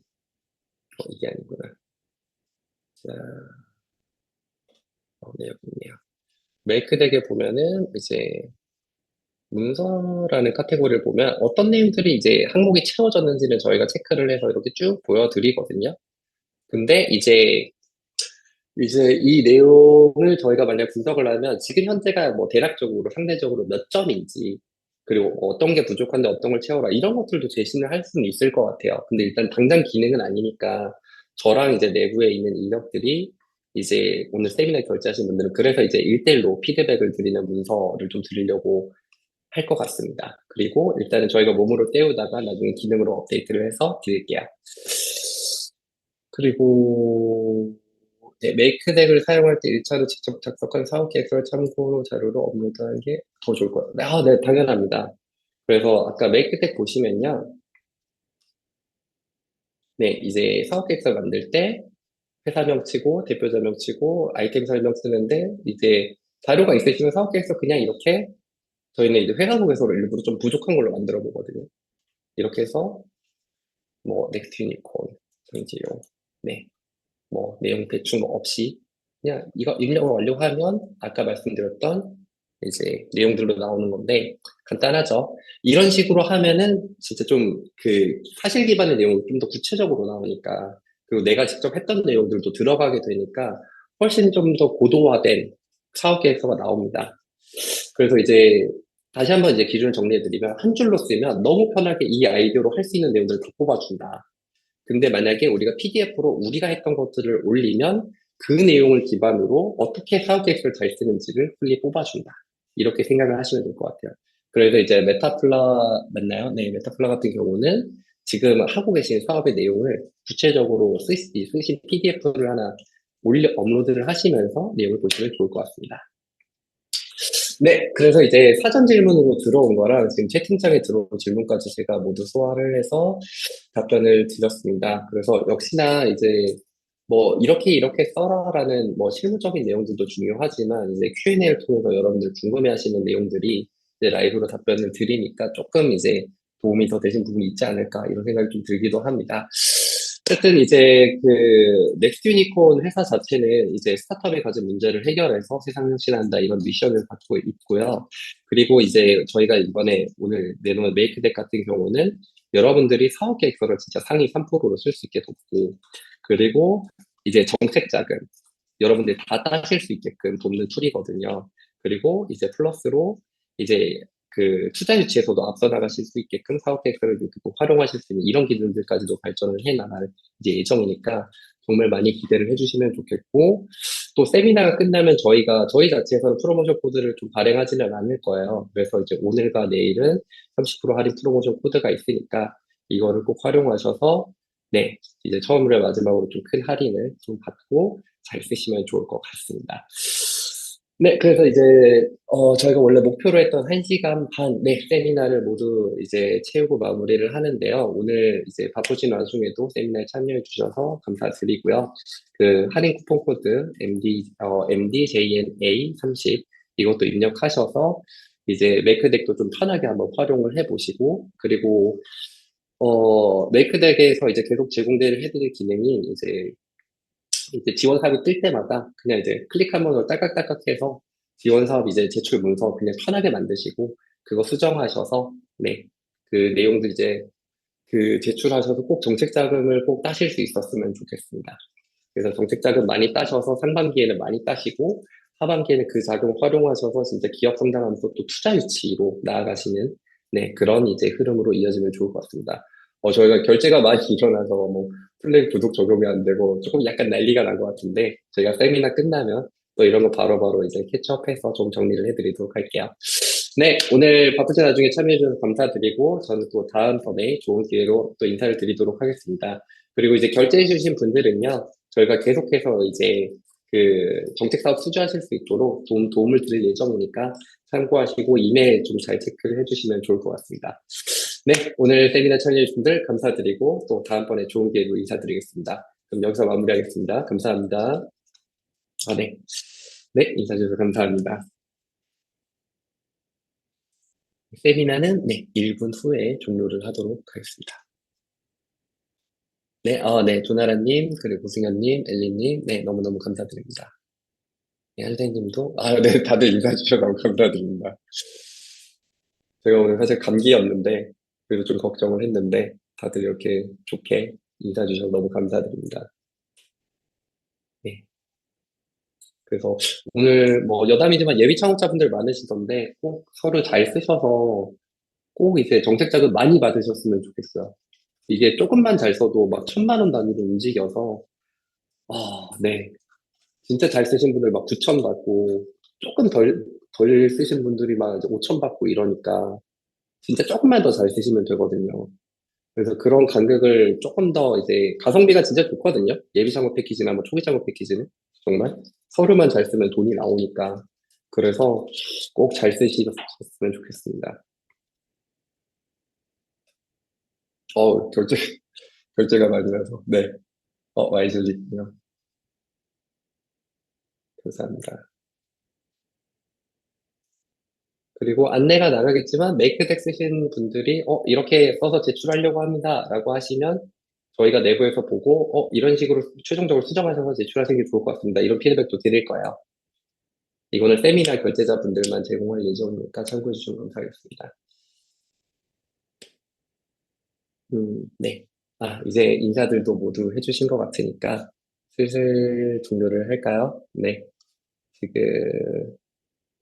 이게 아니구나. 자, 네, 여기 있네요. 메이크덱에 보면은 이제 문서라는 카테고리를 보면 어떤 내용들이 이제 항목이 채워졌는지는 저희가 체크를 해서 이렇게 쭉 보여드리거든요. 근데 이제 이 내용을 저희가 만약 분석을 하면 지금 현재가 뭐 대략적으로 상대적으로 몇 점인지 그리고 어떤 게 부족한데 어떤 걸 채워라 이런 것들도 제시를 할 수는 있을 것 같아요. 근데 일단 당장 기능은 아니니까 저랑 이제 내부에 있는 인력들이 이제 오늘 세미나 결제하신 분들은 그래서 이제 1대1로 피드백을 드리는 문서를 좀 드리려고 할 것 같습니다. 그리고 일단은 저희가 몸으로 때우다가 나중에 기능으로 업데이트를 해서 드릴게요. 그리고 네, 메이크덱을 사용할 때 1차로 직접 작성한 사업 계획서를 참고로 자료로 업로드하는 게 더 좋을 것 같아요. 아, 네, 당연합니다. 그래서 아까 메이크덱 보시면요. 네, 이제 사업 계획서 만들 때 회사명 치고 대표자명 치고 아이템 설명 쓰는데 이제 자료가 있으시면 사업 계획서 그냥 이렇게 저희는 이제 회사 보고서를 일부러 좀 부족한 걸로 만들어 보거든요. 이렇게 해서 뭐 넥스트 유니콘, 정지용, 네, 뭐 내용 대충 뭐 없이 그냥 이거 입력을 완료하면 아까 말씀드렸던 이제 내용들로 나오는 건데 간단하죠. 이런 식으로 하면은 진짜 좀 그 사실 기반의 내용이 좀 더 구체적으로 나오니까 그리고 내가 직접 했던 내용들도 들어가게 되니까 훨씬 좀 더 고도화된 사업 계획서가 나옵니다. 그래서 이제 다시 한번 이제 기준을 정리해드리면 한 줄로 쓰면 너무 편하게 이 아이디어로 할 수 있는 내용들을 다 뽑아준다. 근데 만약에 우리가 PDF로 우리가 했던 것들을 올리면 그 내용을 기반으로 어떻게 사업 계획서를 잘 쓰는지를 풀리 뽑아준다. 이렇게 생각을 하시면 될 것 같아요. 그래서 이제 메타플라 맞나요? 네, 메타플라 같은 경우는 지금 하고 계신 사업의 내용을 구체적으로 쓰신 PDF를 하나 업로드를 하시면서 내용을 보시면 좋을 것 같습니다. 네, 그래서 이제 사전 질문으로 들어온 거랑 지금 채팅창에 들어온 질문까지 제가 모두 소화를 해서 답변을 드렸습니다. 그래서 역시나 이제 뭐 이렇게 써라라는 뭐 실무적인 내용들도 중요하지만 이제 Q&A를 통해서 여러분들 궁금해하시는 내용들이 이제 라이브로 답변을 드리니까 조금 이제 도움이 더 되신 부분이 있지 않을까 이런 생각이 좀 들기도 합니다. 어쨌든 이제 그 넥스트 유니콘 회사 자체는 이제 스타트업이 가진 문제를 해결해서 세상 혁신한다 이런 미션을 갖고 있고요. 그리고 이제 저희가 이번에 오늘 내놓은 메이크덱 같은 경우는 여러분들이 사업 계획서를 진짜 상위 3%로 쓸 수 있게 돕고 그리고 이제 정책 자금 여러분들이 다 따실 수 있게끔 돕는 툴이거든요. 그리고 이제 플러스로 이제 그 투자 유치에서도 앞서 나가실 수 있게끔 사업 계획서를 이렇게 또 활용하실 수 있는 이런 기능들까지도 발전을 해 나갈 이제 예정이니까 정말 많이 기대를 해주시면 좋겠고 또 세미나가 끝나면 저희 자체에서는 프로모션 코드를 좀 발행하지는 않을 거예요. 그래서 이제 오늘과 내일은 30% 할인 프로모션 코드가 있으니까 이거를 꼭 활용하셔서 네, 이제 처음으로 마지막으로 좀 큰 할인을 좀 받고 잘 쓰시면 좋을 것 같습니다. 네, 그래서 이제 저희가 원래 목표로 했던 1시간 반, 네, 세미나를 모두 이제 채우고 마무리를 하는데요. 오늘 이제 바쁘신 와중에도 세미나에 참여해 주셔서 감사드리고요. 그 할인 쿠폰 코드 MDJNA 30 이것도 입력하셔서 이제 메이크덱도 좀 편하게 한번 활용을 해보시고 그리고 메이크덱에서 이제 계속 제공되는 해드릴 기능이 이제 지원 사업이 뜰 때마다 그냥 이제 클릭 한 번으로 딸깍딸깍 해서 지원 사업 이제 제출 문서 그냥 편하게 만드시고 그거 수정하셔서 네, 그 내용들 이제 그 제출하셔서 꼭 정책 자금을 꼭 따실 수 있었으면 좋겠습니다. 그래서 정책 자금 많이 따셔서 상반기에는 많이 따시고 하반기에는 그 자금 활용하셔서 진짜 기업 성장하면서 또 투자 유치로 나아가시는 네, 그런 이제 흐름으로 이어지면 좋을 것 같습니다. 저희가 결제가 많이 일어나서 뭐 플레이 구독 적용이 안 되고 조금 약간 난리가 난 것 같은데 저희가 세미나 끝나면 또 이런 거 바로바로 이제 캐치업해서 좀 정리를 해드리도록 할게요. 네, 오늘 바쁘신 와중에 참여해주셔서 감사드리고 저는 또 다음 번에 좋은 기회로 또 인사를 드리도록 하겠습니다. 그리고 이제 결제해주신 분들은요, 저희가 계속해서 이제 그 정책 사업 수주하실 수 있도록 도움을 드릴 예정이니까 참고하시고 이메일 좀 잘 체크를 해주시면 좋을 것 같습니다. 네, 오늘 세미나 참여해주신 분들 감사드리고 또 다음번에 좋은 기회로 인사드리겠습니다. 그럼 여기서 마무리하겠습니다. 감사합니다. 아, 네. 네, 인사주셔서 감사합니다. 세미나는 네, 1분 후에 종료를 하도록 하겠습니다. 네, 조나라님, 그리고 승현님, 엘리님, 네, 너무너무 감사드립니다. 네, 할대님도, 네, 다들 인사해 주셔서 너무 감사드립니다. 제가 오늘 사실 감기였는데, 그래서 좀 걱정을 했는데, 다들 이렇게 좋게 인사해 주셔서 너무 감사드립니다. 네, 그래서 오늘 뭐 여담이지만 예비 창업자분들 많으시던데, 꼭 서류 잘 쓰셔서 꼭 이제 정책 자금 많이 받으셨으면 좋겠어요. 이게 조금만 잘 써도 막 1,000만 원 단위로 움직여서, 네. 진짜 잘 쓰신 분들 막 9천 받고, 조금 덜 쓰신 분들이 막 이제 5천 받고 이러니까, 진짜 조금만 더 잘 쓰시면 되거든요. 그래서 그런 간격을 조금 더 이제, 가성비가 진짜 좋거든요. 예비 창업 패키지나 뭐 초기 창업 패키지는. 정말. 서류만 잘 쓰면 돈이 나오니까. 그래서 꼭 잘 쓰셨으면 좋겠습니다. 결제, 결제가 많이 나서. 네. 와이즐리요. 감사합니다. 그리고 안내가 나가겠지만 메이크덱 쓰신 분들이 이렇게 써서 제출하려고 합니다 라고 하시면 저희가 내부에서 보고 이런 식으로 최종적으로 수정하셔서 제출하시는 게 좋을 것 같습니다. 이런 피드백도 드릴 거예요. 이거는 세미나 결제자분들만 제공할 예정이니까 참고해 주시면 감사하겠습니다. 네. 이제 인사들도 모두 해주신 것 같으니까 슬슬 종료를 할까요? 네. 지금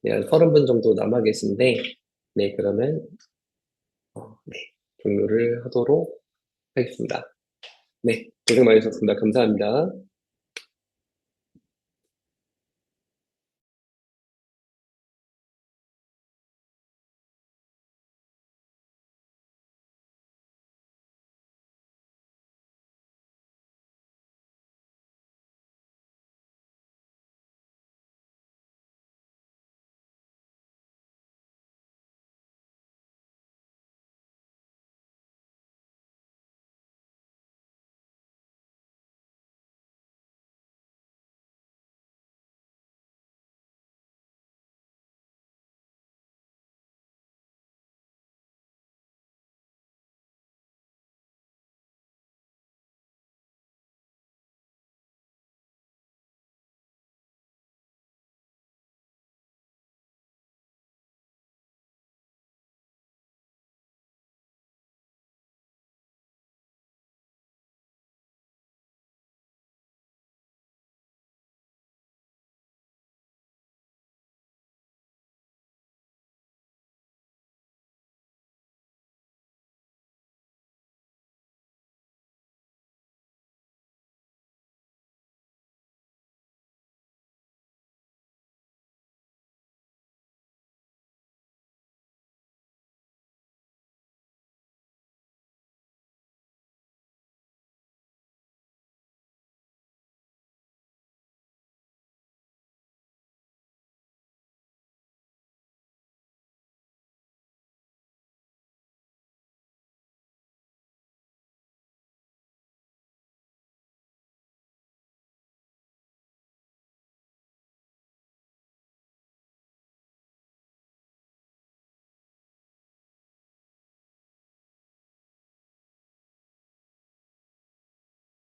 한 30분 정도 남아 계신데, 네, 그러면, 네, 종료를 하도록 하겠습니다. 네, 고생 많으셨습니다. 감사합니다.